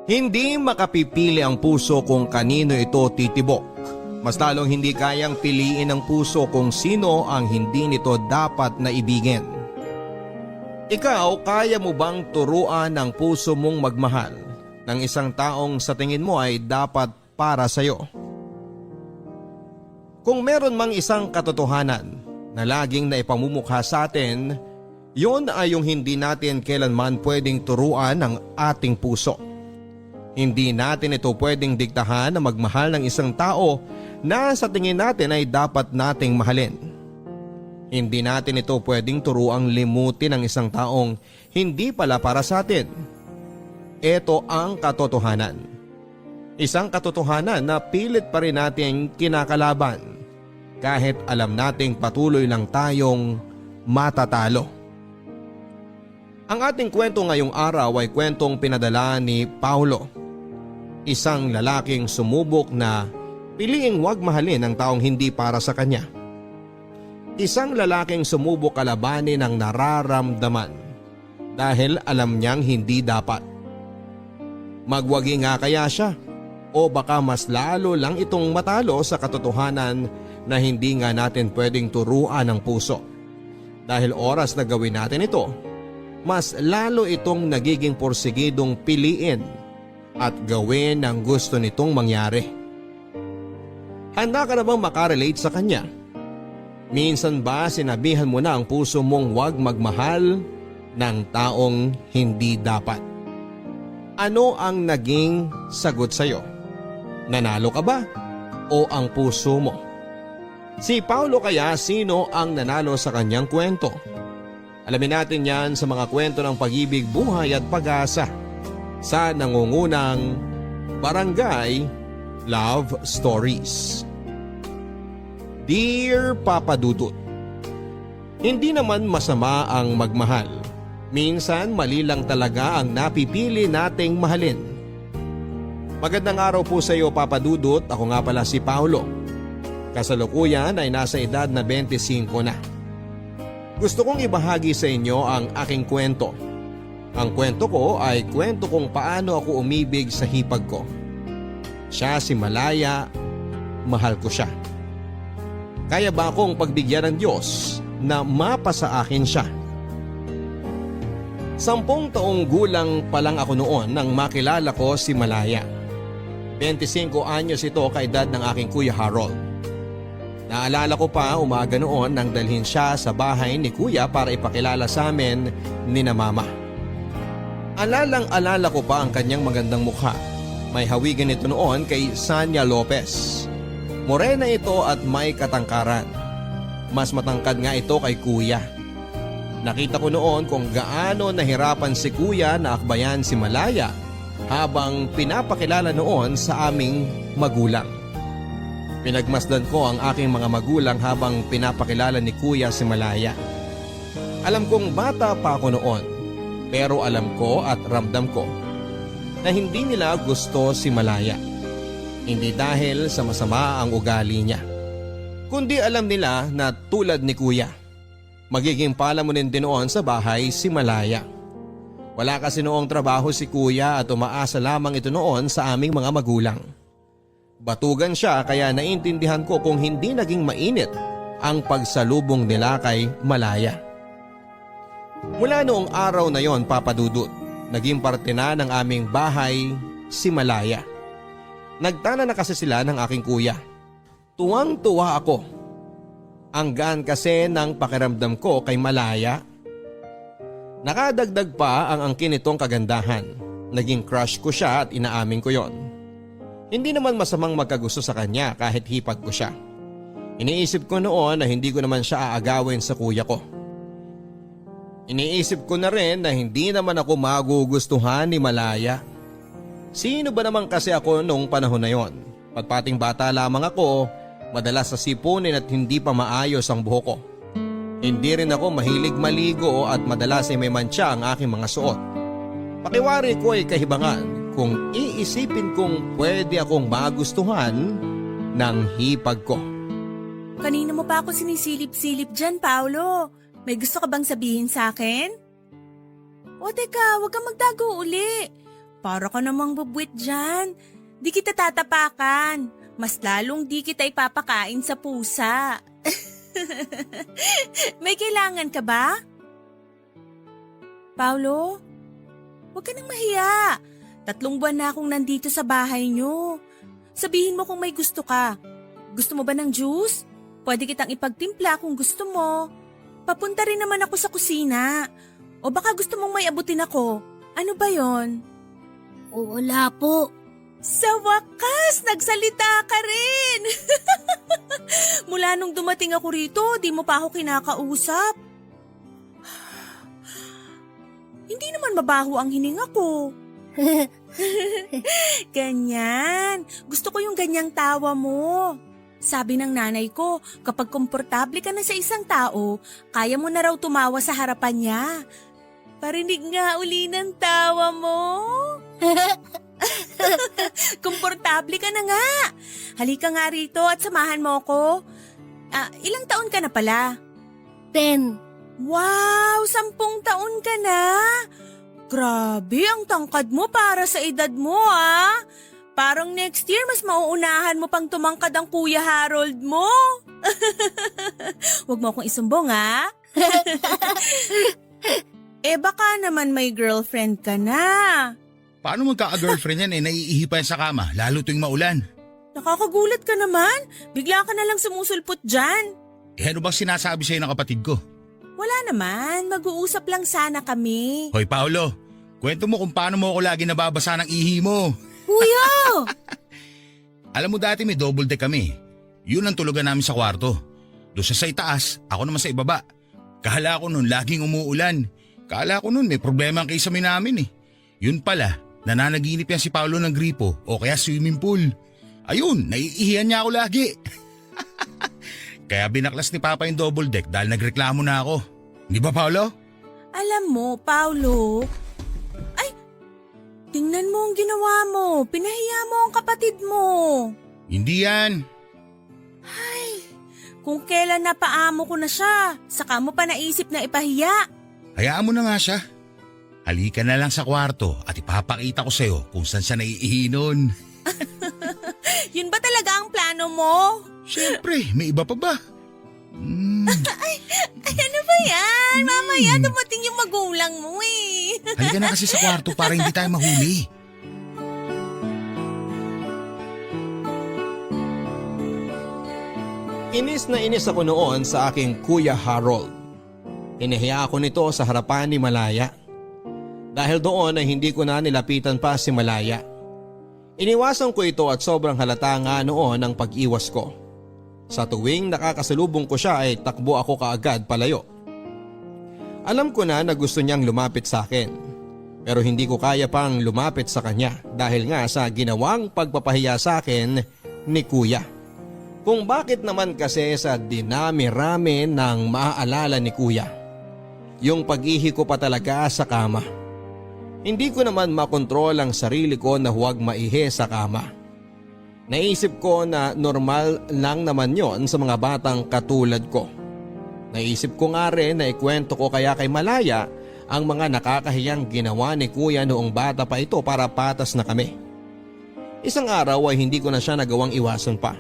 Hindi makapipili ang puso kung kanino ito titibok. Mas lalong hindi kayang piliin ng puso kung sino ang hindi nito dapat na ibigin. Ikaw, kaya mo bang turuan ng puso mong magmahal ng isang taong sa tingin mo ay dapat para sa'yo? Kung meron mang isang katotohanan na laging naipamumukha sa atin, yun ay yung hindi natin kailanman pwedeng turuan ng ating puso. Hindi natin ito pwedeng diktahan na magmahal ng isang tao na sa tingin natin ay dapat nating mahalin. Hindi natin ito pwedeng turuang limutin ng isang taong hindi pala para sa atin. Ito ang katotohanan. Isang katotohanan na pilit pa rin nating kinakalaban kahit alam nating patuloy lang tayong matatalo. Ang ating kwento ngayong araw ay kwentong pinadala ni Paulo, isang lalaking sumubok na piliing wag mahalin ang taong hindi para sa kanya. Isang lalaking sumubok kalabanin ang nararamdaman dahil alam niyang hindi dapat. Magwagi nga kaya siya o baka mas lalo lang itong matalo sa katotohanan na hindi nga natin pwedeng turuan ng puso. Dahil oras na gawin natin ito, mas lalo itong nagiging porsigidong piliin at gawin ang gusto nitong mangyari. Handa ka na bang makarelate sa kanya? Minsan ba sinabihan mo na ang puso mong huwag magmahal ng taong hindi dapat? Ano ang naging sagot sa'yo? Nanalo ka ba o ang puso mo? Si Paulo kaya, sino ang nanalo sa kanyang kwento? Alamin natin yan sa mga kwento ng pag-ibig, buhay at pag-asa sa nangungunang Barangay Love Stories. Dear Papa Dudut, hindi naman masama ang magmahal. Minsan mali lang talaga ang napipili nating mahalin. Magandang araw po sa iyo, Papa Dudut. Ako nga pala si Paulo. Kasalukuyan ay nasa edad na 25 na. Gusto kong ibahagi sa inyo ang aking kwento. Ang kwento ko ay kwento kung paano ako umibig sa hipag ko. Siya si Malaya, mahal ko siya. Kaya ba akong pagbigyan ng Diyos na mapa sa akin siya? 10 taong gulang pa lang ako noon nang makilala ko si Malaya. 25 anyos ito kaedad ng aking Kuya Harold. Naalala ko pa umaga noon nang dalhin siya sa bahay ni Kuya para ipakilala sa amin ni na Mama. Alalang-alala ko pa ang kanyang magandang mukha. May hawigan ito noon kay Sanya Lopez. Morena ito at may katangkaran. Mas matangkad nga ito kay Kuya. Nakita ko noon kung gaano nahirapan si Kuya na akbayan si Malaya habang pinapakilala noon sa aming magulang. Pinagmasdan ko ang aking mga magulang habang pinapakilala ni Kuya si Malaya. Alam kong bata pa ako noon, pero alam ko at ramdam ko na hindi nila gusto si Malaya. Hindi dahil sa masama ang ugali niya, kundi alam nila na tulad ni Kuya, magiging palamunin din noon sa bahay si Malaya. Wala kasi noong trabaho si Kuya at umaasa lamang ito noon sa aming mga magulang. Batugan siya kaya naintindihan ko kung hindi naging mainit ang pagsalubong nila kay Malaya. Mula noong araw na yon, Papa Dudut, naging parte na ng aming bahay si Malaya. Nagtana na kasi sila ng aking Kuya. Tuwang-tuwa ako. Ang gaan kasi ng pakiramdam ko kay Malaya. Nakadagdag pa ang angkin nitong kagandahan. Naging crush ko siya at inaamin ko yon. Hindi naman masamang magkagusto sa kanya kahit hipag ko siya. Iniisip ko noon na hindi ko naman siya aagawin sa kuya ko. Iniisip ko na rin na hindi naman ako magugustuhan ni Malaya. Sino ba naman kasi ako noong panahon na yon? Patpating bata lamang ako, madalas sa sipunin at hindi pa maayos ang buhok ko. Hindi rin ako mahilig maligo at madalas ay may mantsa ang aking mga suot. Pakiwari ko ay kahibangan kung iisipin kong pwede akong magustuhan ng hipag ko. Kanina mo pa ako sinisilip-silip dyan, Paolo. May gusto ka bang sabihin sa akin? O teka, huwag kang magtago uli. Para ka namang bubwit dyan. Di kita tatapakan. Mas lalong di kita ipapakain sa pusa. May kailangan ka ba? Paulo, huwag ka nang mahiya. 3 buwan na akong nandito sa bahay niyo. Sabihin mo kung may gusto ka. Gusto mo ba ng juice? Pwede kitang ipagtimpla kung gusto mo. Papunta rin naman ako sa kusina. O baka gusto mong may abutin ako. Ano ba yon? Wala po. Sa wakas, nagsalita ka rin. Mula nung dumating ako rito, di mo pa ako kinakausap. Hindi naman mabaho ang hininga ko. Ganyan. Gusto ko yung ganyang tawa mo. Sabi ng nanay ko, kapag komportable ka na sa isang tao, kaya mo na raw tumawa sa harapan niya. Parinig nga uli ng tawa mo. Komportable ka na nga. Halika nga rito at samahan mo ako. Ilang taon ka na pala? 10. Wow, 10 taon ka na. Grabe, ang tangkad mo para sa edad mo Parang next year mas mauunahan mo pang tumangkad ang Kuya Harold mo. Huwag mo akong isumbong baka naman may girlfriend ka na. Paano magkaka-girlfriend yan naiihi pa yan sa kama, lalo tuwing maulan? Nakakagulat ka naman. Bigla ka na lang sumusulpot dyan. Ano bang sinasabi sa'yo ng kapatid ko? Wala naman, mag-uusap lang sana kami. Hoy Paolo, kwento mo kung paano mo ako lagi nababasa ng ihi mo. Kuya! Alam mo dati may double deck kami. Yun ang tulugan namin sa kwarto. Doon sa itaas, ako naman sa ibaba. Kahala ko nun laging umuulan. Kahala ko nun may problema ang kisame namin Yun pala, nananaginip yan si Paolo ng gripo o kaya swimming pool. Ayun, naiihiyan niya ako lagi. Kaya binaklas ni Papa yung double deck dahil nagreklamo na ako. Di ba Paolo? Alam mo, Paulo, tingnan mo ang ginawa mo. Pinahiya mo ang kapatid mo. Hindi yan. Kung kailan napaamo ko na siya, saka mo pa naisip na ipahiya. Hayaan mo na nga siya. Halika na lang sa kwarto at ipapakita ko sa'yo kung saan siya naiihi nun. Yun ba talaga ang plano mo? Siyempre, may iba pa ba? Ay, ano ba yan? Mamaya dumating yung magulang mo Halika na kasi sa kwarto para hindi tayo mahuli. Inis na inis ako noon sa aking Kuya Harold. Hinahiya ako nito sa harapan ni Malaya. Dahil doon ay hindi ko na nilapitan pa si Malaya. Iniwasan ko ito at sobrang halata nga noon ang pag-iwas ko. Sa tuwing nakakasalubong ko siya ay takbo ako kaagad palayo. Alam ko na gusto niyang lumapit sa akin. Pero hindi ko kaya pang lumapit sa kanya dahil nga sa ginawang pagpapahiya sa akin ni Kuya. Kung bakit naman kasi sa dinami-rami ng maaalala ni Kuya. Yung pag-ihi ko pa talaga sa kama. Hindi ko naman makontrol ang sarili ko na huwag maihi sa kama. Naisip ko na normal lang naman yon sa mga batang katulad ko. Naisip ko nga rin na ikwento ko kaya kay Malaya ang mga nakakahiyang ginawa ni Kuya noong bata pa ito para patas na kami. Isang araw ay hindi ko na siya nagawang iwasan pa.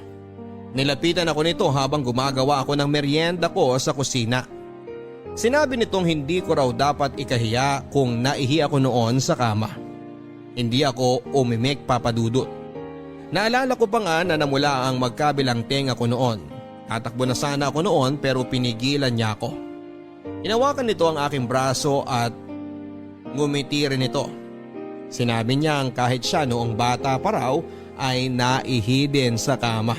Nilapitan ako nito habang gumagawa ako ng merienda ko sa kusina. Sinabi nitong hindi ko raw dapat ikahiya kung naihi ako noon sa kama. Hindi ako umimik papadudot. Naalala ko pa nga na namula ang magkabilang tenga ko noon. Tatakbo na sana ako noon pero pinigilan niya ako. Inawakan nito ang aking braso at ngumiti rin ito. Sinabi niya ang kahit siya noong bata pa raw ay naihi din sa kama.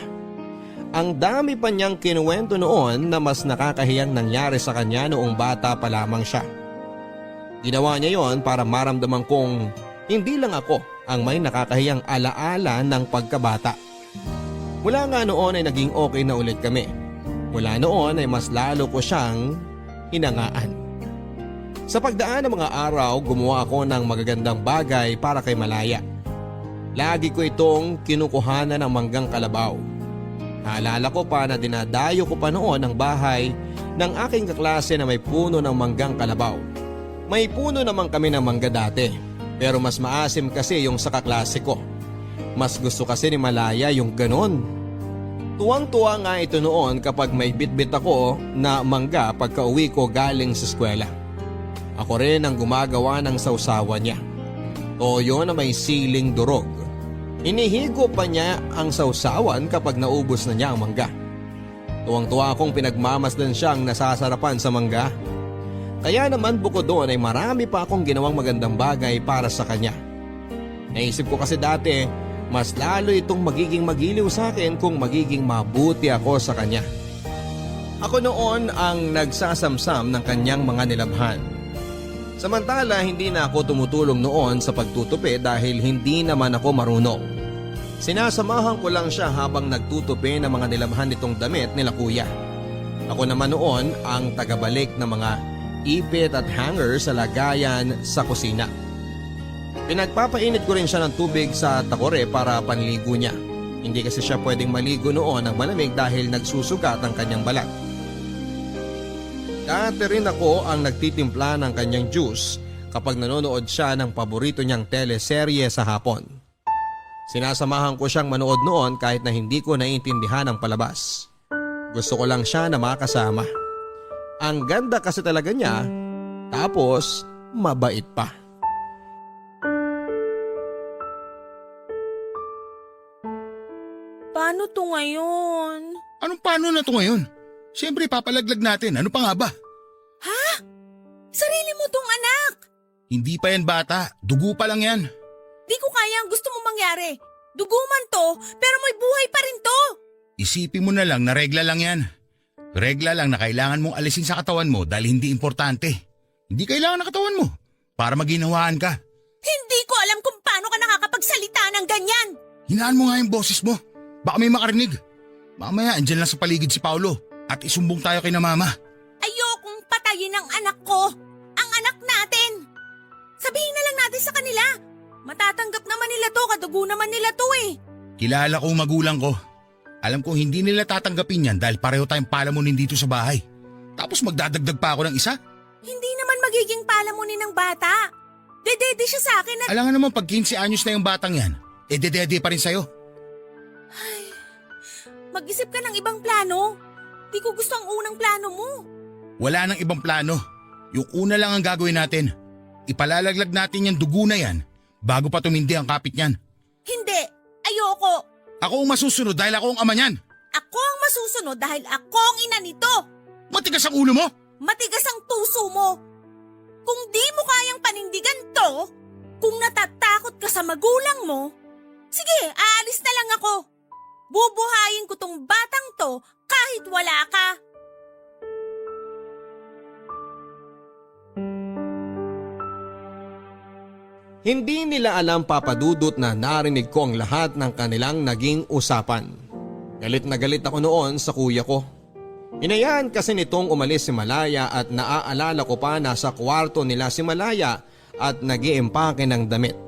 Ang dami pa niyang kinuwento noon na mas nakakahiyang nangyari sa kanya noong bata pa lamang siya. Ginawa niya yon para maramdaman kong hindi lang ako ang may nakakahiyang alaala ng pagkabata. Mula nga noon ay naging okay na ulit kami. Mula noon ay mas lalo ko siyang hinangaan. Sa pagdaan ng mga araw, gumawa ako ng magagandang bagay para kay Malaya. Lagi ko itong kinukuhanan ng manggang kalabaw. Naalala ko pa na dinadayo ko pa noon ang bahay ng aking kaklase na may puno ng manggang kalabaw. May puno naman kami ng mangga dati. Pero mas maasim kasi yung sa kaklase ko. Mas gusto kasi ni Malaya yung ganon. Tuwang-tuwa nga ito noon kapag may bitbit ako na mangga pagka uwi ko galing sa eskwela. Ako rin ang gumagawa ng sausawa niya. Toyo na may siling durog. Inihigo pa niya ang sausawan kapag naubos na niya ang mangga. Tuwang-tuwa akong pinagmamasdan siyang nasasarapan sa mangga. Kaya naman bukod doon ay marami pa akong ginawang magandang bagay para sa kanya. Naisip ko kasi dati, mas lalo itong magiging magiliw sa akin kung magiging mabuti ako sa kanya. Ako noon ang nagsasamsam ng kanyang mga nilabhan. Samantala hindi na ako tumutulong noon sa pagtutupi dahil hindi naman ako marunong. Sinasamahan ko lang siya habang nagtutupi ng mga nilabhan nitong damit nila kuya. Ako naman noon ang tagabalik ng mga ipit at hanger sa lagayan sa kusina. Pinagpapainit ko rin siya ng tubig sa takore para panligo niya. Hindi kasi siya pwedeng maligo noon ng malamig dahil nagsusugat ang kanyang balat. Dati rin ako ang nagtitimpla ng kanyang juice kapag nanonood siya ng paborito niyang teleserye sa hapon. Sinasamahan ko siyang manood noon kahit na hindi ko naiintindihan ang palabas. Gusto ko lang siya na makasama. Ang ganda kasi talaga niya, tapos mabait pa. Paano to ngayon? Anong paano na to ngayon? Siyempre papalaglag natin, ano pa nga ba? Sarili mo tong anak! Hindi pa yan bata, dugo pa lang yan. Di ko kaya ang gusto mo mangyari. Dugo man to, pero may buhay pa rin to. Isipin mo na lang na regla lang yan. Regla lang na kailangan mong alisin sa katawan mo dahil hindi importante. Hindi kailangan ng katawan mo para maginawaan ka. Hindi ko alam kung paano ka nakakapagsalita ng ganyan. Hinaan mo nga yung boses mo. Baka may makarinig. Mamaya andyan lang sa paligid si Paulo at isumbong tayo kay na mama. Ayokong patayin ang anak ko. Ang anak natin. Sabihin na lang natin sa kanila. Matatanggap naman nila to, kadugo naman nila to eh. Kilala ko ang magulang ko. Alam ko hindi nila tatanggapin yan dahil pareho tayong palamunin dito sa bahay. Tapos magdadagdag pa ako ng isa? Hindi naman magiging palamunin ng bata. Dedede siya sa akin at... Alam nga naman pag 15 anyos na yung batang yan, dedede pa rin sa'yo. Mag-isip ka ng ibang plano. Di ko gusto ang unang plano mo. Wala nang ibang plano. Yung una lang ang gagawin natin. Ipalalaglag natin yung dugo na yan bago pa tumindi ang kapit niyan. Hindi. Ayoko. Ako ang masusunod dahil ako ang ama niyan. Ako ang masusunod dahil ako ang ina nito. Matigas ang ulo mo? Matigas ang puso mo. Kung di mo kayang panindigan to, kung natatakot ka sa magulang mo, sige, aalis na lang ako. Bubuhayin ko tong batang to kahit wala ka. Hindi nila alam papadudot na narinig ko ang lahat ng kanilang naging usapan. Galit na galit ako noon sa kuya ko. Hinayaan kasi nitong umalis si Malaya at naaalala ko pa nasa kwarto nila si Malaya at nag-iimpake ng damit.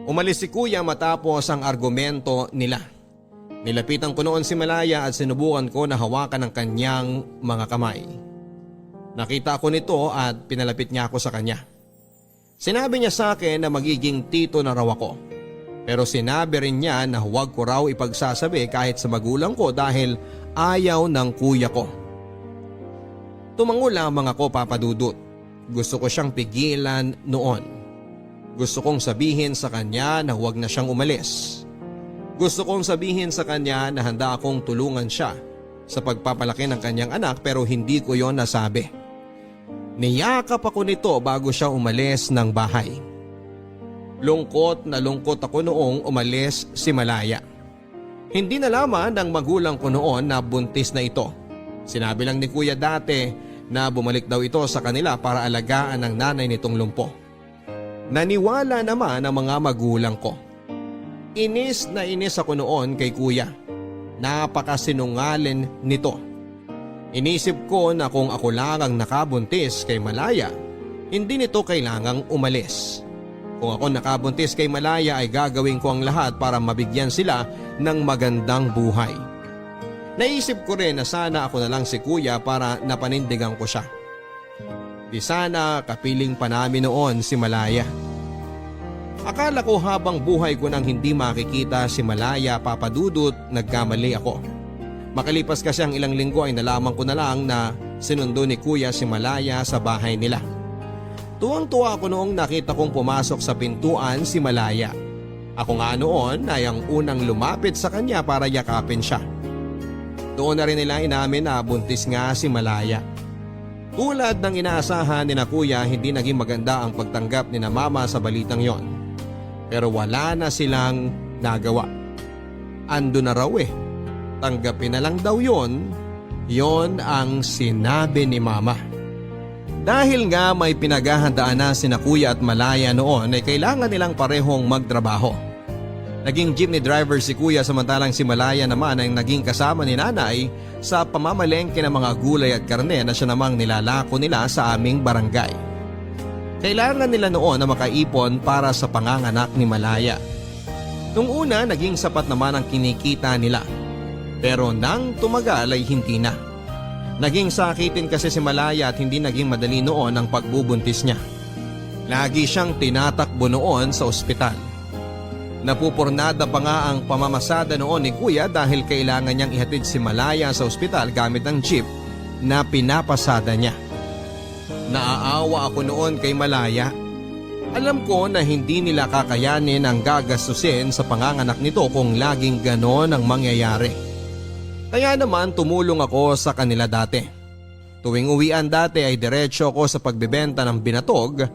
Umalis si kuya matapos ang argumento nila. Nilapitan ko noon si Malaya at sinubukan ko na hawakan ang kanyang mga kamay. Nakita ko nito at pinalapit niya ako sa kanya. Sinabi niya sa akin na magiging tito na raw ako. Pero sinabi rin niya na huwag ko raw ipagsasabi kahit sa magulang ko dahil ayaw ng kuya ko. Tumango lamang ako papadudot. Gusto ko siyang pigilan noon. Gusto kong sabihin sa kanya na huwag na siyang umalis. Gusto kong sabihin sa kanya na handa akong tulungan siya sa pagpapalaki ng kanyang anak pero hindi ko yon nasabi. Niyakap ako nito bago siya umalis ng bahay. Lungkot na lungkot ako noong umalis si Malaya. Hindi nalaman ng magulang ko noon na buntis na ito. Sinabi lang ni kuya dati na bumalik daw ito sa kanila para alagaan ang nanay nitong lumpo. Naniwala naman ang mga magulang ko. Inis na inis ako noon kay kuya. Napakasinungaling nito. Inisip ko na kung ako lang ang nakabuntis kay Malaya, hindi nito kailangang umalis. Kung ako nakabuntis kay Malaya ay gagawin ko ang lahat para mabigyan sila ng magandang buhay. Naisip ko rin na sana ako na lang si kuya para napanindigan ko siya. Di sana kapiling pa namin noon si Malaya. Akala ko habang buhay ko nang hindi makikita si Malaya, Papa Dudut, nagkamali ako. Makalipas kasi ang ilang linggo ay nalaman ko na lang na sinundo ni Kuya si Malaya sa bahay nila. Tuwang-tuwa ako noong nakita kong pumasok sa pintuan si Malaya. Ako nga noon ay ang unang lumapit sa kanya para yakapin siya. Doon na rin nila inamin na buntis nga si Malaya. Tulad ng inaasahan ni na Kuya, hindi naging maganda ang pagtanggap ni na Mama sa balitang yon. Pero wala na silang nagawa. Ando na raw eh. Tanggapin na lang daw yon. Yon ang sinabi ni Mama. Dahil nga may pinaghahandaan na sina Kuya at Malaya noon ay kailangan nilang parehong magtrabaho. Naging jeepney driver si Kuya samantalang si Malaya naman ay naging kasama ni Nanay sa pamamalengke ng mga gulay at karne na siya namang nilalako nila sa aming barangay. Kailangan nila noon na makaipon para sa panganganak ni Malaya. Nung una naging sapat naman ang kinikita nila. Pero nang tumagal ay hindi na. Naging sakitin kasi si Malaya at hindi naging madali noon ang pagbubuntis niya. Lagi siyang tinatakbo noon sa ospital. Napupurnada pa nga ang pamamasada noon ni Kuya dahil kailangan niyang ihatid si Malaya sa ospital gamit ang jeep na pinapasada niya. Naaawa ako noon kay Malaya. Alam ko na hindi nila kakayanin ang gagastusin sa panganganak nito kung laging ganon ang mangyayari. Kaya naman tumulong ako sa kanila dati. Tuwing uwian dati ay diretso ako sa pagbebenta ng binatog.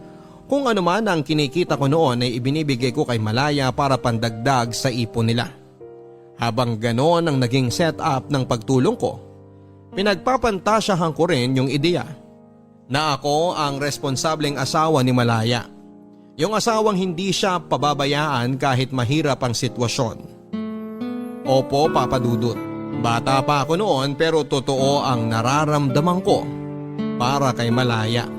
Kung ano man ang kinikita ko noon ay ibinibigay ko kay Malaya para pandagdag sa ipon nila. Habang ganon ang naging setup ng pagtulong ko, pinagpapantasyahan ko rin yung ideya na ako ang responsableng asawa ni Malaya. Yung asawang hindi siya pababayaan kahit mahirap ang sitwasyon. Opo, Papa Dudut. Bata pa ako noon pero totoo ang nararamdaman ko para kay Malaya.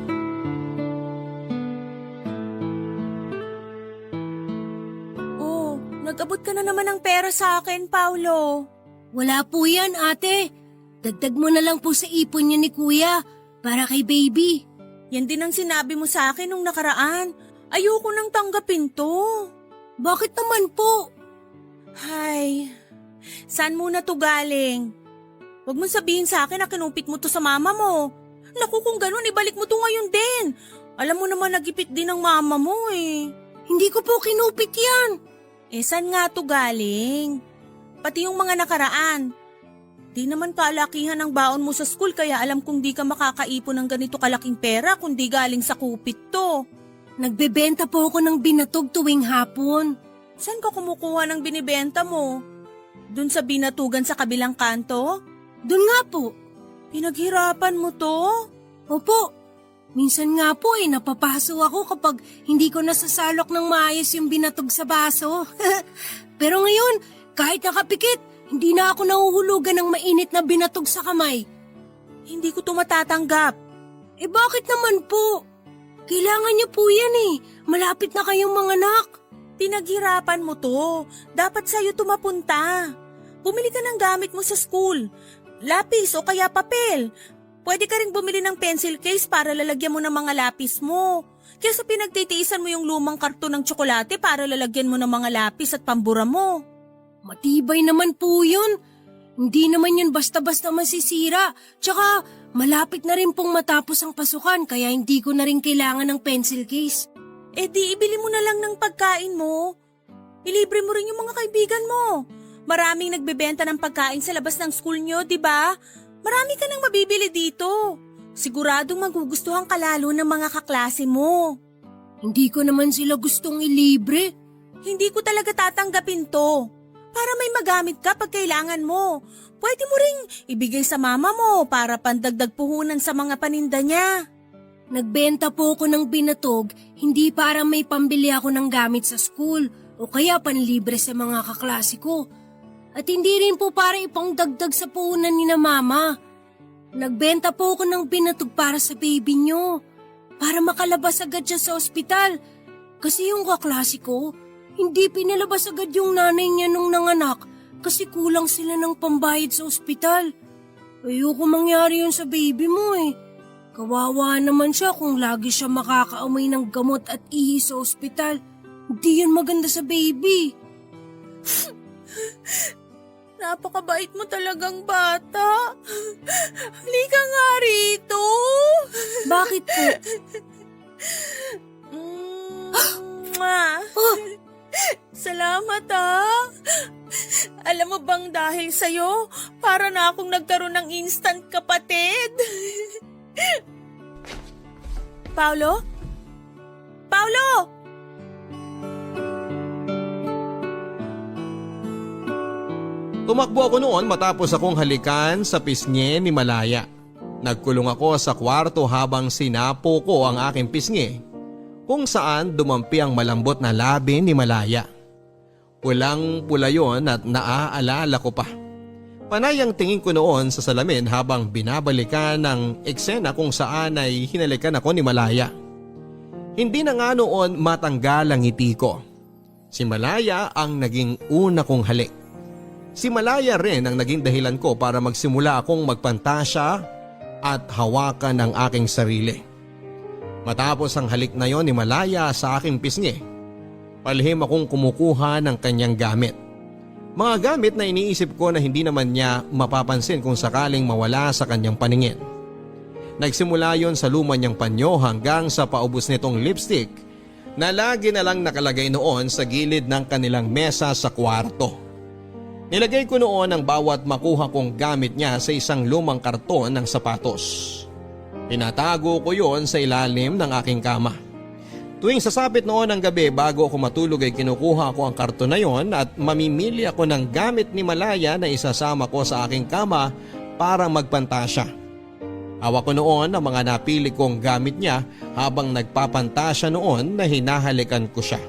Oh, nag-abot ka na naman ng pera sa akin, Paulo. Wala po yan, ate. Dagdag mo na lang po sa ipon niya ni Kuya para kay baby. Yan din ang sinabi mo sa akin nung nakaraan. Ayoko nang tanggapin to. Bakit naman po? Hay, saan muna to galing? Huwag mo sabihin sa akin na kinupit mo to sa mama mo. Naku, kung ganun, ibalik mo to ngayon din. Alam mo naman nagipit din ng mama mo eh. Hindi ko po kinupit yan. Saan nga to galing? Pati yung mga nakaraan. Di naman kalakihan ang baon mo sa school kaya alam kong di ka makakaipon ng ganito kalaking pera kundi galing sa kupit to. Nagbebenta po ako ng binatog tuwing hapon. Saan ka kumukuha ng binibenta mo? Dun sa binatugan sa kabilang kanto? Doon nga po. Pinaghirapan mo to? Opo. Minsan nga po napapaso ako kapag hindi ko nasasalok ng maayos yung binatog sa baso. Pero ngayon, kahit nakapikit, hindi na ako nahuhulugan ng mainit na binatog sa kamay. Hindi ko to matatanggap. Bakit naman po? Kailangan niyo po yan Malapit na kayong manganak. Pinaghirapan mo to. Dapat sa'yo tumapunta. Bumili ka ng gamit mo sa school. Lapis o kaya papel. Pwede ka rin bumili ng pencil case para lalagyan mo ng mga lapis mo. Kesa pinagtitiisan mo yung lumang karton ng tsokolate para lalagyan mo ng mga lapis at pambura mo. Matibay naman po yun. Hindi naman yun basta-basta masisira. Tsaka malapit na rin pong matapos ang pasukan kaya hindi ko na rin kailangan ng pencil case. Di ibili mo na lang ng pagkain mo. Ilibre mo rin yung mga kaibigan mo. Maraming nagbebenta ng pagkain sa labas ng school nyo, di ba? Marami ka nang mabibili dito. Siguradong magugustuhan ka lalo ng mga kaklase mo. Hindi ko naman sila gustong ilibre. Hindi ko talaga tatanggapin to. Para may magamit ka pag kailangan mo. Pwede mo ring ibigay sa mama mo para pandagdag puhunan sa mga paninda niya. Nagbenta po ako ng binatog, hindi para may pambili ako ng gamit sa school o kaya panlibre sa mga kaklase ko. At hindi rin po para ipangdagdag sa puhunan ni na mama. Nagbenta po ako ng binatog para sa baby niyo. Para makalabas agad siya sa ospital. Kasi yung kaklase ko, hindi pinalabas agad yung nanay niya nung nanganak kasi kulang sila ng pambayad sa ospital. Ayoko mangyari yun sa baby mo Kawawa naman siya kung lagi siya makakaamoy ng gamot at ihi sa ospital. Hindi yan maganda sa baby. Napakabait mo talagang bata. Halika nga rito. Bakit po? Mwah. Salamat ah. Alam mo bang dahil sa'yo, para na akong nagkaroon ng instant kapatid. Paulo? Paulo! Tumakbo ako noon matapos akong halikan sa pisngi ni Malaya. Nagkulong ako sa kwarto habang sinapo ko ang aking pisngi, kung saan dumampi ang malambot na labi ni Malaya. Pulang-pula yon at naaalala ko pa. Panay ang tingin ko noon sa salamin habang binabalikan ng eksena kung saan ay hinalikan ako ni Malaya. Hindi na nga noon matanggal ang ngiti ko. Si Malaya ang naging una kong halik. Si Malaya rin ang naging dahilan ko para magsimula akong magpantasya at hawakan ang aking sarili. Matapos ang halik na yon ni Malaya sa aking pisngi, palihim akong kumukuha ng kanyang gamit. Mga gamit na iniisip ko na hindi naman niya mapapansin kung sakaling mawala sa kanyang paningin. Nagsimula yon sa luma niyang panyo hanggang sa paubos nitong lipstick na lagi na lang nakalagay noon sa gilid ng kanilang mesa sa kwarto. Nilagay ko noon ang bawat makuha kong gamit niya sa isang lumang karton ng sapatos. Pinatago ko yon sa ilalim ng aking kama. Tuwing sasapit noon ng gabi bago ako matulog ay kinukuha ko ang karton na yon at mamimili ako ng gamit ni Malaya na isasama ko sa aking kama para magpantasya. Hawak ko noon ang mga napili kong gamit niya habang nagpapantasya noon na hinahalikan ko siya.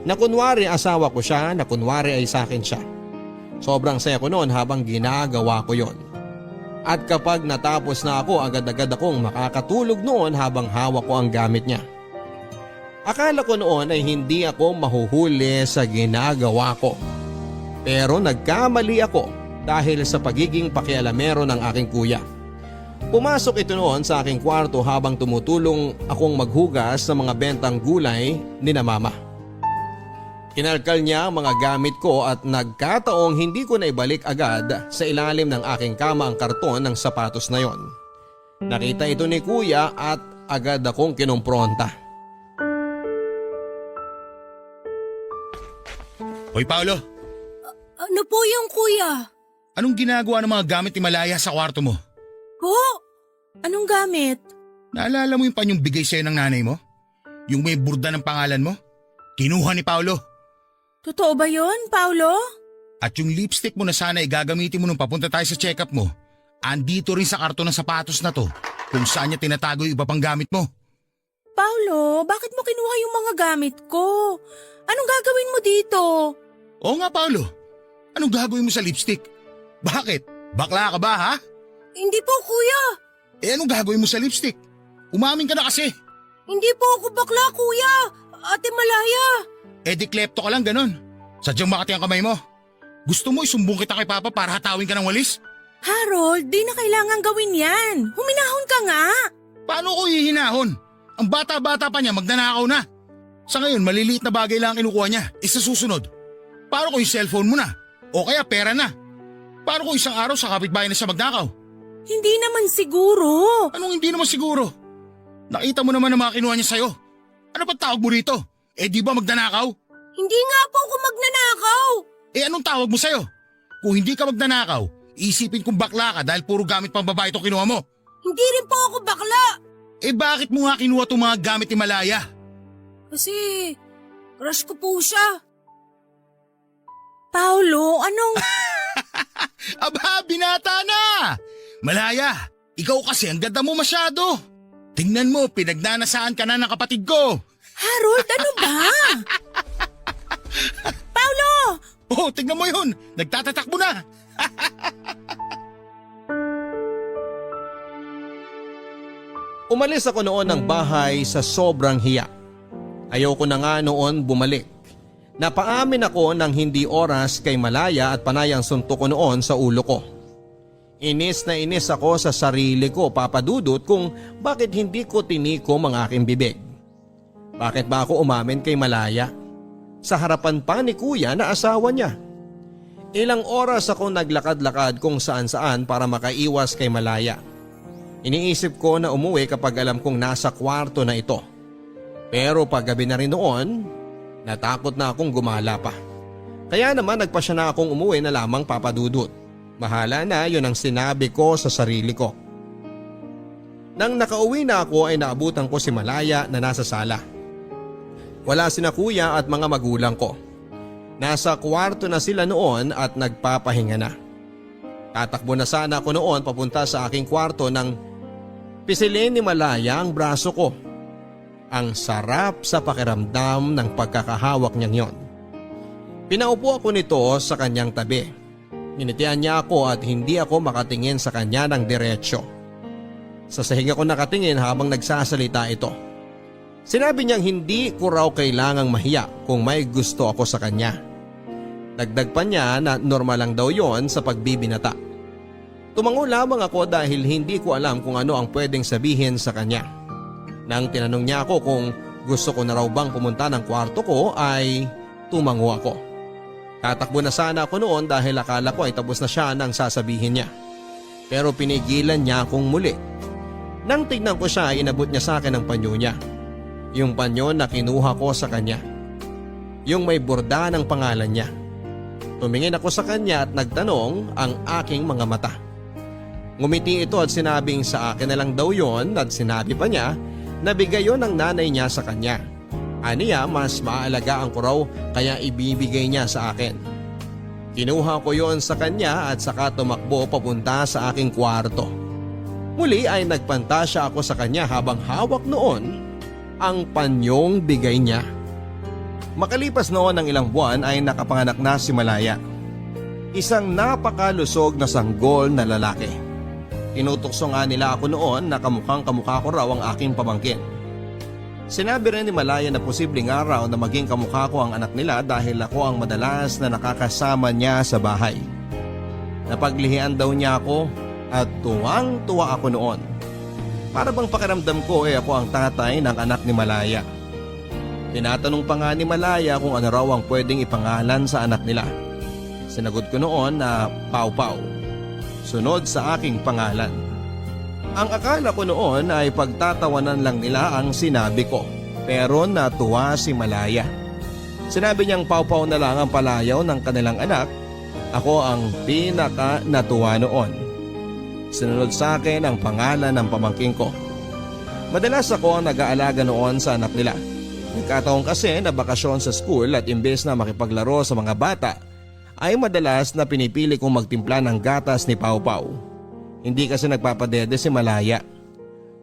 Na kunwari asawa ko siya, na kunwari ay sa akin siya. Sobrang saya ko noon habang ginagawa ko yon. At kapag natapos na ako, agad-agad akong makakatulog noon habang hawak ko ang gamit niya. Akala ko noon ay hindi ako mahuhuli sa ginagawa ko. Pero nagkamali ako dahil sa pagiging pakialamero ng aking kuya. Pumasok ito noon sa aking kwarto habang tumutulong akong maghugas ng mga bentang gulay ni na mama. Kinalkal niya ang mga gamit ko at nagkataong hindi ko na ibalik agad sa ilalim ng aking kama ang karton ng sapatos na yon. Nakita ito ni kuya at agad akong kinumpronta. Hoy Paolo, Ano po yung kuya? anong ginagawa ng mga gamit ni Malaya sa kwarto mo? Po? Anong gamit? Naalala mo yung panyong bigay sa'yo ng nanay mo? Yung may burda ng pangalan mo? Kinuha ni Paolo. Totoo ba yon, Paulo? At yung lipstick mo na sana ay gagamitin mo nung papunta tayo sa check-up mo, andito rin sa karton ng sapatos na to kung saan niya tinatago yung iba pang gamit mo. Paulo, bakit mo kinuha yung mga gamit ko? Anong gagawin mo dito? Oo nga Paolo, anong gagawin mo sa lipstick? Bakit? Bakla ka ba ha? Hindi po kuya. Anong gagawin mo sa lipstick? Umamin ka na kasi. Hindi po ako bakla kuya. Ate Malaya. Di klepto ka lang ganon. Sadyang makati ang kamay mo. Gusto mo isumbong kita kay Papa para hatawin ka ng walis? Harold, di na kailangan gawin yan. Huminahon ka nga. Paano ko hihinahon? Ang bata-bata pa niya magnanakaw na. Sa ngayon maliliit na bagay lang ang kinukuha niya. Isa susunod. Paano kung yung cellphone mo na? O kaya pera na? Paano kung isang araw sa kapitbahay na siya magnakaw? Hindi naman siguro. Anong hindi naman siguro? Nakita mo naman ang mga kinuha niya sa'yo. Ano ba tawag mo rito? Di ba magnanakaw? Hindi nga po ako magnanakaw. Anong tawag mo sa'yo? Kung hindi ka magnanakaw, isipin kong bakla ka dahil puro gamit pang babae itong kinuha mo. Hindi rin po ako bakla. Bakit mo nga kinuha itong mga gamit ni Malaya? Kasi crush ko po siya. Paulo, anong... Aba, binata na! Malaya, ikaw kasi ang ganda mo masyado. Tingnan mo, pinagnanasaan ka na ng kapatid ko. Harold, ano ba? Paulo! Oh, tingnan mo yun. Nagtatatakbo na. Umalis ako noon ng bahay sa sobrang hiya. Ayoko na nga noon bumalik. Napaamin ako ng hindi oras kay Malaya at panayang suntok ko noon sa ulo ko. Inis na inis ako sa sarili ko, Papa Dudut, kung bakit hindi ko tinikom ang aking bibig. Bakit ba ako umamin kay Malaya? sa harapan pa ni kuya na asawa niya. Ilang oras ako naglakad-lakad kung saan-saan para makaiwas kay Malaya. Iniisip ko na umuwi kapag alam kong nasa kwarto na ito. Pero paggabi na rin noon, natakot na akong gumala pa. Kaya naman nagpasya na akong umuwi na lamang papadudot. Bahala na, yun ang sinabi ko sa sarili ko. Nang nakauwi na ako ay naabutan ko si Malaya na nasa sala. Wala sina kuya at mga magulang ko. Nasa kwarto na sila noon at nagpapahinga na. Tatakbo na sana ako noon papunta sa aking kwarto nang pisilin ni Malaya ang braso ko. Ang sarap sa pakiramdam ng pagkakahawak niyang yon. Pinaupo ako nito sa kanyang tabi. Nginitian niya ako at hindi ako makatingin sa kanya ng diretsyo. Sa sahig ako nakatingin habang nagsasalita ito. Sinabi niyang hindi ko raw kailangang mahiya kung may gusto ako sa kanya. Dagdag pa niya na normal lang daw yon sa pagbibinata. Tumango lamang ako dahil hindi ko alam kung ano ang pwedeng sabihin sa kanya. Nang tinanong niya ako kung gusto ko na raw bang pumunta ng kwarto ko ay tumango ako. Tatakbo na sana ako noon dahil akala ko ay tapos na siya nang sasabihin niya. Pero pinigilan niya akong muli. Nang tignan ko siya ay inabot niya sa akin ang panyo niya. Yung panyo na kinuha ko sa kanya. Yung may borda ng pangalan niya. Tumingin ako sa kanya at nagtanong ang aking mga mata. Ngumiti ito at sinabing sa akin na lang daw yon at sinabi pa niya na bigay yon ng nanay niya sa kanya. Aniya mas maaalagaan ko raw kaya ibibigay niya sa akin. Kinuha ko yon sa kanya at saka tumakbo papunta sa aking kwarto. Muli ay nagpantasya ako sa kanya habang hawak noon ang panyong bigay niya. Makalipas noon ng ilang buwan ay nakapanganak na si Malaya. Isang napakalusog na sanggol na lalaki. Tinutokso nga nila ako noon na kamukhang-kamukha ko raw ang aking pamangkin. Sinabi rin ni Malaya na posibleng araw na maging kamukha ko ang anak nila dahil ako ang madalas na nakakasama niya sa bahay. Napaglihian daw niya ako at tuwang-tuwa ako noon. Para bang pakiramdam ko ako ang tatay ng anak ni Malaya. Tinatanong pa nga ni Malaya kung ano raw ang pwedeng ipangalan sa anak nila. Sinagot ko noon na Pau Pau. Sunod sa aking pangalan. Ang akala ko noon ay pagtatawanan lang nila ang sinabi ko. Pero natuwa si Malaya. Sinabi niyang Pau Pau na lang ang palayaw ng kanilang anak. Ako ang pinaka natuwa noon. Sinunod sa akin ang pangalan ng pamangking ko. Madalas ako ang nag-aalaga noon sa anak nila. Nagkataon kasi na bakasyon sa school at imbes na makipaglaro sa mga bata, ay madalas na pinipili kong magtimpla ng gatas ni Pau Pau. Hindi kasi nagpapadede si Malaya.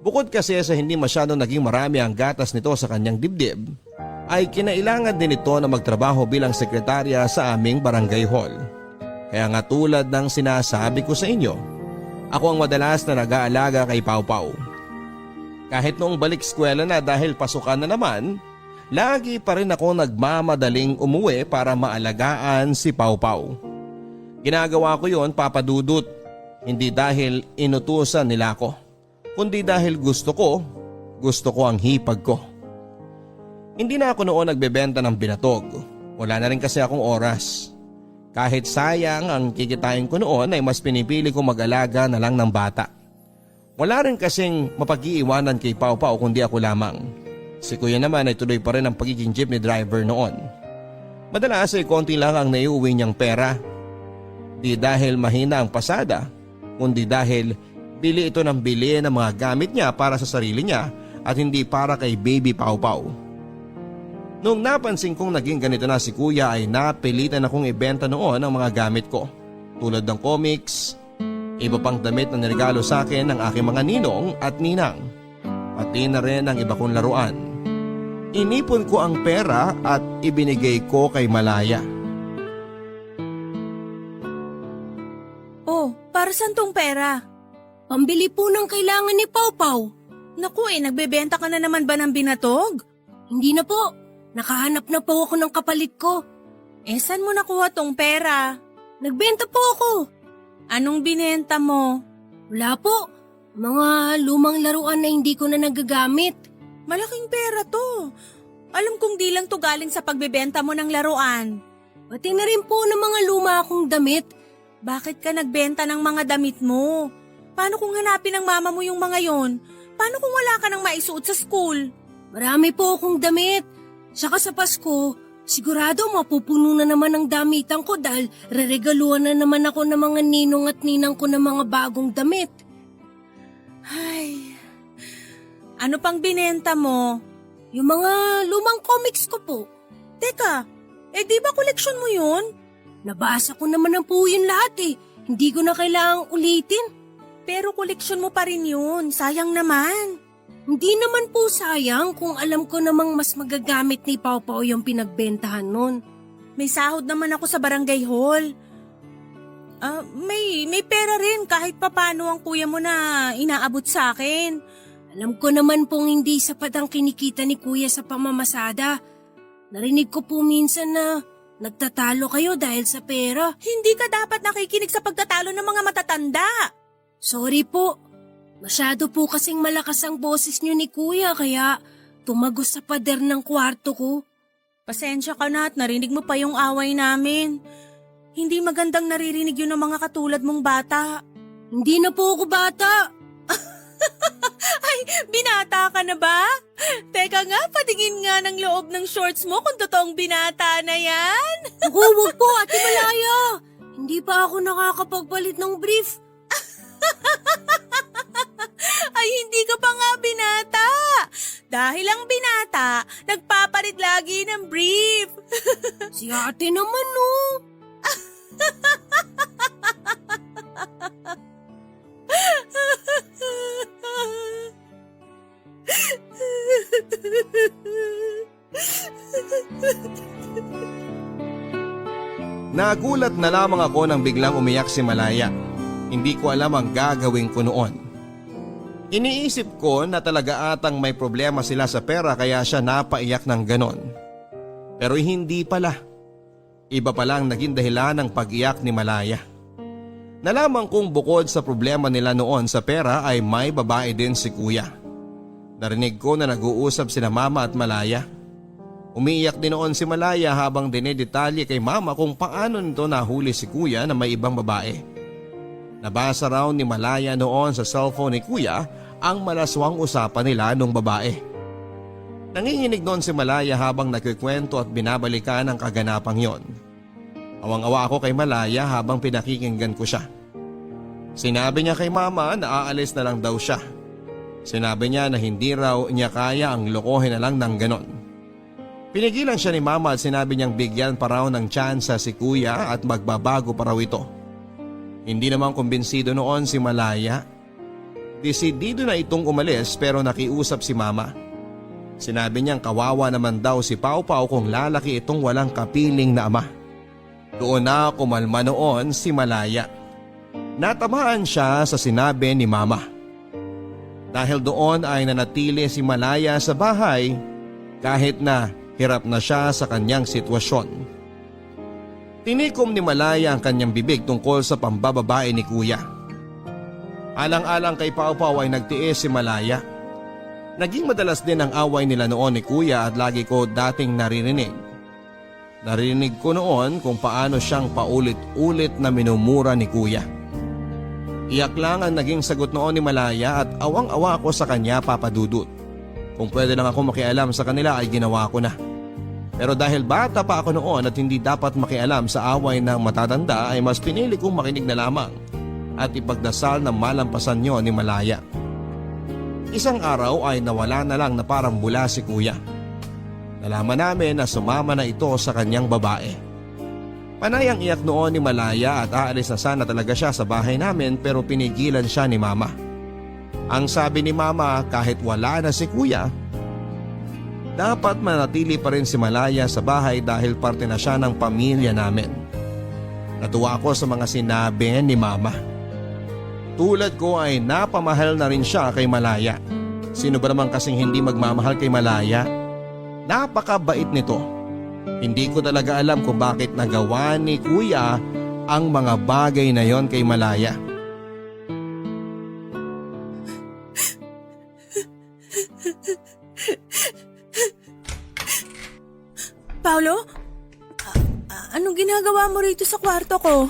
Bukod kasi sa hindi masyadong naging marami ang gatas nito sa kanyang dibdib, ay kinailangan din ito na magtrabaho bilang sekretarya sa aming barangay hall. Kaya nga tulad ng sinasabi ko sa inyo, ako ang madalas na nag-aalaga kay Pau Pau. Kahit noong balik eskwela na dahil pasukan na naman, lagi pa rin ako nagmamadaling umuwi para maalagaan si Pau Pau. Ginagawa ko yon papadudot, hindi dahil inutusan nila ako, kundi dahil gusto ko ang hipag ko. Hindi na ako noon nagbebenta ng binatog, wala na rin kasi akong oras. Kahit sayang ang kikitain ko noon ay mas pinipili kong mag-alaga na lang ng bata. Wala rin kasing mapag-iiwanan kay Pau Pau kundi ako lamang. Si kuya naman ay tuloy pa rin ang pagiging jeepney driver noon. Madalas ay konti lang ang naiuwi niyang pera. Di dahil mahina ang pasada, kundi dahil bili ito ng bili ng mga gamit niya para sa sarili niya at hindi para kay baby Pau Pau. Noong napansin kong naging ganito na si kuya ay napilitan akong ibenta noon ang mga gamit ko. Tulad ng comics, iba pang damit na niregalo sa akin ng aking mga ninong at ninang. Pati na rin ang iba kong laruan. Inipon ko ang pera at ibinigay ko kay Malaya. Oh, para saan tong pera? Pambili po ng kailangan ni Pau Pau. Naku nagbebenta ka na naman ba ng binatog? Hindi na po. Nakahanap na po ako ng kapalit ko. Saan mo nakuha tong pera? Nagbenta po ako. Anong binenta mo? Wala po. Mga lumang laruan na hindi ko na nagagamit. Malaking pera to. Alam kong di lang to galing sa pagbebenta mo ng laruan. Pati na rin po ng mga luma akong damit. Bakit ka nagbenta ng mga damit mo? Paano kung hanapin ng mama mo yung mga yon? Paano kung wala ka nang maisuot sa school? Marami po akong damit. Saka sa Pasko, sigurado mapupuno na naman ang damitan ko dahil reregaluhan na naman ako ng mga ninong at ninang ko ng mga bagong damit. Ay, ano pang binenta mo? Yung mga lumang comics ko po. Teka, di ba koleksyon mo yun? Nabasa ko naman ang po yun lahat eh. Hindi ko na kailangang ulitin. Pero koleksyon mo pa rin yun, sayang naman. Hindi naman po sayang kung alam ko namang mas magagamit ni Pau Pau yung pinagbentahan nun. May sahod naman ako sa barangay hall. May pera rin kahit papano ang kuya mo na inaabot sa akin. Alam ko naman pong hindi sapat ang kinikita ni kuya sa pamamasada. Narinig ko po minsan na nagtatalo kayo dahil sa pera. Hindi ka dapat nakikinig sa pagtatalo ng mga matatanda. Sorry po. Masyado po kasing malakas ang boses niyo ni kuya kaya tumagos sa pader ng kwarto ko. Pasensya ka na at narinig mo pa yung away namin. Hindi magandang naririnig yun ng mga katulad mong bata. Hindi na po ako bata. Ay, binata ka na ba? Teka nga, patingin nga ng loob ng shorts mo kung totoong binata na yan. Naku, wag po, Ate Malaya. Hindi pa ako nakakapagpalit ng brief. Ay, hindi ka pa nga binata. Dahil ang binata, nagpapalit lagi ng brief. Si ate naman, no. Nagulat na lamang ako nang biglang umiyak si Malaya. Hindi ko alam ang gagawin ko noon. Iniisip ko na talaga atang may problema sila sa pera kaya siya napaiyak ng ganon. Pero hindi pala. Iba palang naging dahilan ng pag-iyak ni Malaya. Nalaman kong bukod sa problema nila noon sa pera ay may babae din si kuya. Narinig ko na nag-uusap sina mama at Malaya. Umiiyak din noon si Malaya habang dinedetalye kay mama kung paano nito nahuli si kuya na may ibang babae. Nabasa raw ni Malaya noon sa cellphone ni kuya ang malaswang usapan nila nung babae. Nanginginig noon si Malaya habang nagkikwento at binabalikan ang kaganapang yon. Awang-awa ako kay Malaya habang pinakikinggan ko siya. Sinabi niya kay mama na aalis na lang daw siya. Sinabi niya na hindi raw niya kaya ang lokohin na lang ng ganon. Pinigilan siya ni mama at sinabi niyang bigyan pa raw ng tsansa si kuya at magbabago pa raw ito. Hindi naman kumbinsido noon si Malaya. Desidido na itong umalis pero nakiusap si mama. Sinabi niyang kawawa naman daw si Pau Pau kung lalaki itong walang kapiling na ama. Doon na kumalma noon si Malaya. Natamaan siya sa sinabi ni mama. Dahil doon ay nanatili si Malaya sa bahay kahit na hirap na siya sa kanyang sitwasyon. Tinikom ni Malaya ang kanyang bibig tungkol sa pambababae ni kuya. Alang-alang kay Pau Pau ay nagtiis si Malaya. Naging madalas din ang away nila noon ni kuya at lagi ko dating naririnig. Narinig ko noon kung paano siyang paulit-ulit na minumura ni kuya. Iyak lang ang naging sagot noon ni Malaya at awang-awa ako sa kanya, Papa Dudut. Kung pwede lang ako makialam sa kanila ay ginawa ko na. Pero dahil bata pa ako noon at hindi dapat makialam sa away ng matatanda ay mas pinili kong makinig na lamang at ipagdasal na malampasan yon ni Malaya. Isang araw ay nawala na lang na parang bula si kuya. Nalaman namin na sumama na ito sa kanyang babae. Panay ang iyak noon ni Malaya at aalis na sana talaga siya sa bahay namin pero pinigilan siya ni mama. Ang sabi ni mama kahit wala na si kuya, dapat manatili pa rin si Malaya sa bahay dahil parte na siya ng pamilya namin. Natuwa ako sa mga sinabi ni mama. Tulad ko ay napamahal na rin siya kay Malaya. Sino ba naman kasing hindi magmamahal kay Malaya? Napakabait nito. Hindi ko talaga alam kung bakit nagawa ni kuya ang mga bagay na yon kay Malaya. Paolo? Anong ginagawa mo rito sa kwarto ko?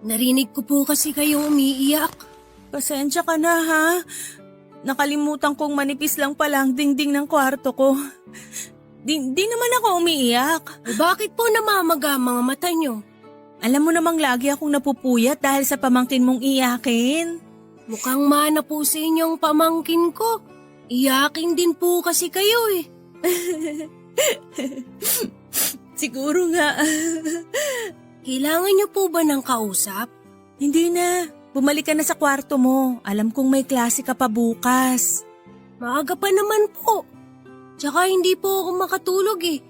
Narinig ko po kasi kayong umiiyak. Pasensya ka na ha. Nakalimutan kong manipis lang pala ang dingding ng kwarto ko. Di naman ako umiiyak. Bakit po namamaga ang mga mata nyo? Alam mo namang lagi akong napupuyat dahil sa pamangkin mong iyakin. Mukhang mana po sa inyong pamangkin ko. Iyakin din po kasi kayo eh. Siguro nga. Kailangan niyo po ba ng kausap? Hindi na. Bumalik ka na sa kwarto mo. Alam kong may klase ka pa bukas. Maaga pa naman po. Tsaka hindi po ako makatulog eh.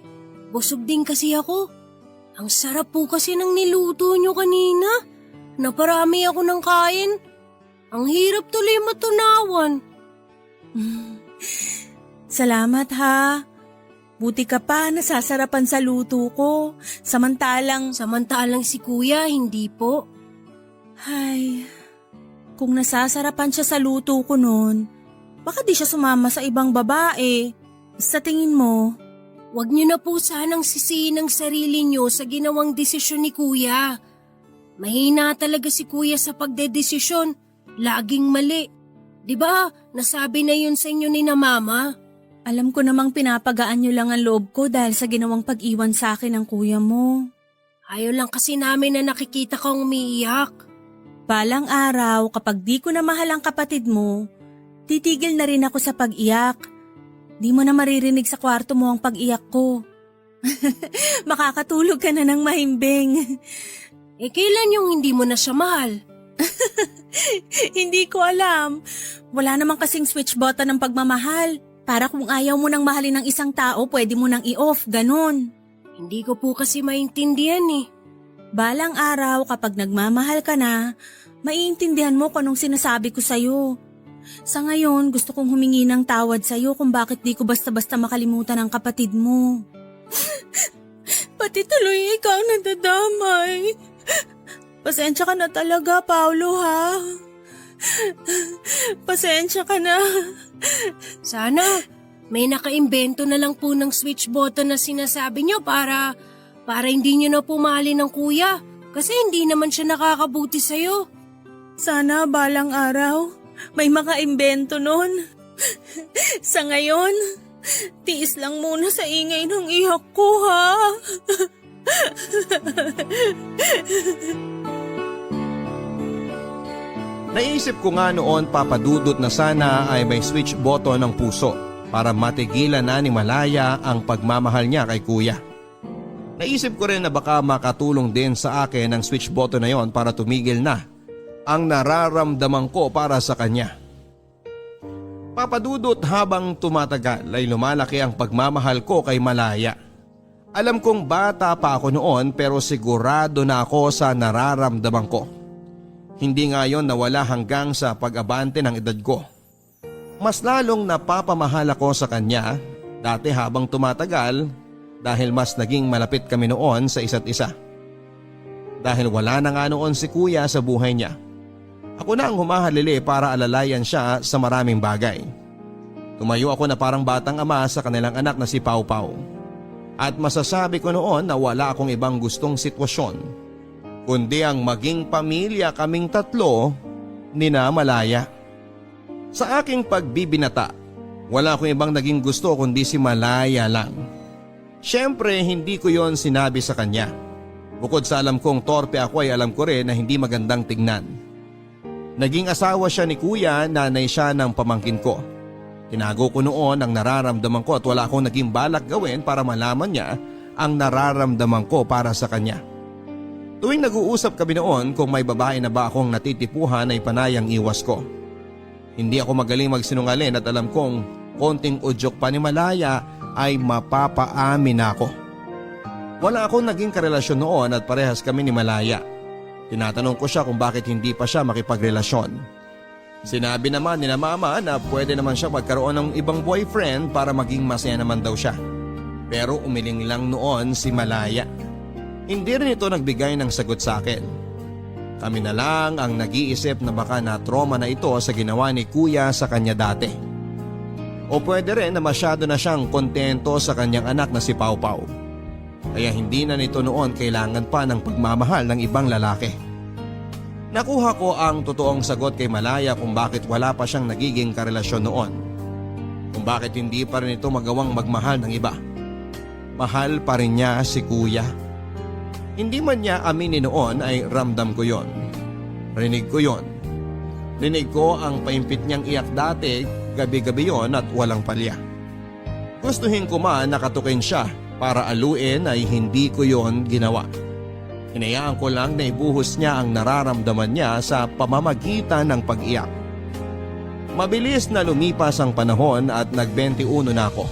Busog din kasi ako. Ang sarap po kasi ng niluto nyo kanina. Naparami ako ng kain. Ang hirap tuloy matunawan. Salamat ha. Buti ka pa nasasarapan sa luto ko. Samantalang Si kuya, hindi po. Ay, kung nasasarapan siya sa luto ko noon, baka di siya sumama sa ibang babae. Sa tingin mo? Huwag niyo na po sanang sisihin ang sarili niyo sa ginawang desisyon ni kuya. Mahina talaga si kuya sa pagdedesisyon. Laging mali. Diba, nasabi na yun sa inyo ni na mama? Alam ko namang pinapagaan niyo lang ang loob ko dahil sa ginawang pag-iwan sa akin ng kuya mo. Ayaw lang kasi namin na nakikita kang umiiyak. Balang araw, kapag di ko na mahal ang kapatid mo, titigil na rin ako sa pag-iyak. Di mo na maririnig sa kwarto mo ang pag-iyak ko. Makakatulog ka na ng mahimbing. Eh kailan yung hindi mo na siya mahal? Hindi ko alam. Wala namang kasing switch button ng pagmamahal. Para kung ayaw mo nang mahalin ng isang tao, pwede mo nang i-off, ganun. Hindi ko po kasi maintindihan eh. Balang araw kapag nagmamahal ka na, maiintindihan mo kung anong sinasabi ko sa'yo. Sa ngayon, gusto kong humingi ng tawad sa'yo kung bakit di ko basta-basta makalimutan ang kapatid mo. Pati tuloy ikaw nadadamay. Pasensya ka na talaga, Paolo, ha? Pasensya ka na. Sana may nakaimbento na lang po ng switch button na sinasabi nyo para hindi nyo na pumahalin ng kuya. Kasi hindi naman siya nakakabuti sa'yo. Sana balang araw may makaimbento nun. Sa ngayon, tiis lang muna sa ingay ng iyak ko, ha? Naisip ko nga noon, Papa Dudut, na sana ay may switch button ng puso para matigilan na ni Malaya ang pagmamahal niya kay kuya. Naisip ko rin na baka makatulong din sa akin ang switch button na yon para tumigil na ang nararamdaman ko para sa kanya. Papa Dudut, habang tumatagal ay lumalaki ang pagmamahal ko kay Malaya. Alam kong bata pa ako noon pero sigurado na ako sa nararamdaman ko. Hindi nga yon nawala hanggang sa pag-abante ng edad ko. Mas lalong napapamahal ako sa kanya dati habang tumatagal dahil mas naging malapit kami noon sa isa't isa. Dahil wala na nga noon si kuya sa buhay niya, ako na ang humahalili para alalayan siya sa maraming bagay. Tumayo ako na parang batang ama sa kanilang anak na si Pau Pau. At masasabi ko noon na wala akong ibang gustong sitwasyon kundi ang maging pamilya kaming tatlo ni na Malaya. Sa aking pagbibinata, wala akong ibang naging gusto kundi si Malaya lang. Siyempre hindi ko yon sinabi sa kanya. Bukod sa alam kong torpe ako ay alam ko rin na hindi magandang tignan. Naging asawa siya ni kuya, nanay siya ng pamangkin ko. Tinago ko noon ang nararamdaman ko at wala akong naging balak gawin para malaman niya ang nararamdaman ko para sa kanya. Tuwing nag-uusap kami noon kung may babae na ba akong natitipuhan ay panayang iwas ko. Hindi ako magaling magsinungaling at alam kong konting udyok pa ni Malaya ay mapapaamin ako. Wala akong naging karelasyon noon at parehas kami ni Malaya. Tinatanong ko siya kung bakit hindi pa siya makipagrelasyon. Sinabi naman ni na mama na pwede naman siya magkaroon ng ibang boyfriend para maging masaya naman daw siya. Pero umiling lang noon si Malaya. Hindi rin ito nagbigay ng sagot sa akin. Kami na lang ang nag-iisip na baka na-trauma na ito sa ginawa ni kuya sa kanya dati. O pwede rin na masyado na siyang kontento sa kanyang anak na si Pau Pau. Kaya hindi na nito noon kailangan pa ng pagmamahal ng ibang lalaki. Nakuha ko ang totoong sagot kay Malaya kung bakit wala pa siyang nagiging karelasyon noon. Kung bakit hindi pa rin ito magawang magmahal ng iba. Mahal pa rin niya si Kuya. Hindi man niya aminin noon ay ramdam ko yon. Rinig ko yon. Rinig ko ang paimpit niyang iyak dati, gabi-gabi yon at walang palya. Gustuhin ko man nakatukin siya para aluin ay hindi ko yon ginawa. Hinayaan ko lang na ibuhos niya ang nararamdaman niya sa pamamagitan ng pag-iyak. Mabilis na lumipas ang panahon at nag-21 na ako.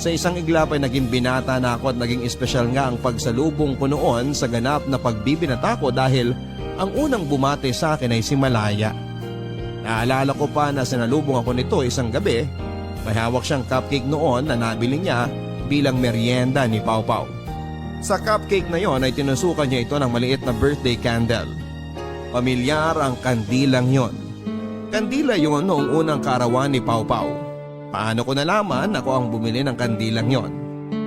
Sa isang iglap ay naging binata na ako at naging espesyal nga ang pagsalubong ko noon sa ganap na pagbibinata ko dahil ang unang bumati sa akin ay si Malaya. Naalala ko pa na sinalubong ako nito isang gabi. May hawak siyang cupcake noon na nabili niya bilang merienda ni Pau Pau. Sa cupcake na yon ay tinusukan niya ito ng maliit na birthday candle. Pamilyar ang kandilang yon. Kandila yon noong unang kaarawan ni Pau Pau. Paano ko nalaman ako ang bumili ng kandilang yon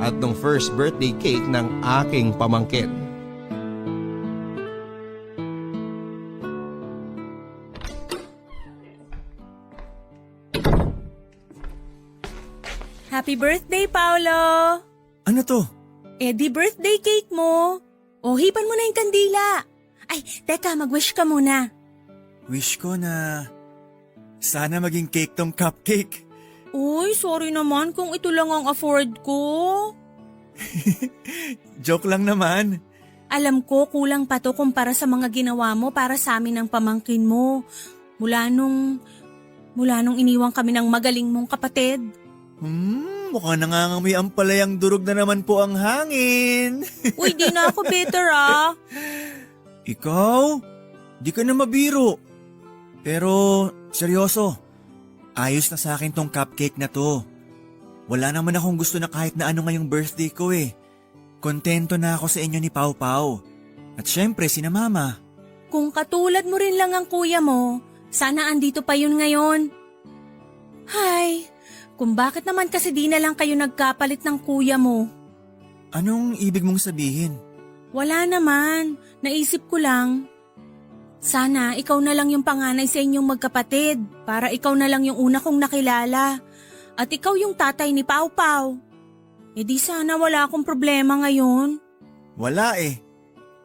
at nung first birthday cake ng aking pamangkin. Happy birthday, Paolo! Ano to? Di birthday cake mo. O, hipan mo na yung kandila. Ay, teka, mag-wish ka muna. Wish ko na sana maging cake tong cupcake. Uy, sorry naman kung ito lang ang afford ko. Joke lang naman. Alam ko, kulang pa to kumpara sa mga ginawa mo para sa amin ng pamangkin mo. Mula nung iniwang kami ng magaling mong kapatid. Mukhang nangangamoy ang palayang durog na naman po ang hangin. Uy, di na ako bitter ah. Ikaw? Di ka na mabiro. Pero, seryoso. Ayos na sa akin tong cupcake na to. Wala naman akong gusto na kahit na ano ngayong birthday ko eh. Kontento na ako sa inyo ni Pau Pau. At syempre, sina Mama. Kung katulad mo rin lang ang kuya mo, sana andito pa yun ngayon. Hay, kung bakit naman kasi di na lang kayo nagkapalit ng kuya mo? Anong ibig mong sabihin? Wala naman, naisip ko lang. Sana ikaw na lang yung panganay sa inyong magkapatid para ikaw na lang yung una kong nakilala. At ikaw yung tatay ni Pau Pau. Di sana wala akong problema ngayon. Wala eh.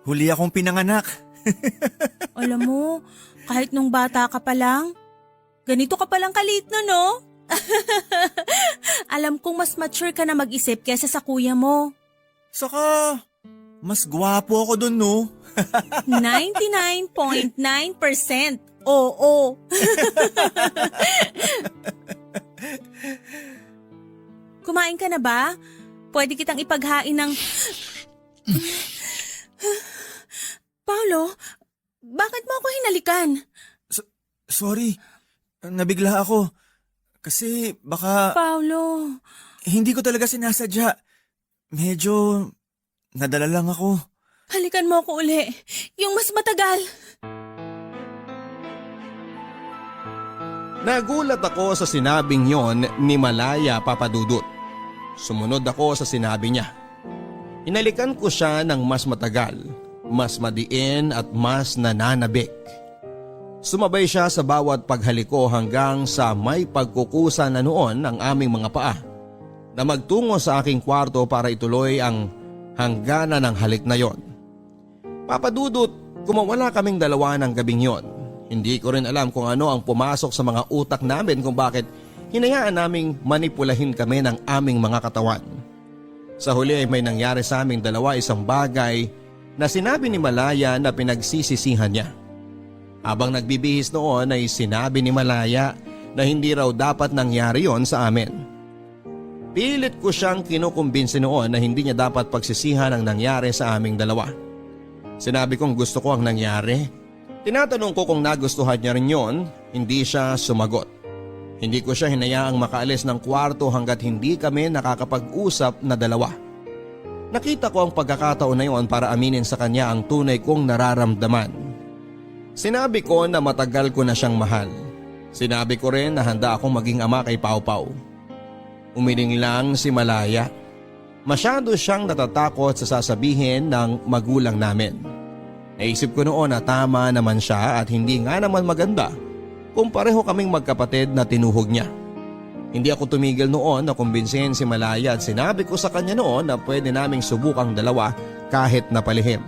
Huli akong pinanganak. Alam mo, kahit nung bata ka pa lang, ganito ka palang kalit na no? Alam kong mas mature ka na mag-isip kesa sa kuya mo. Saka, mas gwapo ako dun no? 99.9% oo. Kumain ka na ba? Pwede kitang ipaghain ng... Paolo, bakit mo ako hinalikan? Sorry, nabigla ako. Kasi baka... Paolo... Hindi ko talaga sinasadya. Medyo nadala lang ako. Halikan mo ako uli. Yung mas matagal. Nagulat ako sa sinabing yon ni Malaya Papadudut. Sumunod ako sa sinabi niya. Hinalikan ko siya ng mas matagal, mas madiin at mas nananabik. Sumabay siya sa bawat paghaliko hanggang sa may pagkukusa na noon ang aming mga paa na magtungo sa aking kwarto para ituloy ang hangganan ng halik na yon. Papadudut, kumawala kaming dalawa ng gabing yon. Hindi ko rin alam kung ano ang pumasok sa mga utak namin kung bakit hinayaan naming manipulahin kami ng aming mga katawan. Sa huli ay may nangyari sa aming dalawa isang bagay na sinabi ni Malaya na pinagsisisihan niya. Habang nagbibihis noon ay sinabi ni Malaya na hindi raw dapat nangyari yon sa amin. Pilit ko siyang kinukumbinsi noon na hindi niya dapat pagsisihan ang nangyari sa aming dalawa. Sinabi kong gusto ko ang nangyari. Tinatanong ko kung nagustuhan niya rin yon, hindi siya sumagot. Hindi ko siya hinayaang makaalis ng kwarto hanggat hindi kami nakakapag-usap na dalawa. Nakita ko ang pagkakataon na yon para aminin sa kanya ang tunay kong nararamdaman. Sinabi ko na matagal ko na siyang mahal. Sinabi ko rin na handa akong maging ama kay Pau Pau. Umiling lang si Malaya. Masyado siyang natatakot sa sasabihin ng magulang namin. Naisip ko noon na tama naman siya at hindi nga naman maganda kung pareho kaming magkapatid na tinuhog niya. Hindi ako tumigil noon na kumbinsihin si Malaya at sinabi ko sa kanya noon na pwede naming subukang dalawa kahit na palihim.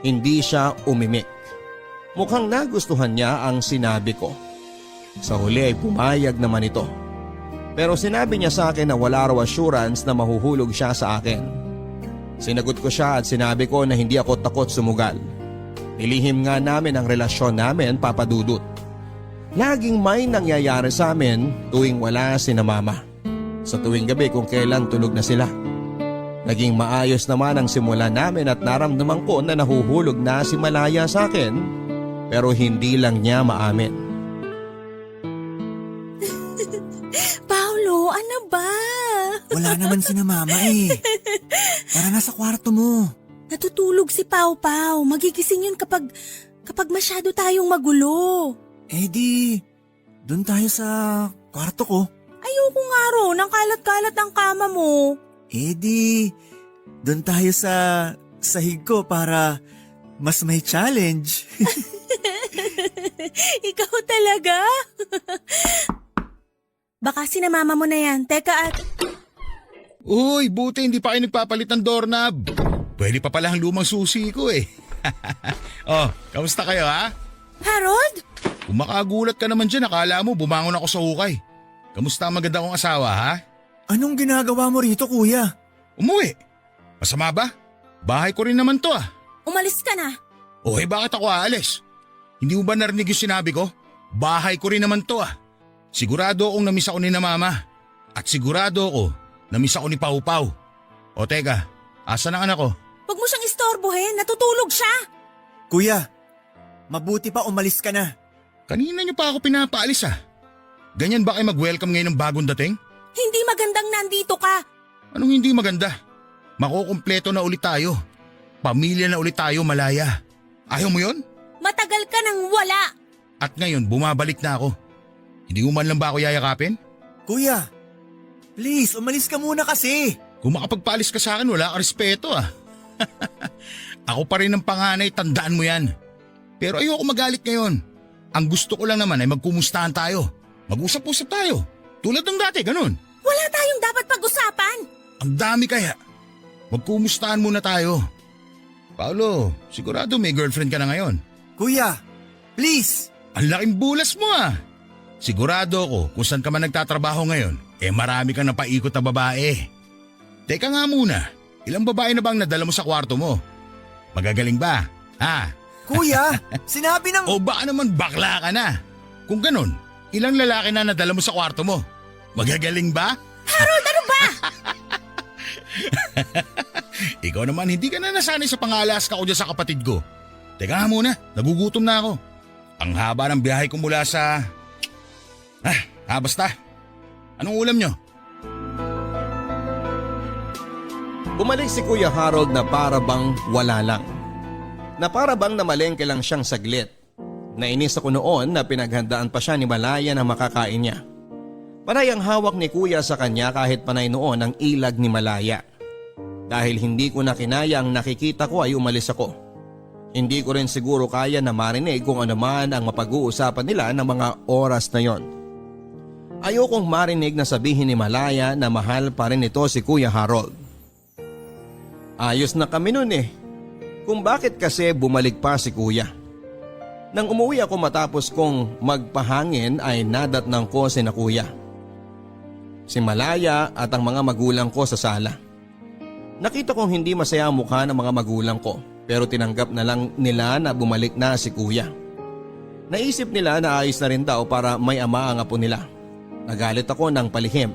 Hindi siya umimik. Mukhang nagustuhan niya ang sinabi ko. Sa huli ay pumayag naman ito. Pero sinabi niya sa akin na wala raw assurance na mahuhulog siya sa akin. Sinagot ko siya at sinabi ko na hindi ako takot sumugal. Nilihim nga namin ang relasyon namin, Papa Dudut. Laging may nangyayari sa amin tuwing wala si na Mama. Sa tuwing gabi kung kailan tulog na sila. Naging maayos naman ang simula namin at naramdaman ko na nahuhulog na si Malaya sa akin, pero hindi lang niya maamin. Paulo, ano ba? Wala naman si na Mama eh. Tara na sa kwarto mo. Natutulog si Pau Pau. Magigising yun kapag masyado tayong magulo. Eh di, dun tayo sa kwarto ko. Ayoko nga ron, ang kalat-kalat ang kama mo. Eh di, dun tayo sa sahig ko para mas may challenge. Ikaw talaga? Baka sinamama mo na yan. Teka at... Uy, buti hindi pa kayo nagpapalit ng doorknob. Pwede pa pala ang lumang susi ko eh. Oh, kamusta kayo ha? Harold? Kung makagulat ka naman dyan, akala mo bumangon ako sa hukay. Kamusta ang maganda kong asawa ha? Anong ginagawa mo rito, kuya? Umuwi. Masama ba? Bahay ko rin naman to ah. Umalis ka na. O eh bakit ako aalis? Hindi mo ba narinig yung sinabi ko? Bahay ko rin naman to ah. Sigurado akong namiss ako ni na Mama. At sigurado ako namiss ako ni Pau Pau. O teka, asan ang anak ko? Huwag mo siyang istorbohin. Natutulog siya. Kuya, mabuti pa umalis ka na. Kanina niyo pa ako pinapaalis ah. Ganyan ba kayo mag-welcome ngayon ng bagong dating? Hindi magandang nandito ka. Anong hindi maganda? Makukumpleto na ulit tayo. Pamilya na ulit tayo, Malaya. Ayaw mo yon? Matagal ka nang wala. At ngayon, bumabalik na ako. Hindi mo man lang ba ako yayakapin? Kuya, please, umalis ka muna kasi. Kung makapagpaalis ka sa akin, wala ka respeto ah. Ako pa rin ang panganay, tandaan mo yan. Pero ayoko magalit ngayon. Ang gusto ko lang naman ay magkumustahan tayo. Mag-usap-usap tayo. Tulad ng dati, ganun. Wala tayong dapat pag-usapan. Ang dami kaya. Magkumustahan muna tayo. Paolo, sigurado may girlfriend ka na ngayon. Kuya, please. Ang laking bulas mo ah. Sigurado ako kung saan ka man nagtatrabaho ngayon, marami kang napaikot na babae. Teka nga muna, ilang babae na bang nadala mo sa kwarto mo? Magagaling ba? Ha? Kuya, sinabi ng... O baka naman bakla ka na? Kung ganun, ilang lalaki na nadala mo sa kwarto mo? Magagaling ba? Harold, ano ba? Ikaw naman, hindi ka na nasanay sa pang-alaska ko dyan sa kapatid ko. Teka nga muna, nagugutom na ako. Ang haba ng biyahe ko mula sa... basta. Anong ulam nyo? Bumalik si Kuya Harold na para bang wala lang. Na para bang namalengke lang siyang saglit. Nainis ako noon na pinaghandaan pa siya ni Malaya na makakain niya. Panay ang hawak ni Kuya sa kanya kahit panay noon ang ilag ni Malaya. Dahil hindi ko na kinaya ang nakikita ko ay umalis ako. Hindi ko rin siguro kaya na marinig kung ano man ang mapag-uusapan nila ng mga oras na yon. Ayokong marinig na sabihin ni Malaya na mahal pa rin ito si Kuya Harold. Ayos na kami nun eh. Kung bakit kasi bumalik pa si Kuya. Nang umuwi ako matapos kong magpahangin ay nadatnang ko si na Kuya, si Malaya at ang mga magulang ko sa sala. Nakita kong hindi masaya ang mukha ng mga magulang ko pero tinanggap na lang nila na bumalik na si Kuya. Naisip nila na ayos na rin daw para may ama ang apo nila. Nagalit ako ng palihim,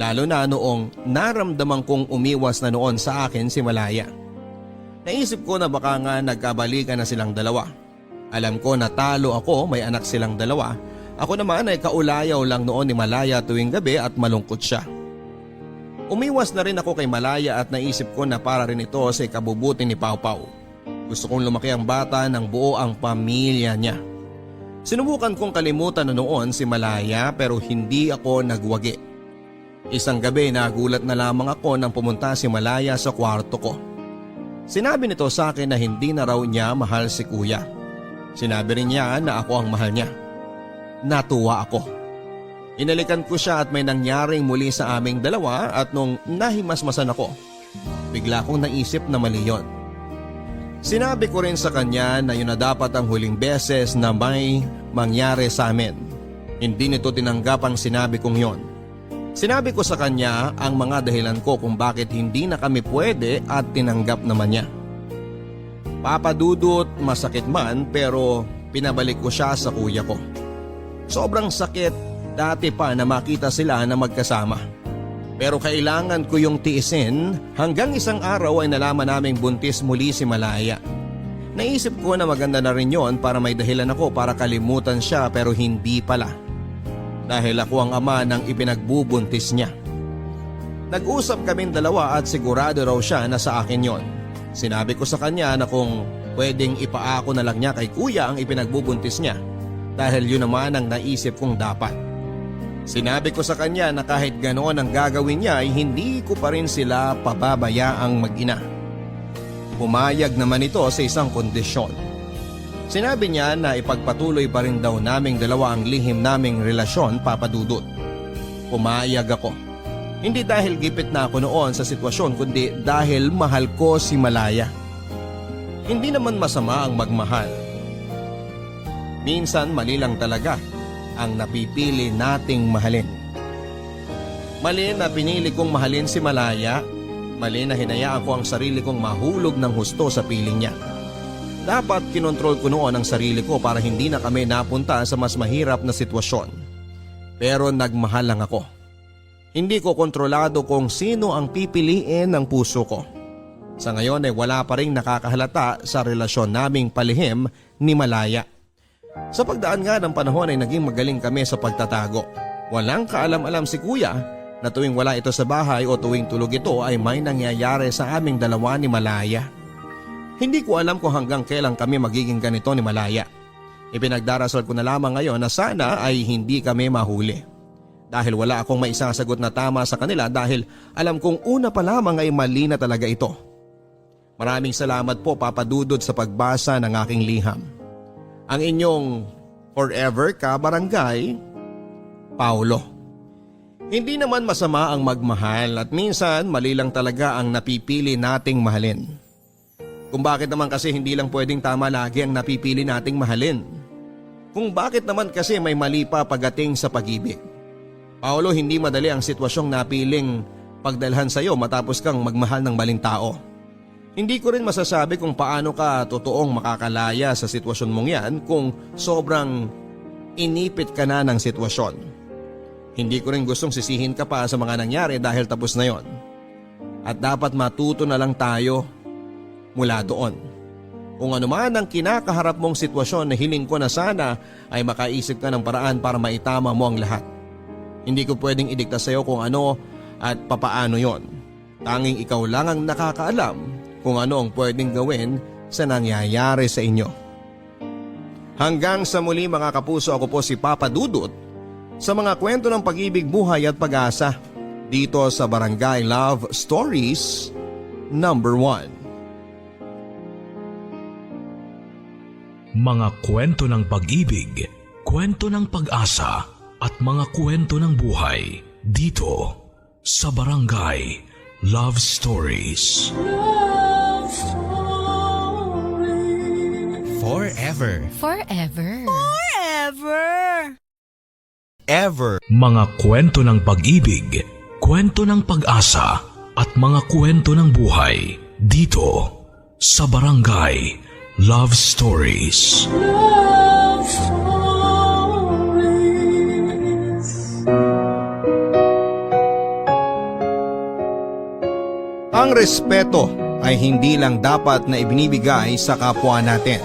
lalo na noong naramdaman kong umiwas na noon sa akin si Malaya. Naisip ko na baka nga nagkabalikan na silang dalawa. Alam ko na talo ako, may anak silang dalawa. Ako naman ay kaulayaw lang noon ni Malaya tuwing gabi at malungkot siya. Umiwas na rin ako kay Malaya at naisip ko na para rin ito sa ikabubuti ni Pau Pau. Gusto kong lumaki ang bata ng buo ang pamilya niya. Sinubukan kong kalimutan na noon si Malaya pero hindi ako nagwagi. Isang gabi nagulat na lamang ako nang pumunta si Malaya sa kwarto ko. Sinabi nito sa akin na hindi na raw niya mahal si kuya. Sinabi rin niya na ako ang mahal niya. Natuwa ako. Inalikan ko siya at may nangyaring muli sa aming dalawa at nung nahimasmasan ako, bigla kong naisip na mali yon. Sinabi ko rin sa kanya na yun na dapat ang huling beses na may mangyari sa amin. Hindi nito tinanggap ang sinabi kong yon. Sinabi ko sa kanya ang mga dahilan ko kung bakit hindi na kami pwede at tinanggap naman niya. Papadudot, masakit man pero pinabalik ko siya sa kuya ko. Sobrang sakit dati pa na makita sila na magkasama. Pero kailangan ko yung tiisin hanggang isang araw ay nalaman naming buntis muli si Malaya. Naisip ko na maganda na rin yon para may dahilan ako para kalimutan siya pero hindi pala. Dahil ako ang ama ng ipinagbubuntis niya. Nag-usap kaming dalawa at sigurado raw siya na sa akin yon. Sinabi ko sa kanya na kung pwedeng ipaako na lang niya kay kuya ang ipinagbubuntis niya dahil yun naman ang naisip kong dapat. Sinabi ko sa kanya na kahit ganoon ang gagawin niya ay hindi ko pa rin sila pababayaang mag-ina. Pumayag naman ito sa isang kondisyon. Sinabi niya na ipagpatuloy pa rin daw naming dalawa ang lihim naming relasyon, papadudot. Pumayag ako. Hindi dahil gipit na ako noon sa sitwasyon kundi dahil mahal ko si Malaya. Hindi naman masama ang magmahal. Minsan mali lang talaga ang napipili nating mahalin. Mali na pinili kong mahalin si Malaya, mali na hinayaan ko ang sarili kong mahulog ng husto sa piling niya. Dapat kinontrol ko noon ang sarili ko para hindi na kami napunta sa mas mahirap na sitwasyon. Pero nagmahal lang ako. Hindi ko kontrolado kung sino ang pipiliin ng puso ko. Sa ngayon ay wala pa rin nakakahalata sa relasyon naming palihim ni Malaya. Sa pagdaan nga ng panahon ay naging magaling kami sa pagtatago. Walang kaalam-alam si kuya na tuwing wala ito sa bahay o tuwing tulog ito ay may nangyayari sa aming dalawa ni Malaya. Hindi ko alam kung hanggang kailan kami magiging ganito ni Malaya. Ipinagdarasal ko na lamang ngayon na sana ay hindi kami mahuli. Dahil wala akong maisasagot na tama sa kanila dahil alam kong una pa lamang ay mali na talaga ito. Maraming salamat po papadudod sa pagbasa ng aking liham. Ang inyong forever ka-barangay, Paulo. Hindi naman masama ang magmahal at minsan mali lang talaga ang napipili nating mahalin. Kung bakit naman kasi hindi lang pwedeng tama lagi ang napipili nating mahalin. Kung bakit naman kasi may mali pa pagdating sa pag-ibig. Paulo, hindi madali ang sitwasyong napiling pagdalhan sa iyo matapos kang magmahal ng maling tao. Hindi ko rin masasabi kung paano ka totoong makakalaya sa sitwasyon mong yan kung sobrang inipit ka na ng sitwasyon. Hindi ko rin gustong sisihin ka pa sa mga nangyari dahil tapos na yon. At dapat matuto na lang tayo mula doon. Kung ano man ang kinakaharap mong sitwasyon na hiling ko na sana ay makaisip ka ng paraan para maitama mo ang lahat. Hindi ko pwedeng idikta sa iyo kung ano at papaano yon. Tanging ikaw lang ang nakakaalam kung ano ang pwedeng gawin sa nangyayari sa inyo. Hanggang sa muli mga kapuso, ako po si Papa Dudut sa mga kwento ng pag-ibig, buhay at pag-asa dito sa Barangay Love Stories number 1. Mga kwento ng pag-ibig, kwento ng pag-asa at mga kwento ng buhay dito sa Barangay Love Stories. Love Stories. Forever. Forever. Forever! Ever. Mga kwento ng pag-ibig, kwento ng pag-asa at mga kwento ng buhay dito sa Barangay Love Stories. Love Stories. Ang respeto ay hindi lang dapat na ibinibigay sa kapwa natin.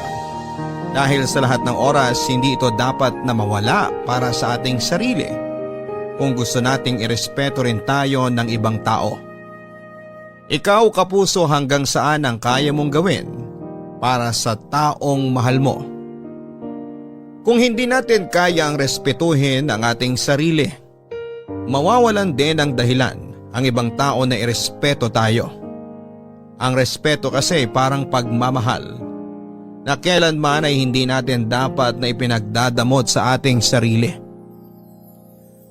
Dahil sa lahat ng oras, hindi ito dapat na mawala para sa ating sarili kung gusto nating irespeto rin tayo ng ibang tao. Ikaw, kapuso, hanggang saan ang kaya mong gawin para sa taong mahal mo? Kung hindi natin kaya ang respetuhin ang ating sarili, mawawalan din ng dahilan ang ibang tao na irespeto tayo. Ang respeto kasi parang pagmamahal na kailanman ay hindi natin dapat na ipinagdadamot sa ating sarili.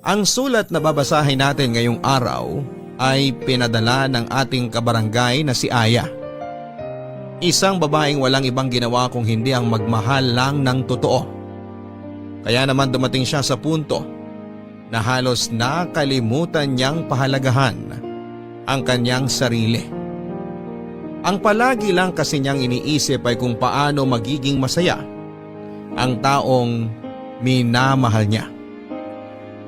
Ang sulat na babasahin natin ngayong araw ay pinadala ng ating kabarangay na si Aya. Isang babaeng walang ibang ginawa kung hindi ang magmahal lang ng totoo. Kaya naman dumating siya sa punto na halos nakalimutan niyang pahalagahan ang kanyang sarili. Ang palagi lang kasi niyang iniisip ay kung paano magiging masaya ang taong minamahal niya.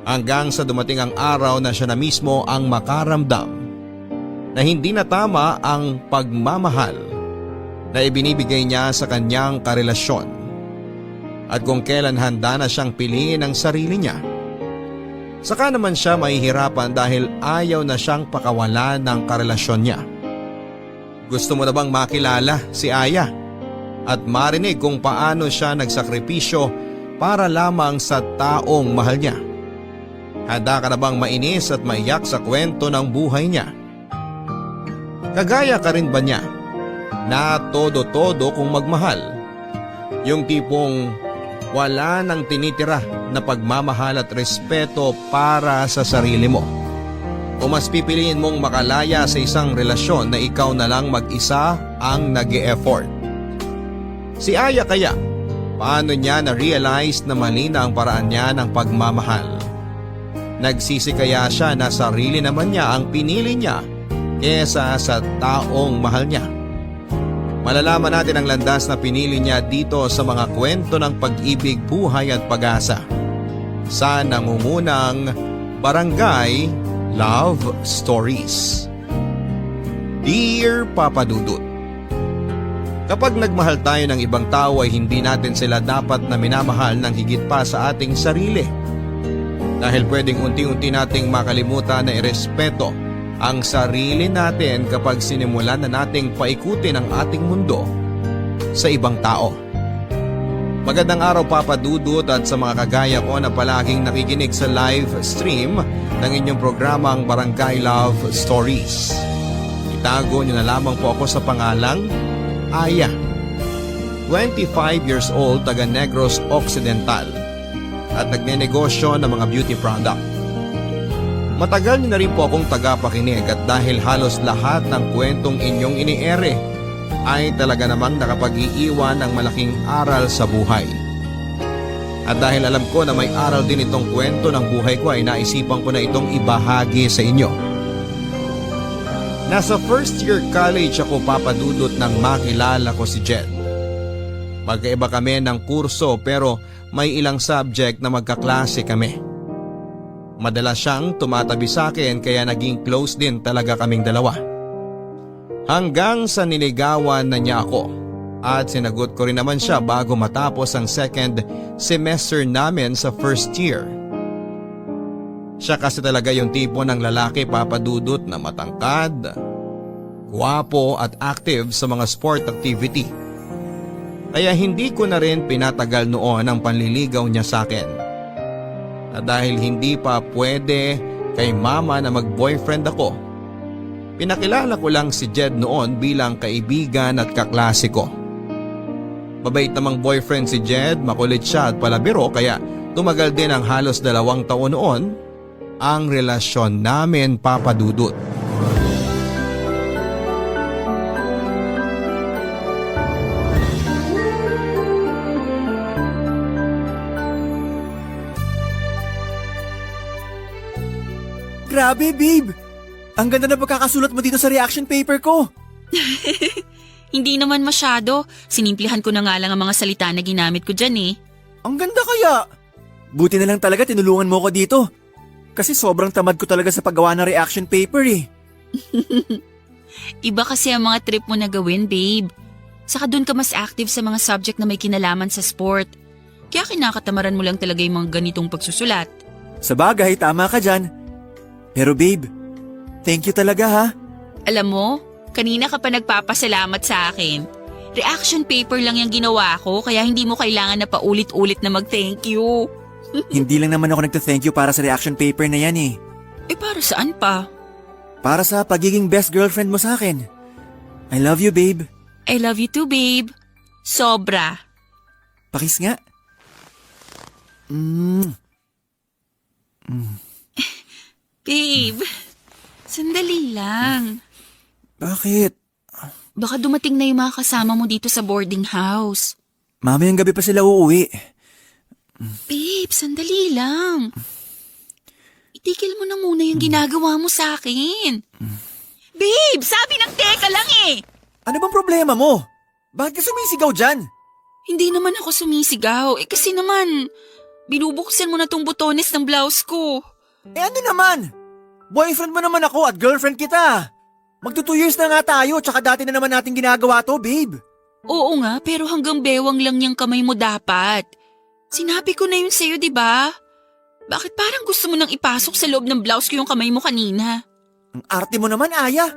Hanggang sa dumating ang araw na siya na mismo ang makaramdam na hindi na tama ang pagmamahal na ibinibigay niya sa kanyang karelasyon. At kung kailan handa na siyang piliin ang sarili niya, saka naman siya mahihirapan dahil ayaw na siyang pakawalan ng karelasyon niya. Gusto mo na bang makilala si Aya at marinig kung paano siya nagsakripisyo para lamang sa taong mahal niya? Handa ka na bang mainis at maiyak sa kwento ng buhay niya? Kagaya ka rin ba niya na todo-todo kung magmahal? Yung tipong wala nang tinitira na pagmamahal at respeto para sa sarili mo? O mas pipiliin mong makalaya sa isang relasyon na ikaw na lang mag-isa ang nag-e-effort? Si Aya kaya, paano niya na-realize na mali na ang paraan niya ng pagmamahal? Nagsisi kaya siya na sarili naman niya ang pinili niya kesa sa taong mahal niya? Malalaman natin ang landas na pinili niya dito sa mga kwento ng pag-ibig, buhay at pag-asa sa nangungunang Barangay Love Stories. Dear Papa Dudut, kapag nagmahal tayo ng ibang tao ay hindi natin sila dapat na minamahal ng higit pa sa ating sarili. Dahil pwedeng unti-unti nating makalimutan na irespeto ang sarili natin kapag sinimulan na nating paikutin ang ating mundo sa ibang tao. Magandang araw Papa Dudut at sa mga kagaya ko na palaging nakikinig sa live stream ng inyong programang Barangay Love Stories. Itago niyo na lamang po ako sa pangalang Aya. 25 years old, taga Negros Occidental at nagnenegosyo ng mga beauty product. Matagal niyo na rin po akong tagapakinig at dahil halos lahat ng kwentong inyong iniere ay talaga namang nakapag-iiwan ng malaking aral sa buhay. At dahil alam ko na may aral din itong kwento ng buhay ko ay naisipan ko na itong ibahagi sa inyo. Nasa first year college ako Papa Dudut nang makilala ko si Jed. Magkaiba kami ng kurso pero may ilang subject na magkaklase kami. Madalas siyang tumatabi sa akin kaya naging close din talaga kaming dalawa. Hanggang sa niligawan na niya ako at sinagot ko rin naman siya bago matapos ang second semester namin sa first year. Siya kasi talaga yung tipo ng lalaki Papa Dudut na matangkad, gwapo at active sa mga sport activity. Kaya hindi ko na rin pinatagal noon ang panliligaw niya sa akin. Na dahil hindi pa pwede kay mama na mag-boyfriend ako, pinakilala ko lang si Jed noon bilang kaibigan at kaklase ko. Mabait namang boyfriend si Jed, makulit siya at palabiro kaya tumagal din ang halos 2 taon noon ang relasyon namin Papa Dudut. Grabe, babe! Ang ganda na pagkakasulat mo dito sa reaction paper ko. Hindi naman masyado. Sinimplihan ko na nga lang ang mga salita na ginamit ko dyan eh. Ang ganda kaya! Buti na lang talaga tinulungan mo ko dito. Kasi sobrang tamad ko talaga sa paggawa ng reaction paper eh. Iba kasi ang mga trip mo na gawin, babe. Saka dun ka mas active sa mga subject na may kinalaman sa sport. Kaya kinakatamaran mo lang talaga yung mga ganitong pagsusulat. Sa bagay, tama ka dyan. Pero babe, thank you talaga ha. Alam mo, kanina ka pa nagpapasalamat sa akin. Reaction paper lang yung ginawa ko kaya hindi mo kailangan na paulit-ulit na mag-thank you. Hindi lang naman ako nagta-thank you para sa reaction paper na yan eh. para saan pa? Para sa pagiging best girlfriend mo sa akin. I love you, babe. I love you too, babe. Sobra. Pakis nga. Babe, sandali lang. Bakit? Baka dumating na yung mga kasama mo dito sa boarding house. Mamayang gabi pa sila uuwi. Babe, sandali lang. Itigil mo na muna yung ginagawa mo sa akin. Babe, sabi ng teka lang eh. Ano bang problema mo? Bakit ka sumisigaw dyan? Hindi naman ako sumisigaw. Kasi naman, binubuksan mo na tong botones ng blouse ko. Ano naman? Boyfriend mo naman ako at girlfriend kita. Magto 2 years na nga tayo, tsaka dati na naman natin ginagawa to, babe. Oo nga, pero hanggang bewang lang yung kamay mo dapat. Sinabi ko na yun sa'yo, di ba? Bakit parang gusto mo nang ipasok sa loob ng blouse ko yung kamay mo kanina? Ang arte mo naman, Aya.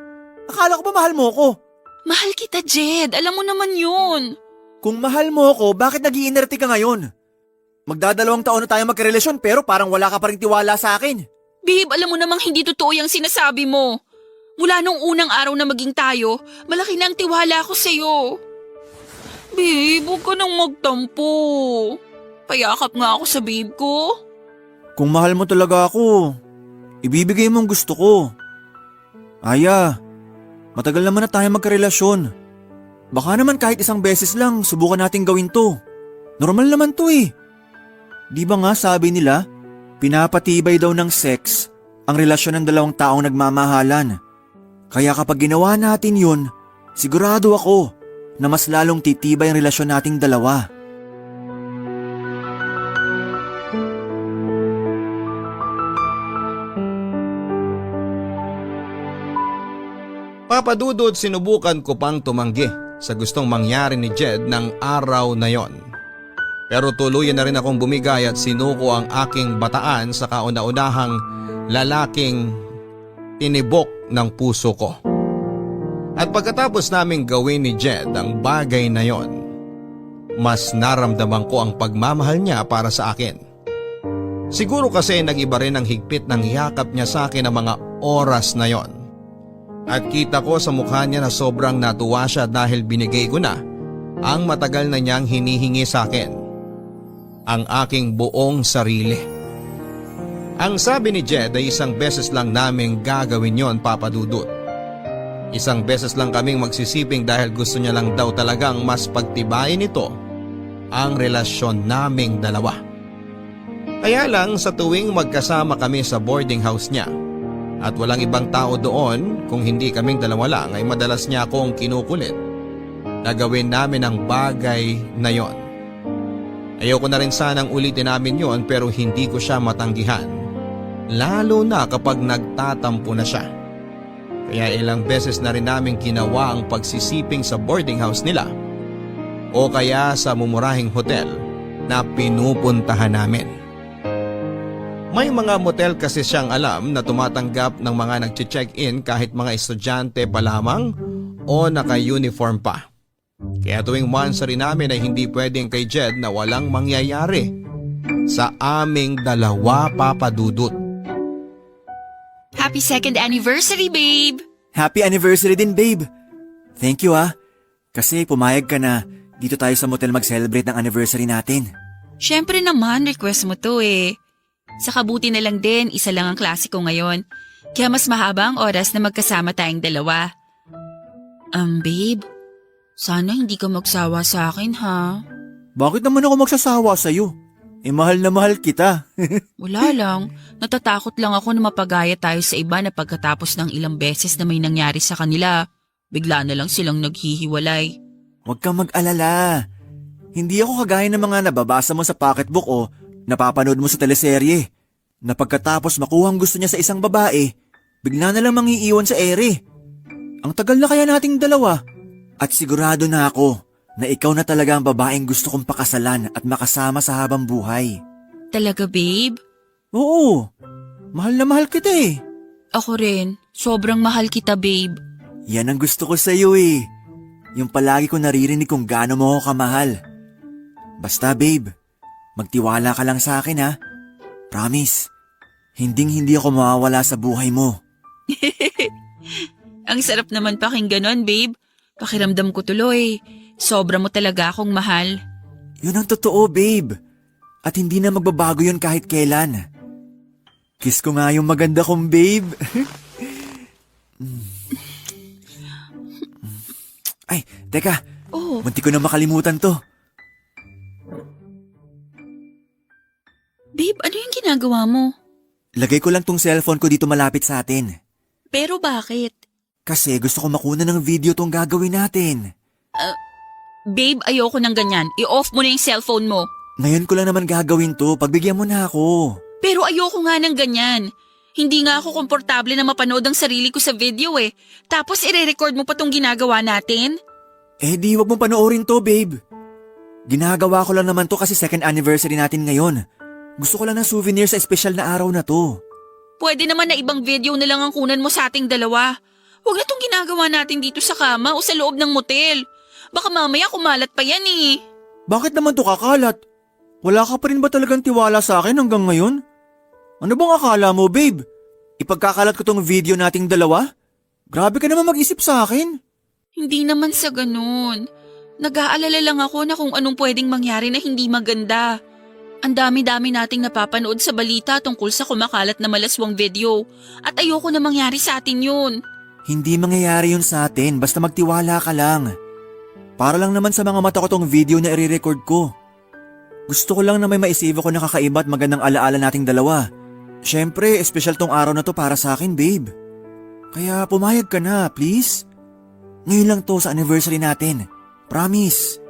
Akala ko ba mahal mo ko? Mahal kita, Jed. Alam mo naman yun. Kung mahal mo ko, bakit nag-iinerte ka ngayon? Magdadalawang taon na tayo magkarelasyon pero parang wala ka pa rin tiwala sa akin. Babe, alam mo namang hindi totoo yung sinasabi mo. Mula nung unang araw na maging tayo, malaki na ang tiwala ko sa'yo. Babe, huwag ka nang magtampo. Payakap nga ako sa babe ko. Kung mahal mo talaga ako, ibibigay mo ang gusto ko. Aya, matagal naman na tayo magkarelasyon. Baka naman kahit isang beses lang subukan natin gawin to. Normal naman to eh. Di ba nga sabi nila, pinapatibay daw ng sex ang relasyon ng dalawang taong nagmamahalan. Kaya kapag ginawa natin yun, sigurado ako na mas lalong titibay ang relasyon nating dalawa. Papadudod, sinubukan ko pang tumanggi sa gustong mangyari ni Jed ng araw na yon. Pero tuluyan na rin akong bumigay at sinuko ang aking bataan sa kauna-unahang lalaking tinibok ng puso ko. At pagkatapos naming gawin ni Jed ang bagay na yon, mas naramdaman ko ang pagmamahal niya para sa akin. Siguro kasi nag-iba rin ang higpit ng yakap niya sa akin ng mga oras na yon. At kita ko sa mukha niya na sobrang natuwa siya dahil binigay ko na ang matagal na niyang hinihingi sa akin. Ang aking buong sarili. Ang sabi ni Jed ay isang beses lang naming gagawin yon, Papa Dudut. Isang beses lang kaming magsisiping dahil gusto niya lang daw talagang mas pagtibayin ito ang relasyon naming dalawa. Kaya lang sa tuwing magkasama kami sa boarding house niya at walang ibang tao doon, kung hindi kaming dalawa lang, ay madalas niya akong kinukulit na gawin namin ang bagay na yon. Ayoko na rin sanang ulitin namin yon pero hindi ko siya matanggihan. Lalo na kapag nagtatampo na siya. Kaya ilang beses na rin namin ginawa ang pagsisiping sa boarding house nila o kaya sa mumurahing hotel na pinupuntahan namin. May mga motel kasi siyang alam na tumatanggap ng mga nagche-check-in kahit mga estudyante pa lamang o naka-uniform pa. Kaya tuwing monthsary namin ay hindi pwedeng kay Jed na walang mangyayari sa aming dalawa, Papa Dudut. Happy 2nd anniversary, babe! Happy anniversary din, babe. Thank you kasi pumayag ka na dito tayo sa motel mag-celebrate ng anniversary natin. Syempre naman, request mo to eh. Sa kabuti na lang din, isa lang ang klase ko ngayon. Kaya mas mahaba ang oras na magkasama tayong dalawa. Babe, sana hindi ka magsawa sa akin ha? Bakit naman ako magsasawa sa'yo? Mahal na mahal kita. Wala lang, natatakot lang ako na mapagaya tayo sa iba na pagkatapos ng ilang beses na may nangyari sa kanila, bigla na lang silang naghihiwalay. Huwag kang mag-alala. Hindi ako kagaya ng mga nababasa mo sa pocketbook o napapanood mo sa teleserye, na pagkatapos makuha ang gusto niya sa isang babae, bigla na lang mangiiwan sa ere. Ang tagal na kaya nating dalawa. At sigurado na ako na ikaw na talaga ang babaeng gusto kong pakasalan at makasama sa habang buhay. Talaga, babe? Oo, mahal na mahal kita eh. Ako rin, sobrang mahal kita, babe. Yan ang gusto ko sa'yo eh. Yung palagi ko naririnig kung gaano mo ako kamahal. Basta babe, magtiwala ka lang sa akin ha. Promise, Hinding-hindi ako mawawala sa buhay mo. Ang sarap naman pakinggan nun, babe. Pakiramdam ko tuloy. Sobra mo talaga akong mahal. Yun ang totoo, babe. At hindi na magbabago yun kahit kailan. Kiss ko nga yung maganda kong babe. Ay, teka. Oh, Munti ko na makalimutan to. babe, ano yung ginagawa mo? Lagay ko lang tong cellphone ko dito malapit sa atin. Pero bakit? Kasi gusto ko makuna ng video tong gagawin natin. Babe, ayoko ng ganyan. I-off mo na yung cellphone mo. Ngayon ko lang naman gagawin to. Pagbigyan mo na ako. Pero ayoko nga ng ganyan. Hindi nga ako komportable na mapanood ang sarili ko sa video eh. Tapos ire-record mo pa tong ginagawa natin? Eh di wag mong panoorin to, babe. Ginagawa ko lang naman to kasi second anniversary natin ngayon. Gusto ko lang ng souvenir sa espesyal na araw na to. Pwede naman na ibang video na lang ang kunan mo sa ating dalawa. Huwag na tong ginagawa natin dito sa kama o sa loob ng motel. Baka mamaya kumalat pa yan eh. Bakit naman to kakalat? Wala ka pa rin ba talagang tiwala sa akin hanggang ngayon? Ano bang akala mo, babe? Ipagkakalat ko tong video nating dalawa? Grabe ka naman mag-isip sa akin. Hindi naman sa ganun. Nag-aalala lang ako na kung anong pwedeng mangyari na hindi maganda. Ang dami-dami nating napapanood sa balita tungkol sa kumakalat na malaswang video at ayoko na mangyari sa atin yun. Hindi mangyayari yun sa atin, basta magtiwala ka lang. Para lang naman sa mga mata ko tong video na i-record ko. Gusto ko lang na may maisave ako na kakaiba at magandang alaala nating dalawa. Siyempre, espesyal tong araw na to para sa akin, babe. Kaya pumayag ka na, please. Ngayon lang to sa anniversary natin. Promise.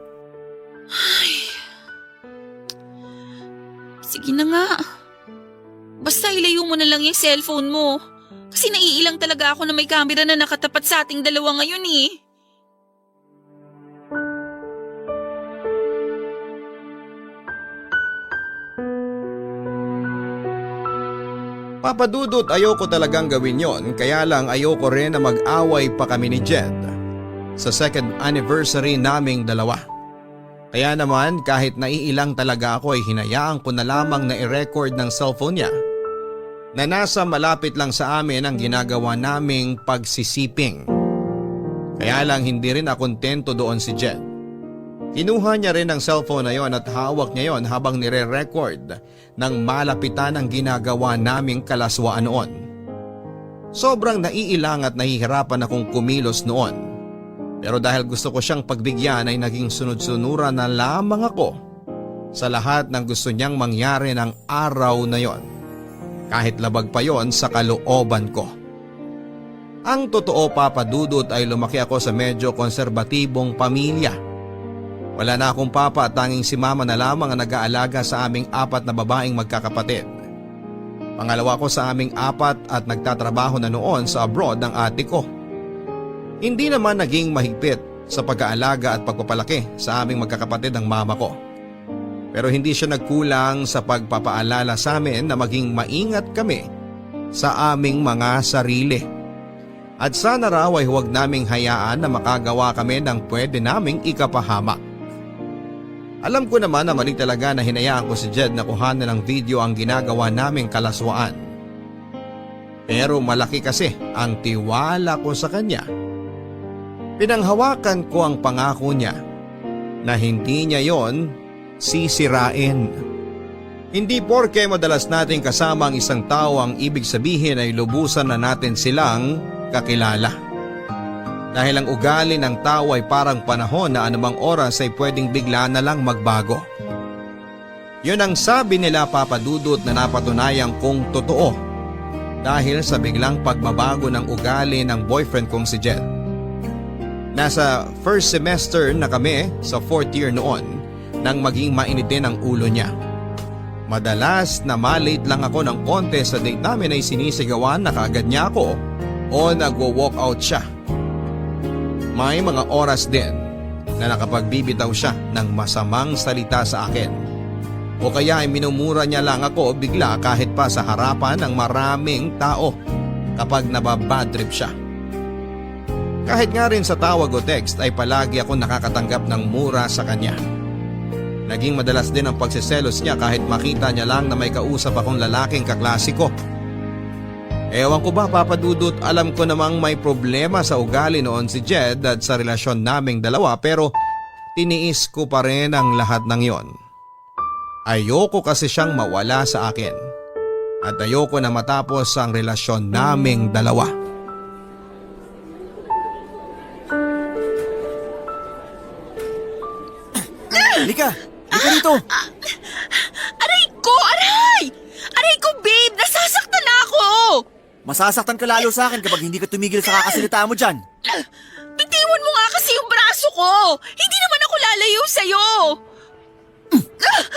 Sige na nga. Basta ilayo mo na lang yung cellphone mo. Kasi naiilang talaga ako na may camera na nakatapat sa ating dalawa ngayon eh. Papadudot, ayoko talagang gawin yon, kaya lang ayoko rin na mag-away pa kami ni Jed sa second anniversary naming dalawa. Kaya naman kahit naiilang talaga ako ay hinayaan ko na lamang na i-record ng cellphone niya na nasa malapit lang sa amin ang ginagawa naming pagsisiping. Kaya lang hindi rin ako kontento doon si Jed. Kinuha niya rin ang cellphone na yon at hawak niya yon habang nire-record ng malapitan ang ginagawa naming kalaswaan noon. Sobrang naiilang at nahihirapan akong kumilos noon. Pero dahil gusto ko siyang pagbigyan ay naging sunod-sunuran na lamang ako sa lahat ng gusto niyang mangyari ng araw na yon. Kahit labag pa yon sa kalooban ko. Ang totoo, papadudot, ay lumaki ako sa medyo konserbatibong pamilya. Wala na akong papa at tanging si mama na lamang ang nag-aalaga sa aming 4 na babaeng magkakapatid. Pangalawa ko sa aming 4 at nagtatrabaho na noon sa abroad ng ate ko. Hindi naman naging mahigpit sa pag-aalaga at pagpapalaki sa aming magkakapatid ang mama ko. Pero hindi siya nagkulang sa pagpapaalala sa amin na maging maingat kami sa aming mga sarili. At sana raw ay huwag naming hayaan na makagawa kami ng pwede naming ikapahamak. Alam ko naman na mali talaga na hinayaan ko si Jed na kuhanan ng video ang ginagawa naming kalaswaan. Pero malaki kasi ang tiwala ko sa kanya. Pinanghawakan ko ang pangako niya na hindi niya yon sisirain. Hindi porke madalas nating kasama ang isang tao ang ibig sabihin ay lubusan na natin silang kakilala. Dahil ang ugali ng tao ay parang panahon na anumang oras ay pwedeng bigla na lang magbago. Yun ang sabi nila, papadudot, na napatunayan kong totoo dahil sa biglang pagbabago ng ugali ng boyfriend kong si Jed. Nasa first semester na kami sa 4th year noon nang maging mainitin ang ulo niya. Madalas na malate lang ako ng konti sa date namin ay sinisigawan na kaagad niya ako o nagwo-walk out siya. May mga oras din na nakapagbibitaw siya ng masamang salita sa akin. O kaya ay minumura niya lang ako bigla kahit pa sa harapan ng maraming tao kapag nababadtrip siya. Kahit nga rin sa tawag o text ay palagi ako nakakatanggap ng mura sa kanya. Naging madalas din ang pagsiselos niya kahit makita niya lang na may kausap akong lalaking kaklase ko Ewan ko ba, Papa Dudut, alam ko namang may problema sa ugali noon si Jed at sa relasyon naming dalawa, pero tiniis ko pa rin ang lahat ng yon. Ayoko kasi siyang mawala sa akin at ayoko na matapos ang relasyon naming dalawa. Halika! Halika dito! Aray ko! Aray! Aray ko, babe! Nasasaktan na ako! Masasaktan ka lalo sa akin kapag hindi ka tumigil sa kakasalita mo dyan. Bitiwan mo nga kasi yung braso ko! Hindi naman ako lalayo sa'yo!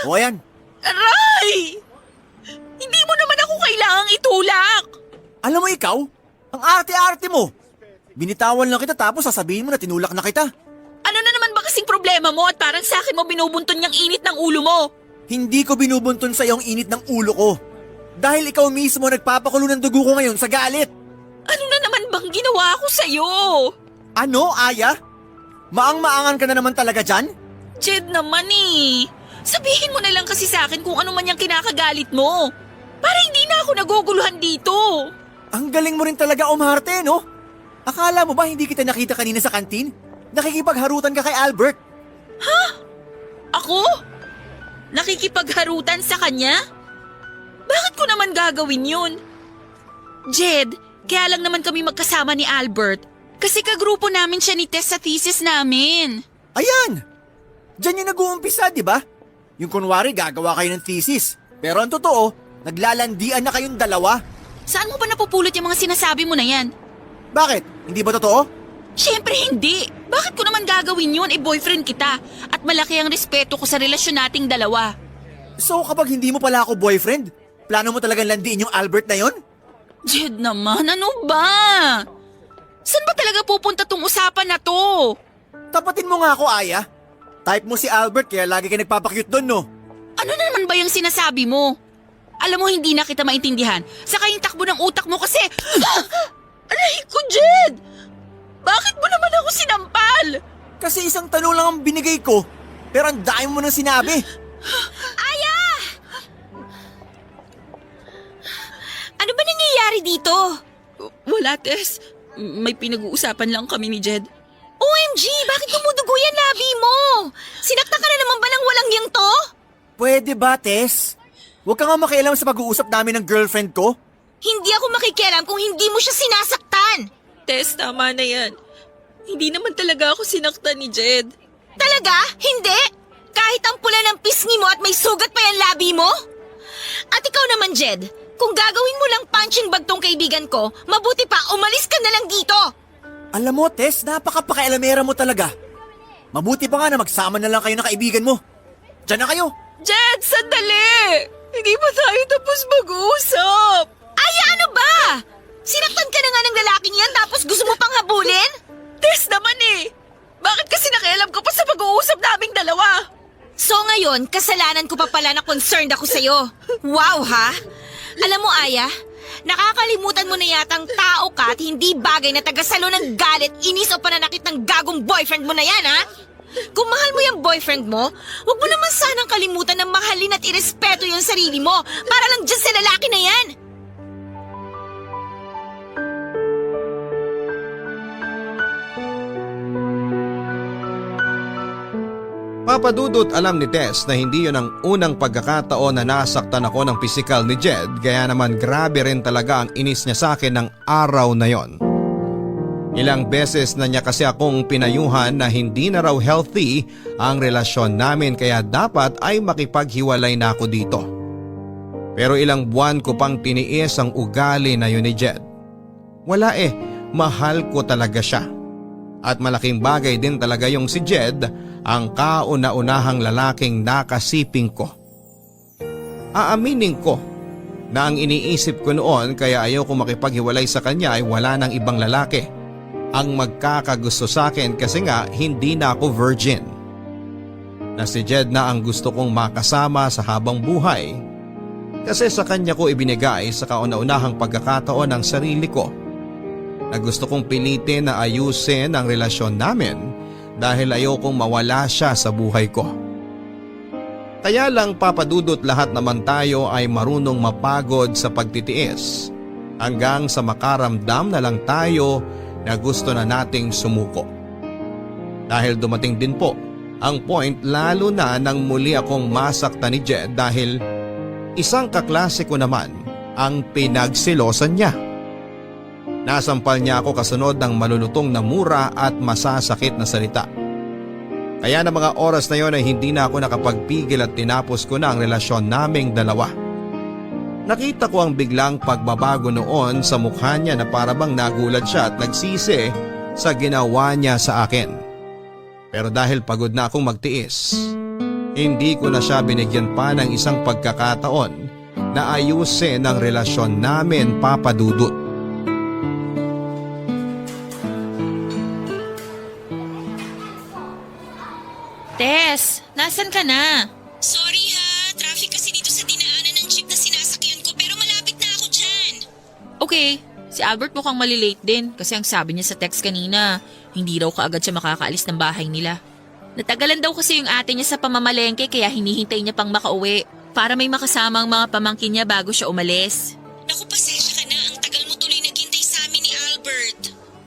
O ayan, Aray! Hindi mo naman ako kailangang itulak! alam mo ikaw, ang arte-arte mo. Binitawan lang kita tapos sasabihin mo na tinulak na kita. Ano na naman ba kasing problema mo at parang sa akin mo binubunton niyang init ng ulo mo? Hindi ko binubunton sa iyong init ng ulo ko. Dahil ikaw mismo nagpapakulo ng dugo ko ngayon sa galit. Ano na naman bang ginawa ko sa'yo? Ano, Aya? Maang-maangan ka na naman talaga dyan? Jed naman eh. Sabihin mo na lang kasi sa akin kung ano man yung kinakagalit mo. Para hindi na ako naguguluhan dito. Ang galing mo rin talaga umarte, no? Akala mo ba hindi kita nakita kanina sa kantin? Nakikipagharutan ka kay Albert. Ako? Nakikipagharutan sa kanya? Bakit ko naman gagawin yun? Jed, kaya lang naman kami magkasama ni Albert. Kasi kagrupo namin siya ni Tess sa thesis namin. Ayan! Diyan yung nag-uumpisa, di ba? Yung kunwari gagawa kayo ng thesis. Pero ang totoo, naglalandian na kayong dalawa. Saan mo ba napupulot yung mga sinasabi mo na yan? Bakit? Hindi ba totoo? Siyempre hindi. Bakit ko naman gagawin yun? Boyfriend kita. At malaki ang respeto ko sa relasyon nating dalawa. So kapag hindi mo pala ako boyfriend, plano mo talagang landiin yung Albert na yon? Jed naman, ano ba? Saan ba talaga pupunta tong usapan na to? Tapatin mo nga ako, Aya. Type mo si Albert kaya lagi ka nagpapakyut doon, no? Ano na naman ba yung sinasabi mo? Alam mo, hindi na kita maintindihan. Saka yung takbo ng utak mo kasi... Aray ko, Jed! Bakit mo naman ako sinampal? Kasi isang tanong lang ang binigay ko, pero ang dami mo nang sinabi. Aya! Ano ba nangyayari dito? Wala, Tess. May pinag-uusapan lang kami ni Jed. OMG! Bakit dumudugo yan labi mo? Sinakta ka na naman ba ng walang yang to? Pwede ba, Tess? Huwag ka nga makialam sa pag-uusap namin ng girlfriend ko. Hindi ako makikialam kung hindi mo siya sinasaktan. Tess, tama na yan. Hindi naman talaga ako sinaktan ni Jed. Talaga? Hindi? Kahit ang pula ng pisngi mo at may sugat pa yung labi mo? At ikaw naman, Jed, kung gagawin mo lang punching bag tong kaibigan ko, mabuti pa umalis ka na lang dito. Alam mo, Tess, napaka-pakialamera mo talaga. Mabuti pa nga na magsama na lang kayo ng kaibigan mo. Diyan na kayo. Jed, sandali! Hindi pa tayo tapos mag-uusap. Ay, ano ba? Sinaktan ka na nga ng lalaking yan tapos gusto mo pang habulin? Tess naman eh. Bakit kasi nakialam ka pa sa pag-uusap naming dalawa? So ngayon, kasalanan ko pa pala na concerned ako sa'yo. Wow ha? Alam mo, Aya, nakakalimutan mo na yatang tao ka at hindi bagay na tagasalo ng galit, inis o pananakit ng gagong boyfriend mo na yan, ha? Kung mahal mo yung boyfriend mo, huwag mo naman sanang kalimutan na mahalin at irespeto yung sarili mo para lang dyan sa lalaki na yan. Papa Dudut, alam ni Tess na hindi yun ang unang pagkakataon na nasaktan ako ng pisikal ni Jed, kaya naman grabe rin talaga ang inis niya sa akin ng araw na yon. Ilang beses na niya kasi akong pinayuhan na hindi na raw healthy ang relasyon namin kaya dapat ay makipaghiwalay na ako dito. Pero ilang buwan ko pang tiniis ang ugali na yun ni Jed. Wala mahal ko talaga siya. At malaking bagay din talaga yung si Jed, ang kauna-unahang lalaking nakasiping ko. Aaminin ko na ang iniisip ko noon kaya ayaw ko makipaghiwalay sa kanya ay wala ng ibang lalaki ang magkakagusto sa akin kasi nga hindi na ako virgin. Na si Jed na ang gusto kong makasama sa habang buhay kasi sa kanya ko ibinigay sa kauna-unahang pagkakataon ng sarili ko na gusto kong pilitin na ayusin ang relasyon namin dahil ayokong mawala siya sa buhay ko. Kaya lang, Papa Dudut, lahat naman tayo ay marunong mapagod sa pagtitiis hanggang sa makaramdam na lang tayo na gusto na nating sumuko. Dahil dumating din po ang point lalo na nang muli akong masaktan ni Jed dahil isang kaklase ko naman ang pinagsilosan niya. Nasampal niya ako kasunod ng malulutong na mura at masasakit na salita. Kaya na mga oras na yon ay hindi na ako nakapagpigil at tinapos ko na ang relasyon naming dalawa. Nakita ko ang biglang pagbabago noon sa mukha niya na parabang nagulat siya at nagsisi sa ginawa niya sa akin. Pero dahil pagod na akong magtiis, hindi ko na siya binigyan pa ng isang pagkakataon na ayusin ang relasyon namin, Papa Dudut. Tess, nasan ka na? Sorry ha, traffic kasi dito sa dinaanan ng jeep na sinasakyan ko pero malapit na ako dyan. Okay, si Albert mukhang malilate din kasi ang sabi niya sa text kanina, hindi raw kaagad siya makakaalis ng bahay nila. Natagalan daw kasi yung ate niya sa pamamalengke kaya hinihintay niya pang makauwi para may makasama ang mga pamangkin niya bago siya umalis. Naku, pasensya ka na, ang tagal mo tuloy naghintay sa amin ni Albert.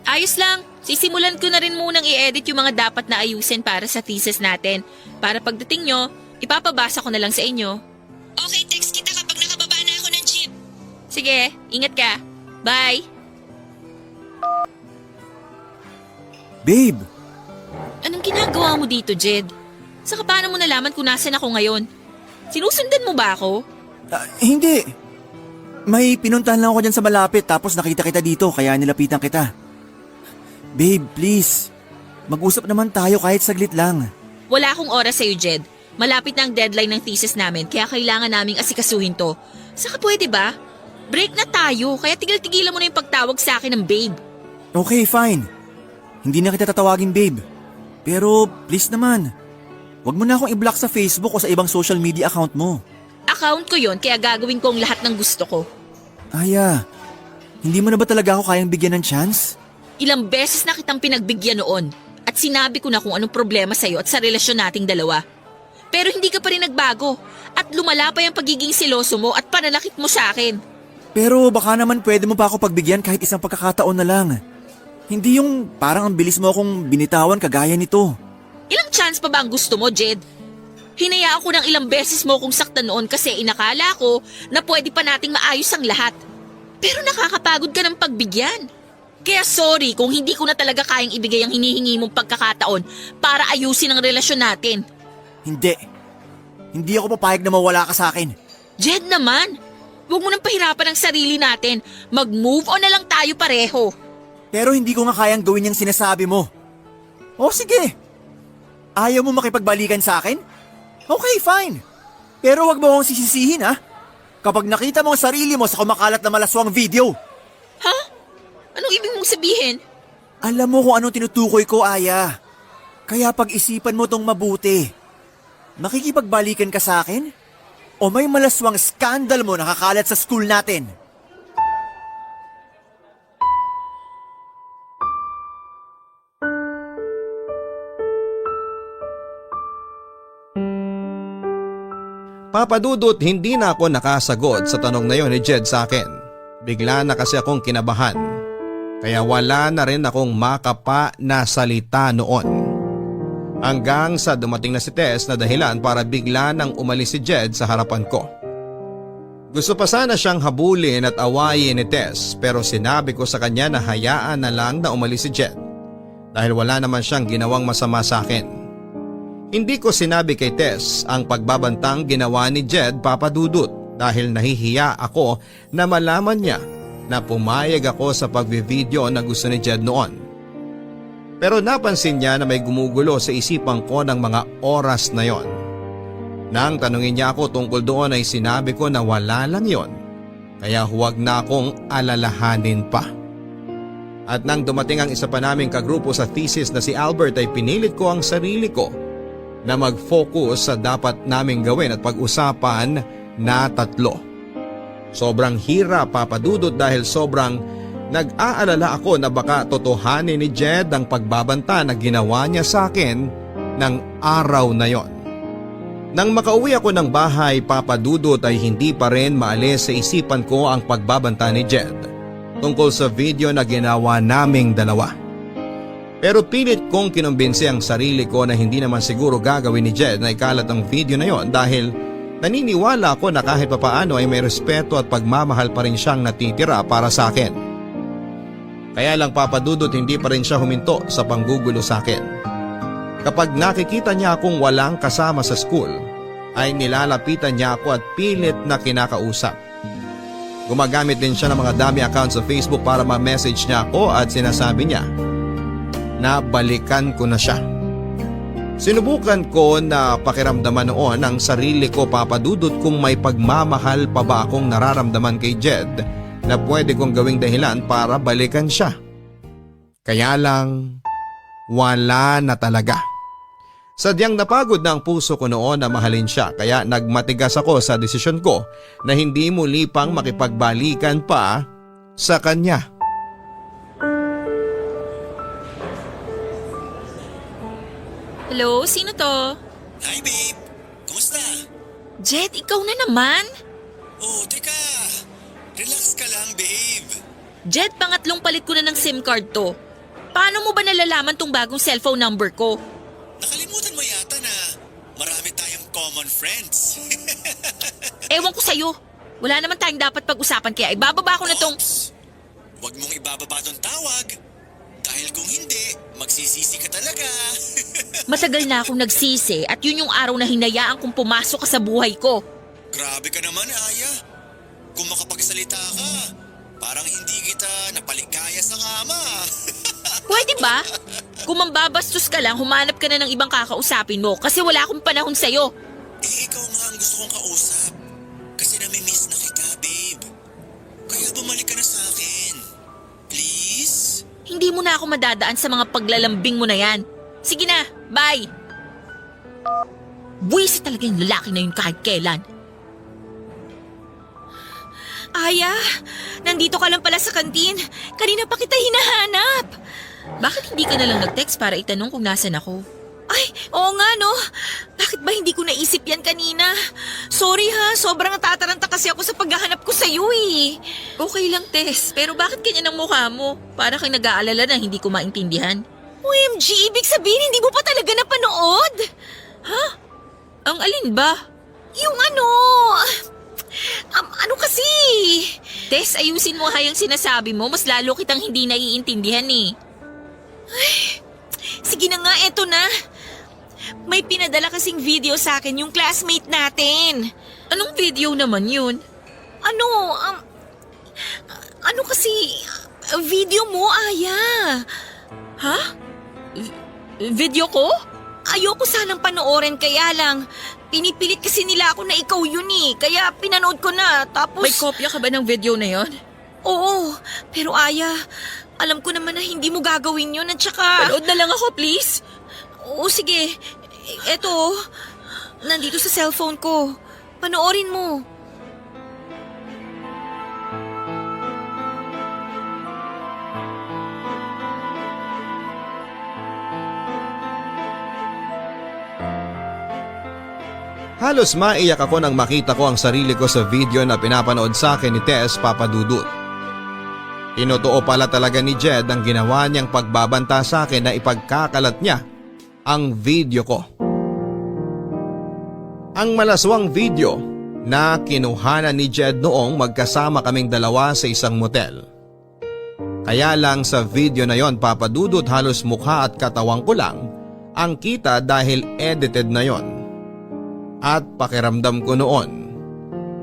Ayos lang, sisimulan ko na rin munang i-edit yung mga dapat na ayusin para sa thesis natin. Para pagdating nyo, ipapabasa ko na lang sa inyo. Okay, text kita kapag nakababa na ako ng jeep. Sige, ingat ka. Bye! Babe, Anong ginagawa mo dito, Jed? Saka paano mo nalaman kung nasan ako ngayon? Sinusundan mo ba ako? hindi. May pinuntahan lang ako dyan sa malapit tapos nakita kita dito kaya nilapitan kita. Babe, please. Mag-usap naman tayo kahit saglit lang. Wala akong oras sa'yo, Jed. Malapit na ang deadline ng thesis namin kaya kailangan naming asikasuhin to. Saka pwede ba? Break na tayo kaya tigil-tigilan mo na yung pagtawag sa akin ng babe. Okay, fine. Hindi na kita tatawagin, babe. Pero please naman, wag mo na akong i-block sa Facebook o sa ibang social media account mo. Account ko yon kaya gagawin ko ang lahat ng gusto ko. Aya, hindi mo na ba talaga ako kayang bigyan ng chance? Ilang beses na kitang pinagbigyan noon at sinabi ko na kung anong problema sa'yo at sa relasyon nating dalawa. Pero hindi ka pa rin nagbago at lumala pa yung pagiging siloso mo at pananakit mo sa akin. Pero baka naman pwede mo pa ako pagbigyan kahit isang pagkakataon na lang. Hindi yung parang ang bilis mo akong binitawan kagaya nito. Ilang chance pa ba ang gusto mo, Jed? Hinaya ako ng ilang beses mo kung saktan noon kasi inakala ko na pwede pa nating maayos ang lahat. Pero nakakapagod ka ng pagbigyan. Kaya sorry kung hindi ko na talaga kayang ibigay ang hinihingi mong pagkakataon para ayusin ang relasyon natin. Hindi. Hindi ako papayag na mawala ka sa akin. Jed naman, huwag mo nang pahirapan ang sarili natin. Mag-move on na lang tayo pareho. Pero hindi ko nga kayang gawin yung sinasabi mo. O sige. Ayaw mo makipagbalikan sa akin? Okay, fine. Pero wag mo akong sisisihin ha. Kapag nakita mo ang sarili mo sa kumakalat na malaswang video. Ha? Anong ibig mong sabihin? Alam mo kung anong tinutukoy ko, Aya. Kaya pag-isipan mo tong mabuti. Makikipagbalikan ka sa akin? O may malaswang skandal mo nakakalat sa school natin? Papa Dudut, hindi na ako nakasagot sa tanong na yon ni Jed sa akin. Bigla na kasi akong kinabahan. Kaya wala na rin akong makapa na salita noon. Hanggang sa dumating na si Tess na dahilan para bigla nang umalis si Jed sa harapan ko. Gusto pa sana siyang habulin at awayin ni Tess pero sinabi ko sa kanya na hayaan na lang na umalis si Jed. Dahil wala naman siyang ginawang masama sa akin. Hindi ko sinabi kay Tess ang pagbabantang ginawa ni Jed, Papa Dudut, dahil nahihiya ako na malaman niya na pumayag ako sa pagbivideo na gusto ni Jed noon. Pero napansin niya na may gumugulo sa isipan ko ng mga oras na yon. Nang tanungin niya ako tungkol doon ay sinabi ko na wala lang yon, kaya huwag na akong alalahanin pa. At nang dumating ang isa pa naming kagrupo sa thesis na si Albert ay pinilit ko ang sarili ko na mag-focus sa dapat naming gawin at pag-usapan na tatlo. Sobrang hirap, Papa Dudut, dahil sobrang nag-aalala ako na baka totohanin ni Jed ang pagbabanta na ginawa niya sa akin ng araw na yon. Nang makauwi ako ng bahay, Papa Dudut, ay hindi pa rin maalis sa isipan ko ang pagbabanta ni Jed. tungkol sa video na ginawa naming dalawa. Pero pilit kong kinumbinsi ang sarili ko na hindi naman siguro gagawin ni Jed na ikalat ang video na yon dahil naniniwala ako na kahit papaano ay may respeto at pagmamahal pa rin siyang natitira para sa akin. Kaya lang papadudot hindi pa rin siya huminto sa panggugulo sa akin. Kapag nakikita niya akong walang kasama sa school, ay nilalapitan niya ako at pilit na kinakausap. Gumagamit din siya ng mga dami accounts sa Facebook para ma-message niya ako at sinasabi niya na balikan ko na siya. Sinubukan ko na pakiramdaman noon ang sarili ko papadudot kung may pagmamahal pa ba akong nararamdaman kay Jed na pwede kong gawing dahilan para balikan siya. Kaya lang, wala na talaga. Sadyang napagod na ang puso ko noon na mahalin siya kaya nagmatigas ako sa desisyon ko na hindi muli pang makipagbalikan pa sa kanya. Hello, sino to? Hi babe! Kumusta? Jed, ikaw na naman? Oh, teka! Relax ka lang babe! Jed, pangatlong palit ko na ng SIM card to. Paano mo ba nalalaman tong bagong cellphone number ko? Nakalimutan mo yata na marami tayong common friends. Ewan ko sa'yo. Wala naman tayong dapat pag-usapan kaya ibababa ko na tong... Huwag mong ibababa tong tawag. Dahil kung hindi, magsisisi ka talaga. Matagal na akong nagsisi at yun yung araw na hinayaan kong pumasok ka sa buhay ko. Grabe ka naman, Aya. Kung makapagsalita ka, parang hindi kita napaligaya sa kama. Pwede ba? Kung mambabastos ka lang, humanap ka na ng ibang kakausapin mo kasi wala akong panahon sa'yo. Ikaw nga ang gusto kong kausap. Kasi nami-miss na kita, babe. Kaya bumalik ka na sa akin. Please? Hindi mo na ako madadaan sa mga paglalambing mo na yan. Sige na, bye! Buwisi talaga yung lalaki na yun kahit kailan. Aya, nandito ka lang pala sa kantin. Kanina pa kita hinahanap. Bakit hindi ka na lang nag-text para itanong kung nasan ako? Ay, oo nga no. Bakit ba hindi ko naisip yan kanina? Sorry ha, sobrang natataranta kasi ako sa paghahanap ko sa'yo eh. Okay lang, Tess. Pero bakit ganyan ang mukha mo? Para kang nag-aalala na hindi ko maintindihan. OMG, ibig sabihin hindi mo pa talaga napanood? Ha? Ang alin ba? Yung ano... ano kasi? Tess, ayusin mo hayang sinasabi mo. Mas lalo kitang hindi naiintindihan eh. Sige na nga, eto na. May pinadala kasing video sa akin yung classmate natin. Anong video naman yun? Ano kasi, video mo, Aya. Ha? Video ko? Ayoko sanang panoorin kaya lang. Pinipilit kasi nila ako na ikaw yun eh. Kaya pinanood ko na. Tapos... May kopya ka ba ng video na yon? Oo, pero Aya, alam ko naman na hindi mo gagawin yun at saka... Panood na lang ako, please. Oo, sige. Eto, nandito sa cellphone ko. Panoorin mo. Halos maiyak ako nang makita ko ang sarili ko sa video na pinapanood sa akin ni Tess Papadudut. Tinotoo pala talaga ni Jed ang ginawa niyang pagbabanta sa akin na ipagkakalat niya ang video ko. Ang malaswang video na kinuhanan ni Jed noong magkasama kaming dalawa sa isang motel. Kaya lang sa video na yon, Papadudut, halos mukha at katawang ko lang ang kita dahil edited na yon. At pakiramdam ko noon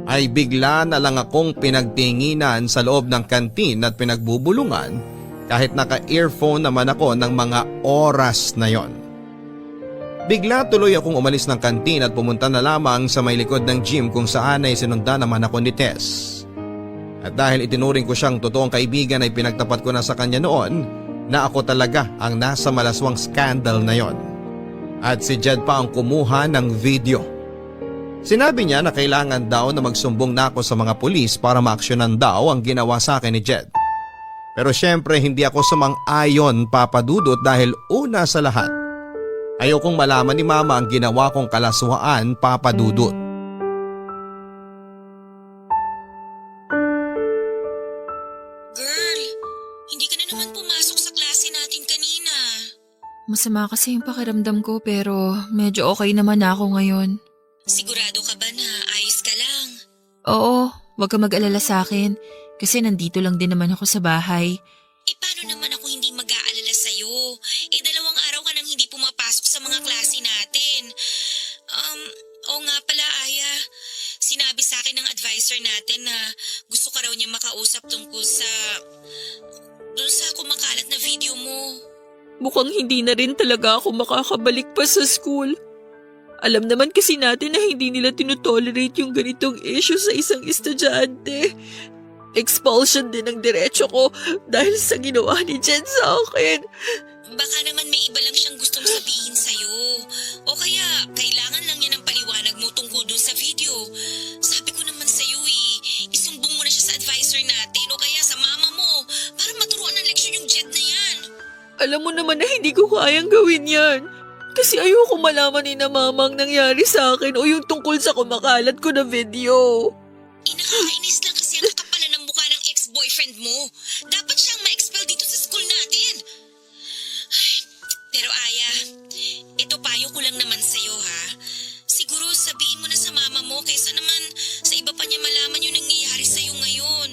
ay bigla na lang akong pinagtinginan sa loob ng kantin at pinagbubulungan kahit naka-earphone naman ako ng mga oras na yon. Bigla tuloy akong umalis ng kantin at pumunta na lamang sa may likod ng gym kung saan ay sinundan naman ako ni Tess. At dahil itinuring ko siyang totoong kaibigan ay pinagtapat ko na sa kanya noon na ako talaga ang nasa malaswang scandal na yon. At si Jed pa ang kumuha ng video. Sinabi niya na kailangan daw na magsumbong na ako sa mga pulis para maaksyonan daw ang ginawa sa akin ni Jed. Pero syempre hindi ako sumang-ayon, Papadudut, dahil una sa lahat, ayokong malaman ni Mama ang ginawa kong kalaswaan, Papadudut. Girl, Masama kasi yung pakiramdam ko pero medyo okay naman ako ngayon. Sigurado ka ba na ayos ka lang? Oo, wag ka mag-alala sa akin kasi nandito lang din naman ako sa bahay. Paano naman ako hindi mag-aalala sa'yo? 2 araw ka nang hindi pumapasok sa mga klase natin. Oo nga pala, Aya. Sinabi sa akin ng advisor natin na gusto ka raw niya makausap tungkol doon sa kumakalat na video mo. Mukhang hindi na rin talaga ako makakabalik pa sa school. Alam naman kasi natin na hindi nila tinotolerate yung ganitong issue sa isang estudyante. Expulsion din ang diretso ko dahil sa ginawa ni Jen sa akin. Baka naman may iba lang siyang gustong sabihin sa'yo. O kaya, kailangan lang niya ng paliwanag mo tungkol dun sa video. Sabi ko naman sa'yo isumbong mo na siya sa advisor natin o kaya sa mama mo para maturuan ng leksyon yung Jed na yan. Alam mo naman na hindi ko kayang gawin yan. Kasi ayoko malaman ni na mama ang nangyari sa akin o yung tungkol sa kumakalat ko na video. Nakakainis lang kasi ang kakapalan ng mukha ng ex-boyfriend mo. Dapat siyang ma-expel dito sa school natin. Ay, pero Aya, ito payo ko lang naman sa'yo ha. Siguro sabihin mo na sa mama mo kaysa naman sa iba pa niya malaman yung nangyayari sa'yo ngayon.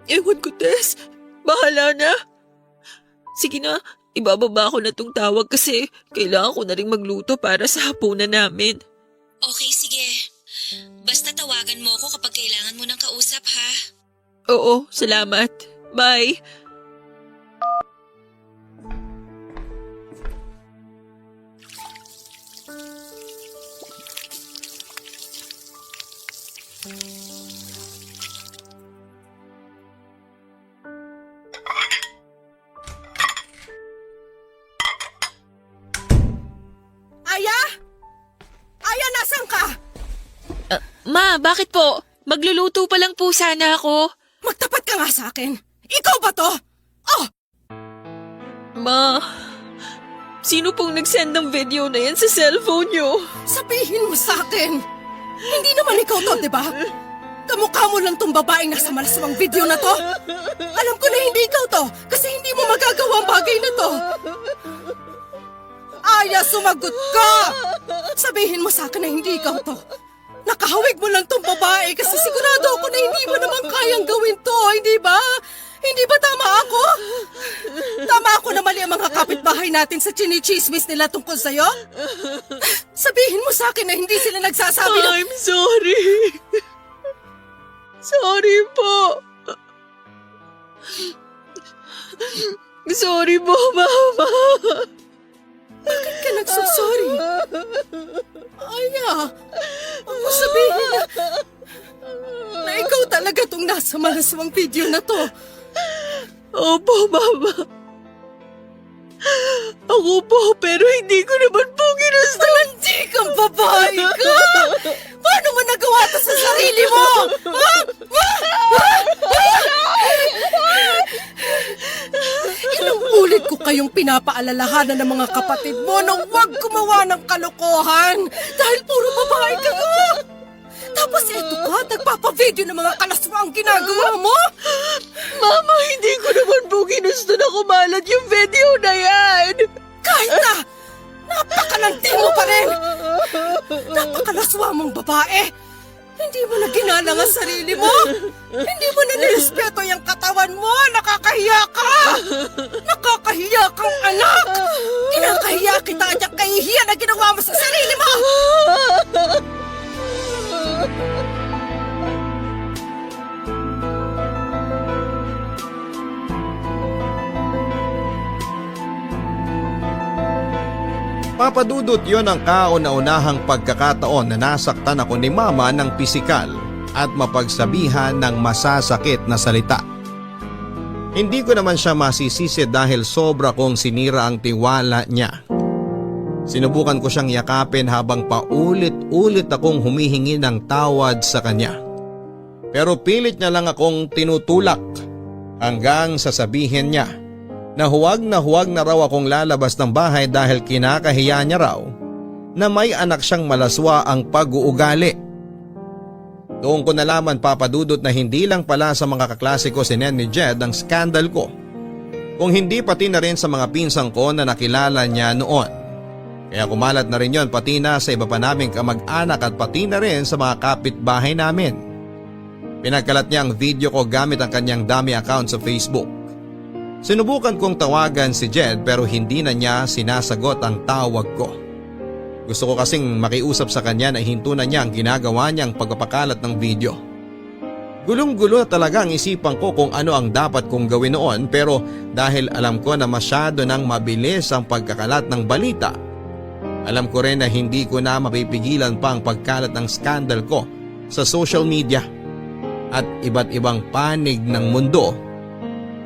Ewan ko, Tess. Bahala na. Sige na, ibababa ko na tong tawag kasi kailangan ko na rin magluto para sa hapunan namin. Okay, sige. Basta tawagan mo ako kapag kailangan mo ng kausap ha. Oo, salamat. Bye. Aya? Aya, nasan ka? Ma, bakit po? Magluluto pa lang po sana ako. Magtapat ka nga sa akin. Ikaw ba to? Oh! Ma, sino pong nag-send ng video na yan sa cellphone nyo? Sabihin mo sa akin. Hindi naman ikaw to, di ba? Kamukha mo lang tong babaeng nasa malaswang video na to. Alam ko na hindi ikaw to kasi hindi mo magagawa ang bagay na to. Aya, sumagot ka! Sabihin mo sa akin na hindi ikaw to. Nakahawig mo lang tong babae kasi sigurado ako na hindi mo naman kayang gawin to, hindi ba? Hindi ba tama ako? Tama ako na mali ang mga kapitbahay natin sa chinichismis nila tungkol sa'yo? Sabihin mo sa akin na hindi sila nagsasabi ng... I'm sorry. Sorry po. Sorry po, Mama. Bakit ka nagsasorry? Aya, ako sabihin na ikaw talaga tong nasa malaswang video na to. Opo, Mama. Ako po, pero hindi ko naman po ginusto. Hindi kang babae ka! Paano mo nagawa to sa sarili mo? Ilang ulit ko kayong pinapaalalahanan ng mga kapatid mo na huwag gumawa ng kalokohan dahil puro babae kayo. Tapos eto ka, nagpapavideo ng mga kalaswang ginagawa mo? Mama, hindi ko naman po ginusto na kumalat yung video na yan. Kahit na, napakalandi mo pa rin. Napakalaswa mong babae. Hindi mo na ginalang ang sarili mo. Hindi mo na nirespeto yung katawan mo. Nakakahiya ka. Nakakahiya kang anak. Kinakahiya kita at yung kahihiya na ginawa mo sa sarili mo. Papadudot yon ang kauna-unahang pagkakataon na nasaktan ako ni Mama ng pisikal at mapagsabihan ng masasakit na salita. Hindi ko naman siya masisisi dahil sobra kong sinira ang tiwala niya. Sinubukan ko siyang yakapin habang paulit-ulit akong humihingi ng tawad sa kanya. Pero pilit niya lang akong tinutulak hanggang sasabihin niya na huwag na raw akong lalabas ng bahay dahil kinakahiya niya raw na may anak siyang malaswa ang pag-uugali. Doon ko nalaman, Papadudot, na hindi lang pala sa mga kaklase ko si Nen ni Jed ang skandal ko, Kung hindi pati na rin sa mga pinsang ko na nakilala niya noon. Kaya kumalat na rin yon pati na sa iba pa naming kamag-anak at pati na rin sa mga kapitbahay namin. Pinagkalat niya ang video ko gamit ang kanyang dummy account sa Facebook. Sinubukan kong tawagan si Jed pero hindi na niya sinasagot ang tawag ko. Gusto ko kasing makiusap sa kanya na hinto na niya ang ginagawa niyang pagpapakalat ng video. Gulong-gulo talaga ang isipan ko kung ano ang dapat kong gawin noon pero dahil alam ko na masyado nang mabilis ang pagkakalat ng balita, alam ko rin na hindi ko na mapipigilan pa ang pagkalat ng skandal ko sa social media at iba't ibang panig ng mundo,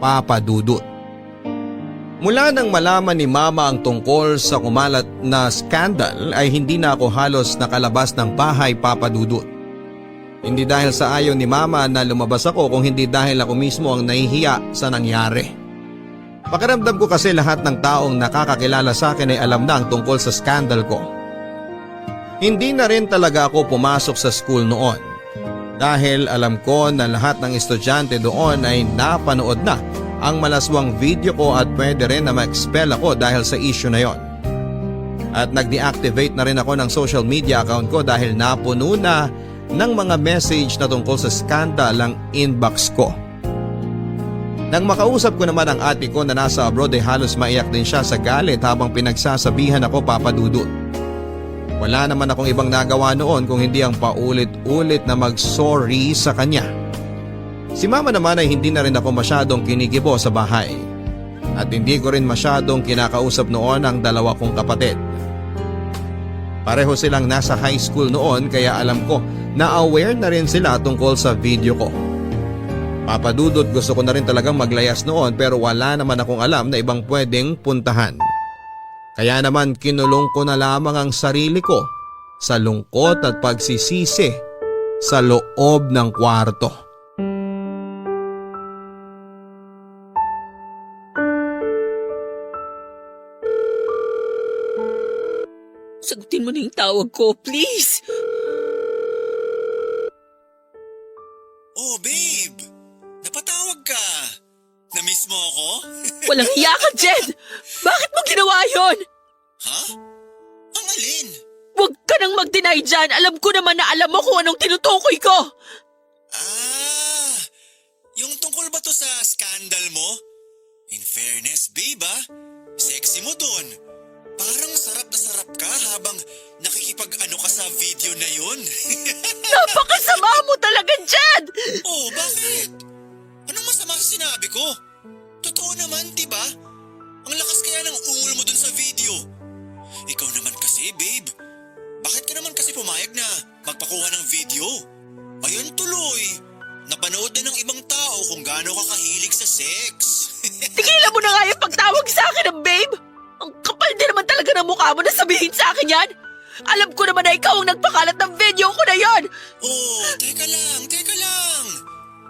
Papa Dudut. Mula nang malaman ni Mama ang tungkol sa kumalat na skandal ay hindi na ako halos nakalabas ng bahay, Papa Dudut. Hindi dahil sa ayaw ni Mama na lumabas ako kung hindi dahil ako mismo ang nahihiya sa nangyari. Pakiramdam ko kasi lahat ng taong nakakakilala sa akin ay alam na ang tungkol sa skandal ko. Hindi na rin talaga ako pumasok sa school noon dahil alam ko na lahat ng estudyante doon ay napanood na ang malaswang video ko at pwede rin na ma-expel ako dahil sa issue na yon. At nag-deactivate na rin ako ng social media account ko dahil napuno na ng mga message na tungkol sa skandal ang inbox ko. Nang makausap ko naman ang ate ko na nasa abroad ay halos maiyak din siya sa galit habang pinagsasabihan ako, Papa Dudut. Wala naman akong ibang nagawa noon kung hindi ang paulit-ulit na mag-sorry sa kanya. Si Mama naman ay hindi na rin ako masyadong kinikibo sa bahay. At hindi ko rin masyadong kinakausap noon ang dalawa kong kapatid. Pareho silang nasa high school noon kaya alam ko na aware na rin sila tungkol sa video ko. Papa Dudut, gusto ko na rin talagang maglayas noon pero wala naman akong alam na ibang pwedeng puntahan. Kaya naman kinulong ko na lamang ang sarili ko sa lungkot at pagsisisi sa loob ng kwarto. Sagutin mo na yung tawag ko, please. Oh, babe! Napatawag ka! Na-miss mo ako? Walang hiya ka, Jed! Bakit mo ginawa yon? Ha? Ang alin? Huwag ka nang mag-deny dyan. Alam ko naman na alam mo kung anong tinutukoy ko. Ah! Yung tungkol ba to sa scandal mo? In fairness, babe sexy mo dun. Parang sarap na sarap ka habang nakikipag-ano ka sa video na yun. Napakasama mo talaga, Jed! Oh, bakit? Anong masama sa sinabi ko? Totoo naman, diba? Ang lakas kaya ng ungol mo dun sa video. Ikaw naman kasi, babe. Bakit ka naman kasi pumayag na magpakuha ng video? Ayun tuloy. Napanood na ng ibang tao kung gaano ka kahilig sa sex. Tigilan mo na nga yung pagtawag sa akin ng babe! Ang kapal din naman talaga ng mukha mo na sabihin sa akin yan! Alam ko naman na ikaw ang nagpakalat ng video ko na yon! Oh, teka lang.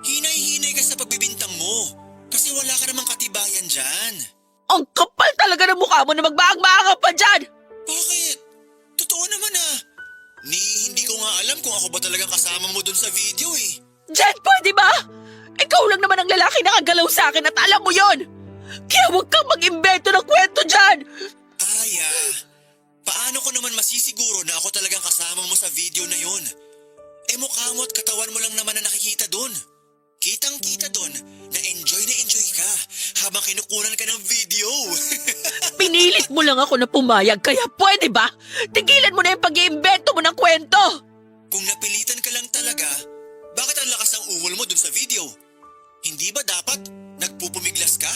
Hinay-hinay ka sa pagbibintang mo. Kasi wala ka namang katibayan dyan. Ang kapal talaga ng mukha mo na magbaang-maanga pa dyan! Bakit? Totoo naman hindi ko nga alam kung ako ba talagang kasama mo dun sa video eh. Jed, pwede ba? Ikaw lang naman ang lalaki na kagalaw sa akin at alam mo yon! Kaya huwag kang mag-imbento ng kwento dyan! Aya, paano ko naman masisiguro na ako talagang kasama mo sa video na yun? Mukha mo at katawan mo lang naman na nakikita dun. Kitang-kita dun na enjoy ka habang kinukunan ka ng video. Pinilit mo lang ako na pumayag kaya pwede ba? Tigilan mo na yung pag-iimbento mo ng kwento! Kung napilitan ka lang talaga, bakit ang lakas ng ungol mo dun sa video? Hindi ba dapat nagpupumiglas ka?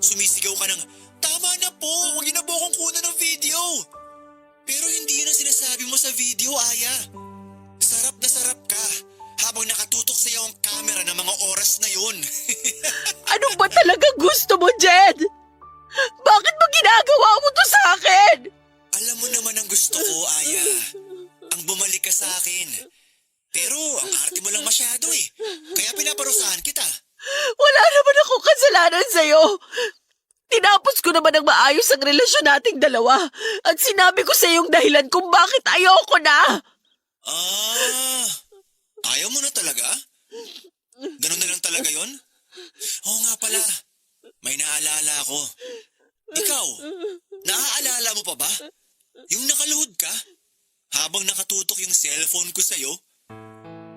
Sumisigaw ka ng, tama na po, huwag niyo na po akong kunan ng video. Pero hindi yun ang sinasabi mo sa video, Aya. Sarap na sarap ka habang nakatutok sa iyo ang camera ng mga oras na yun. Ano ba talaga gusto mo, Jed? Bakit mo ginagawa mo to sa akin? Alam mo naman ang gusto ko, Aya. Ang bumalik ka sa akin. Pero ang arte mo lang masyado kaya pinaparusahan kita. Wala naman akong kasalanan sa'yo. Tinapos ko naman ang maayos ang relasyon nating dalawa at sinabi ko sa iyong dahilan kung bakit ayoko na. Ah, ayaw mo na talaga? Ganun na lang talaga yon? Oo nga pala, may naalala ako. Ikaw, naaalala mo pa ba? Yung nakaluhod ka? Habang nakatutok yung cellphone ko sa'yo?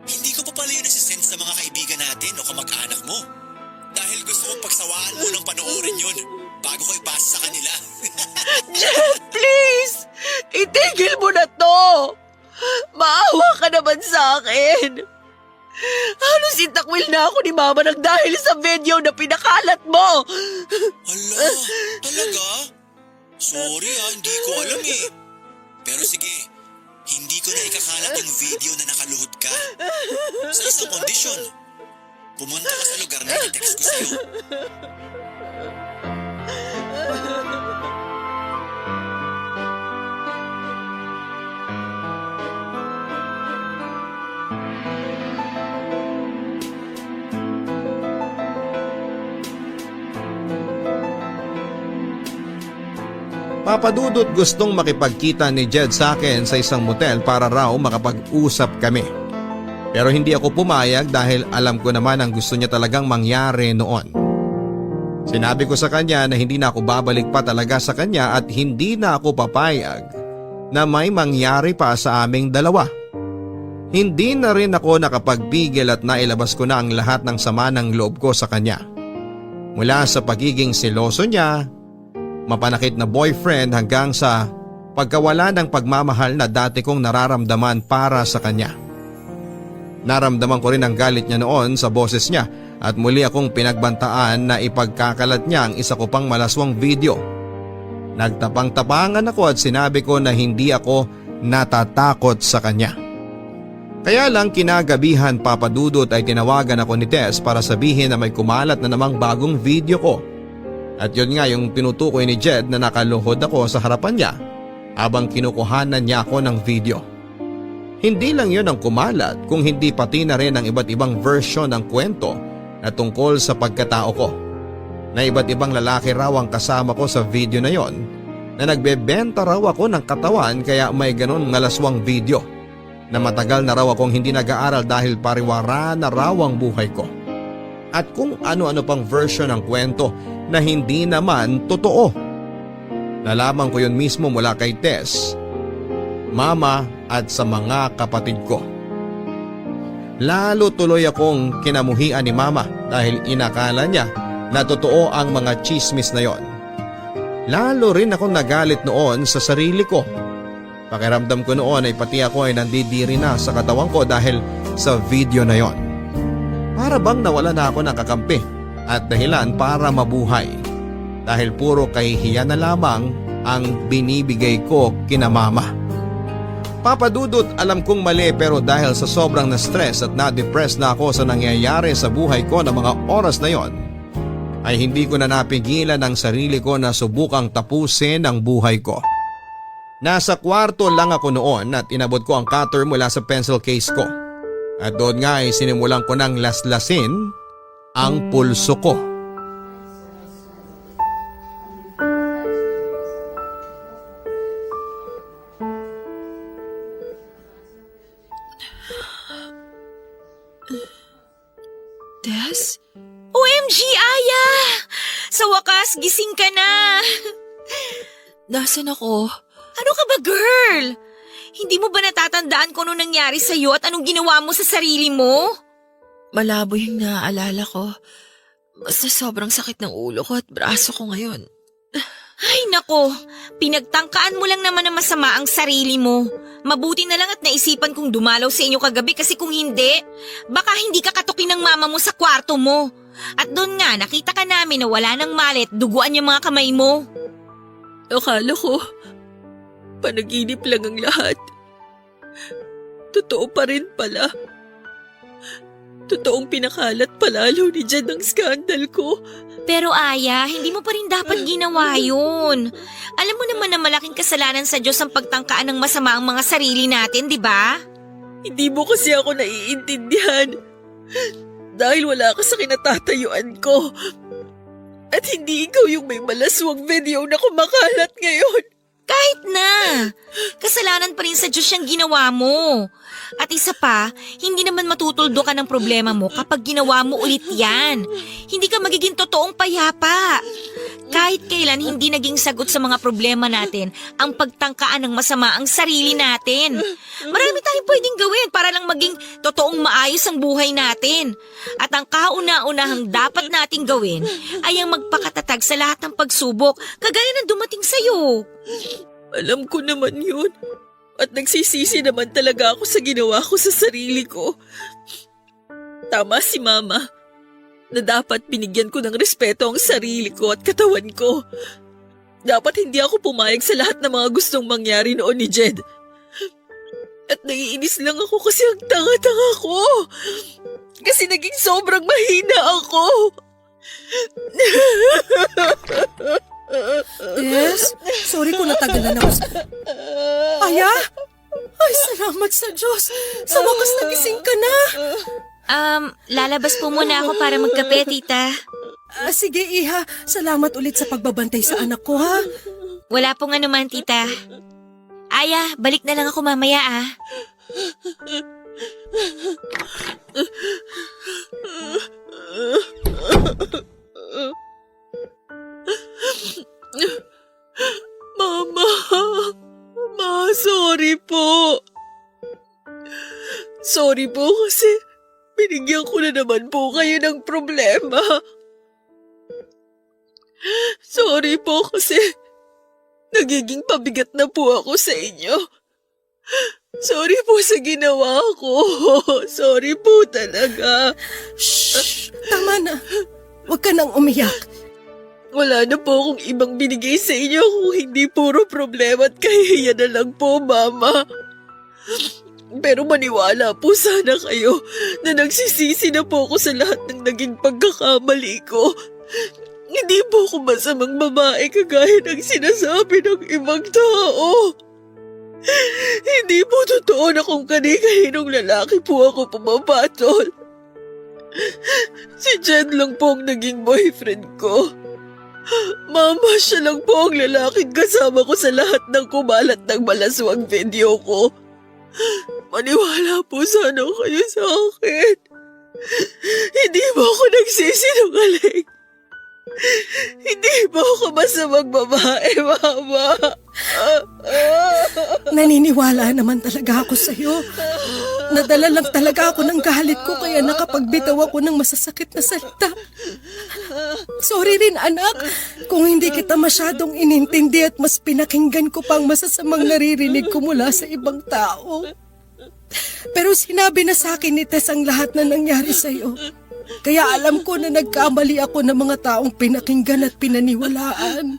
Hindi ko pa pala yun nasisend sa mga kaibigan natin o kamag-anak mo. Dahil gusto kong pagsawaan mo ng panoorin yun bago ko ipasa sa kanila. Jeff, please! Itigil mo na to! Maawa ka naman sa akin! Halos itakwil na ako ni Mama nang dahil sa video na pinakalat mo! Hala, talaga? Sorry hindi ko alam eh. Pero sige, hindi ko na ikakalat yung video na nakaluhod ka. Sa isang kondisyon. Pumunta ka sa lugar na i-text ko sa'yo. Papadudot gustong makipagkita ni Jed sa akin sa isang motel para raw makapag-usap kami. Pero hindi ako pumayag dahil alam ko naman ang gusto niya talagang mangyari noon. Sinabi ko sa kanya na hindi na ako babalik pa talaga sa kanya at hindi na ako papayag na may mangyari pa sa aming dalawa. Hindi na rin ako nakapagpigil at nailabas ko na ang lahat ng sama ng loob ko sa kanya. Mula sa pagiging seloso niya, mapanakit na boyfriend hanggang sa pagkawala ng pagmamahal na dati kong nararamdaman para sa kanya. Naramdaman ko rin ang galit niya noon sa boses niya at muli akong pinagbantaan na ipagkakalat niya ang isa ko pang malaswang video. Nagtapang-tapangan ako at sinabi ko na hindi ako natatakot sa kanya. Kaya lang kinagabihan Papadudot ay tinawagan ako ni Tess para sabihin na may kumalat na namang bagong video ko. At yun nga yung tinutukoy ni Jed na nakaluhod ako sa harapan niya habang kinukuhanan niya ako ng video. Hindi lang yun ang kumalat kung hindi pati na rin ang iba't ibang version ng kwento na tungkol sa pagkatao ko. Na iba't ibang lalaki raw ang kasama ko sa video na yon na nagbebenta raw ako ng katawan kaya may ganon ngalaswang video. Na matagal na raw akong hindi nag-aaral dahil pariwara na raw ang buhay ko. At kung ano-ano pang version ng kwento na hindi naman totoo. Nalaman ko yun mismo mula kay Tess, Mama at sa mga kapatid ko. Lalo tuloy akong kinamuhian ni Mama dahil inakala niya na totoo ang mga chismis na yon. Lalo rin akong nagalit noon sa sarili ko. Pakiramdam ko noon ay pati ako ay nandidiri na sa katawan ko dahil sa video na yon. Para bang nawala na ako ng kakampi at dahilan para mabuhay. Dahil puro kahihiyan na lamang ang binibigay ko kina Mama. Papadudot, alam kong mali pero dahil sa sobrang na-stress at na-depress na ako sa nangyayari sa buhay ko ng mga oras na yon, ay hindi ko na napigilan ang sarili ko na subukang tapusin ang buhay ko. Nasa kwarto lang ako noon at inabot ko ang cutter mula sa pencil case ko. At doon nga ay sinimulan ko ng laslasin ang pulso ko. Tess? OMG, Aya! Sa wakas, gising ka na! Nasaan ako? Ano ka ba, girl? Hindi mo ba natatandaan kung ano nangyari sa'yo at anong ginawa mo sa sarili mo? Malabo yung naaalala ko. Basta sobrang sakit ng ulo ko at braso ko ngayon. Ay nako, pinagtangkaan mo lang naman na masama ang sarili mo. Mabuti na lang at naisipan kong dumalaw sa inyo kagabi kasi kung hindi, baka hindi ka katukin ng mama mo sa kwarto mo. At doon nga, nakita ka namin na wala nang malit, duguan yung mga kamay mo. Akala ko, panaginip lang ang lahat. Totoo pa rin pala. Totoong pinakalat palalo ni Jed ang skandal ko. Pero Aya, hindi mo pa rin dapat ginawa yun. Alam mo naman na malaking kasalanan sa Diyos ang pagtangkaan ng masama ang mga sarili natin, di ba? Hindi mo kasi ako naiintindihan. Dahil wala ka sa kinatatayuan ko. At hindi ikaw yung may malaswang video na kumakalat ngayon. Kahit na. Kasalanan pa rin sa Diyos yung ginawa mo. At isa pa, hindi naman matutuldo ka ng problema mo kapag ginawa mo ulit yan. Hindi ka magiging totoong payapa. Kahit kailan hindi naging sagot sa mga problema natin ang pagtangkaan ng masama ang sarili natin. Marami tayong pwedeng gawin para lang maging totoong maayos ang buhay natin. At ang kauna-unahang dapat nating gawin ay ang magpakatatag sa lahat ng pagsubok kagaya ng dumating sa'yo. Alam ko naman yun. At nagsisisi naman talaga ako sa ginawa ko sa sarili ko. Tama si Mama na dapat binigyan ko ng respeto ang sarili ko at katawan ko. Dapat hindi ako pumayag sa lahat ng mga gustong mangyari noon ni Jed. At naiinis lang ako kasi ang tanga-tanga ko. Kasi naging sobrang mahina ako. Yes, sorry kung natagalan ako sa... Aya? Ay, salamat sa Diyos. Sa wakas nagising ka na. Lalabas po muna ako para magkape, tita. Sige, Iha. Salamat ulit sa pagbabantay sa anak ko, ha? Wala pong anuman, tita. Aya, balik na lang ako mamaya, ah. Mama, sorry po. Sorry po kasi binigyan ko na naman po kayo ng problema. Sorry po kasi nagiging pabigat na po ako sa inyo. Sorry po sa ginawa ko. Sorry po talaga. Shh! Tama na. Huwag ka nang umiyak. Wala na po akong ibang binigay sa inyo kung hindi puro problema at kahihiya na lang po, Mama. Pero maniwala po sana kayo na nagsisisi na po ako sa lahat ng naging pagkakamali ko. Hindi po ako masamang babae kagaya ng sinasabi ng ibang tao. Hindi po totoo na kung kani-kaninong lalaki po ako pumapatol. Si Jed lang po ang naging boyfriend ko. Mama, siya lang po ang lalaking kasama ko sa lahat ng kumalat ng malaswang video ko. Maniwala po sana kayo sa akin. Hindi mo ako nagsisinungaling. Hindi mo ako masamang babae, Mama. Naniniwala naman talaga ako sa'yo. Nadala lang talaga ako ng galit ko kaya nakapagbitaw ako ng masasakit na salita. Sorry rin, anak, kung hindi kita masyadong inintindi at mas pinakinggan ko pang masasamang naririnig ko mula sa ibang tao. Pero sinabi na sa akin ni Tess ang lahat na nangyari sa'yo. Kaya alam ko na nagkamali ako ng mga taong pinakinggan at pinaniwalaan.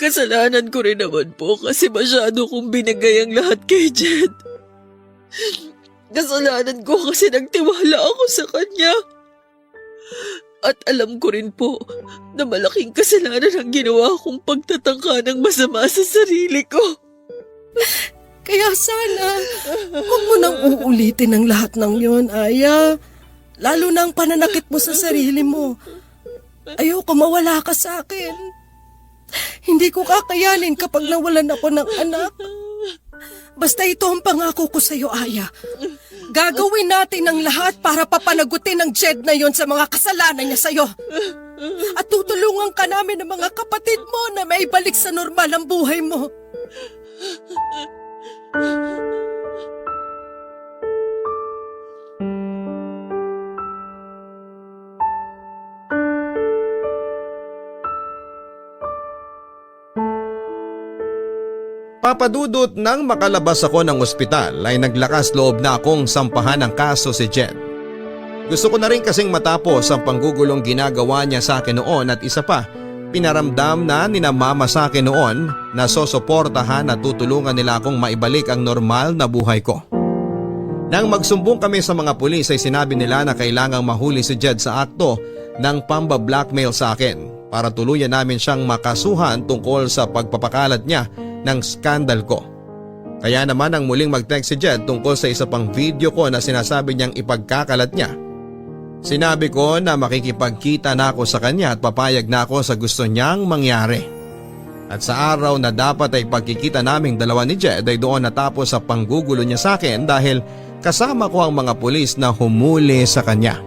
Kasalanan ko rin naman po kasi masyado kong binigay ang lahat kay Jed. Kasalanan ko kasi nagtiwala ako sa kanya. At alam ko rin po na malaking kasalanan ang ginawa kong pagtatangka ng masama sa sarili ko. Kaya sana, huwag mo nang uulitin ang lahat ng yon, Aya. Lalo na ang pananakit mo sa sarili mo. Ayoko mawala ka sa akin. Hindi ko kakayanin kapag nawalan ako ng anak. Basta ito ang pangako ko sa'yo, Aya. Gagawin natin ang lahat para papanagutin ng Jed na yon sa mga kasalanan niya sa'yo. At tutulungan ka namin ng mga kapatid mo na maibalik sa normal ang buhay mo. Papadudot nang makalabas ako ng ospital ay naglakas loob na akong sampahan ng kaso si Jed. Gusto ko na rin kasing matapos ang panggugulong ginagawa niya sa akin noon at isa pa, pinaramdam na ni na mama sa akin noon na sosuportahan at tutulungan nila akong maibalik ang normal na buhay ko. Nang magsumbong kami sa mga pulis ay sinabi nila na kailangang mahuli si Jed sa akto ng pamba-blackmail sa akin para tuluyan namin siyang makasuhan tungkol sa pagpapakalat niya ng skandal ko. Kaya naman ang muling mag-text si Jed tungkol sa isa pang video ko na sinasabi niyang ipagkakalat niya. Sinabi ko na makikipagkita na ako sa kanya at papayag na ako sa gusto niyang mangyari. At sa araw na dapat ay pagkikita naming dalawa ni Jed ay doon natapos sa panggugulo niya sa akin dahil kasama ko ang mga pulis na humuli sa kanya.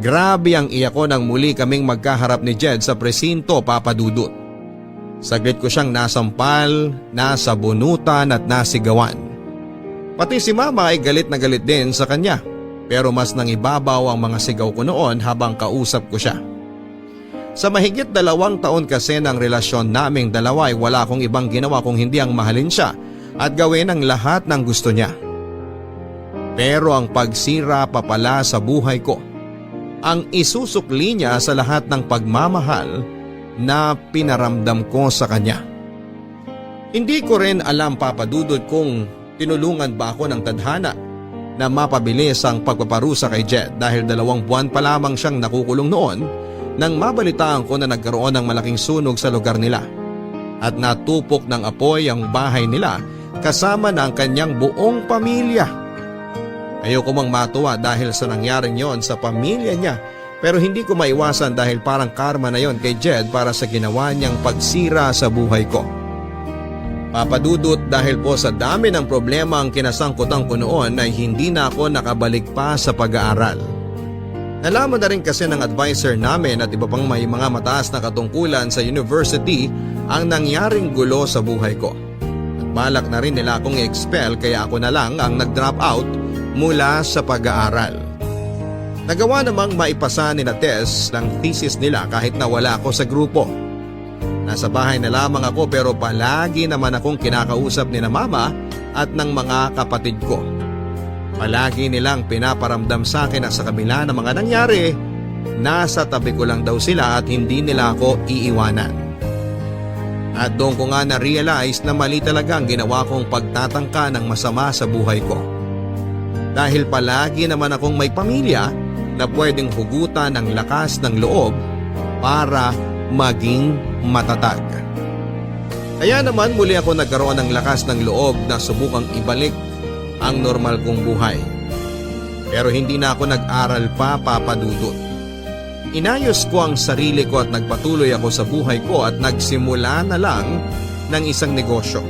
Grabe ang iyak ko nang muli kaming magkaharap ni Jed sa presinto, Papa Dudut. Saglit ko siyang nasampal, nasabunutan at nasigawan. Pati si Mama ay galit na galit din sa kanya, pero mas nangibabaw ang mga sigaw ko noon habang kausap ko siya. Sa mahigit 2 taon kasi ng relasyon naming dalawa ay wala akong ibang ginawa kung hindi ang mahalin siya at gawin ang lahat ng gusto niya. Pero ang pagsira pa pala sa buhay ko, ang isusukli niya sa lahat ng pagmamahal na pinaramdam ko sa kanya. Hindi ko rin alam, Papa Dudut, kung tinulungan ba ako ng tadhana na mapabilis ang pagpaparusa kay Jed dahil 2 buwan pa lamang siyang nakukulong noon nang mabalitaan ko na nagkaroon ng malaking sunog sa lugar nila at natupok ng apoy ang bahay nila kasama ng kanyang buong pamilya. Ayoko mang matuwa dahil sa nangyaring yon sa pamilya niya, pero hindi ko maiwasan dahil parang karma na yon kay Jed para sa ginawa niyang pagsira sa buhay ko. Papa Dudut, dahil po sa dami ng problema ang kinasangkutan ko noon ay hindi na ako nakabalik pa sa pag-aaral. Nalaman na rin kasi ng advisor namin at iba pang may mga mataas na katungkulan sa university ang nangyaring gulo sa buhay ko. At balak na rin nila akong i-expel kaya ako na lang ang nag-drop out mula sa pag-aaral. Nagawa namang maipasa ni na Tess ng thesis nila kahit na wala ako sa grupo. Nasa bahay na lamang ako pero palagi naman akong kinakausap ni na Mama at ng mga kapatid ko. Palagi nilang pinaparamdam sa akin na sa kabila ng mga nangyari, nasa tabi ko lang daw sila at hindi nila ako iiwanan. At doon ko nga na-realize na mali talaga ang ginawa kong pagtatangka ng masama sa buhay ko. Dahil palagi naman akong may pamilya na pwedeng hugutan ng lakas ng loob para maging matatag. Kaya naman muli ako nagkaroon ng lakas ng loob na subukang ibalik ang normal kong buhay. Pero hindi na ako nag-aral pa, Papa Dudut. Inayos ko ang sarili ko at nagpatuloy ako sa buhay ko at nagsimula na lang ng isang negosyo.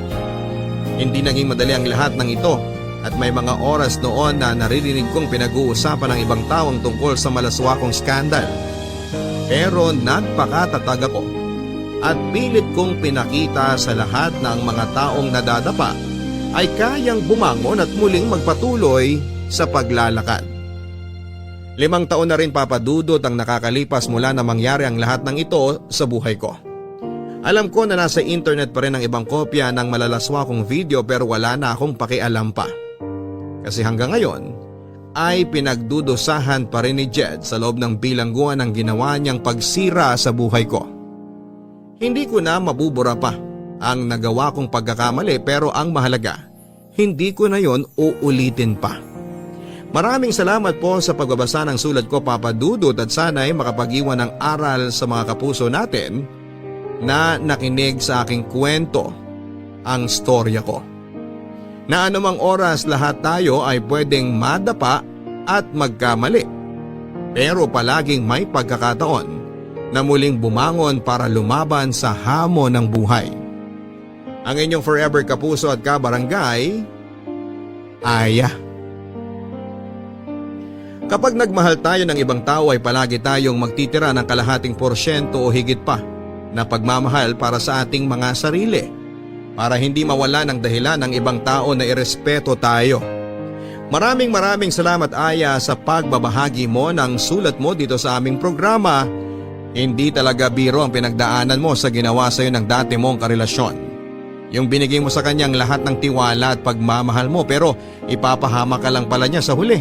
Hindi naging madali ang lahat ng ito at may mga oras noon na naririnig kong pinag-uusapan ng ibang taong tungkol sa malaswakong skandal. Pero nagpakatatag ako at pilit kong pinakita sa lahat ng mga taong nadadapa ay kayang bumangon at muling magpatuloy sa paglalakad. 5 taon na rin, Papa Dudut, ang nakakalipas mula na mangyari ang lahat ng ito sa buhay ko. Alam ko na nasa internet pa rin ang ibang kopya ng malalaswakong video pero wala na akong pakialam pa. Kasi hanggang ngayon ay pinagdudusahan pa rin ni Jed sa loob ng bilangguan ng ginawa niyang pagsira sa buhay ko. Hindi ko na mabubura pa ang nagawa kong pagkakamali pero ang mahalaga, hindi ko na yon uulitin pa. Maraming salamat po sa pagbabasa ng sulat ko, Papa Dudut, at sana'y makapag-iwan ng aral sa mga kapuso natin na nakinig sa aking kwento, ang storya ko. Na anumang oras lahat tayo ay pwedeng madapa at magkamali. Pero palaging may pagkakataon na muling bumangon para lumaban sa hamon ng buhay. Ang inyong forever kapuso at kabarangay, Aya. Kapag nagmahal tayo ng ibang tao ay palagi tayong magtitira ng kalahating porsyento o higit pa na pagmamahal para sa ating mga sarili, para hindi mawala ng dahilan ng ibang tao na irespeto tayo. Maraming salamat, Aya, sa pagbabahagi mo ng sulat mo dito sa aming programa. Hindi talaga biro ang pinagdaanan mo sa ginawa sa iyo ng dati mong karelasyon. Yung binigay mo sa kanyang lahat ng tiwala at pagmamahal mo pero ipapahama ka lang pala niya sa huli.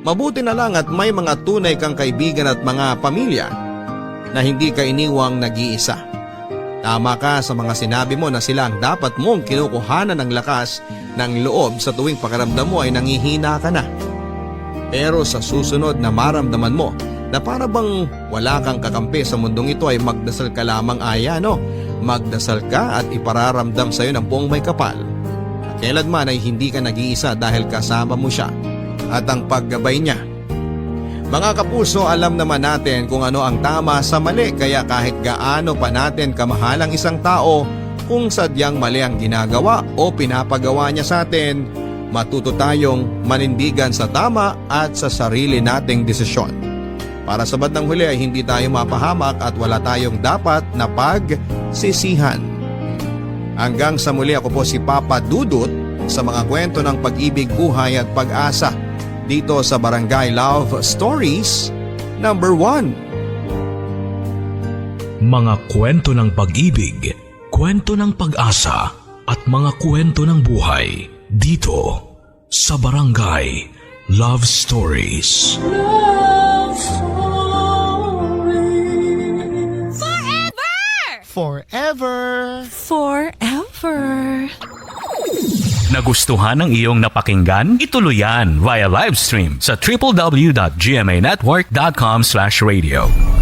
Mabuti na lang at may mga tunay kang kaibigan at mga pamilya na hindi ka iniwang nag-iisa. Tama ka sa mga sinabi mo na sila ang dapat mong kinukuhanan ng lakas ng loob sa tuwing pakiramdam mo ay nangihina ka na. Pero sa susunod na maramdaman mo na para bang wala kang kakampi sa mundong ito ay magdasal ka lamang, Aya, no? Magdasal ka at ipararamdam sa iyo ng buong may kapal. At kailanman ay hindi ka nag-iisa dahil kasama mo siya at ang paggabay niya. Mga kapuso, alam naman natin kung ano ang tama sa mali, kaya kahit gaano pa natin kamahal ang isang tao, kung sadyang mali ang ginagawa o pinapagawa niya sa atin, matuto tayong manindigan sa tama at sa sarili nating desisyon. Para sa bandang huli ay hindi tayo mapahamak at wala tayong dapat na pagsisihan. Hanggang sa muli, ako po si Papa Dudut sa mga kwento ng pag-ibig, buhay at pag-asa dito sa Barangay Love Stories number 1. Mga kwento ng pag-ibig, kwento ng pag-asa at mga kwento ng buhay dito sa Barangay Love Stories. Love Stories. Forever! Forever. Nagustuhan ng iyong napakinggan? Ituloy yan via live stream sa www.gmanetwork.com/radio.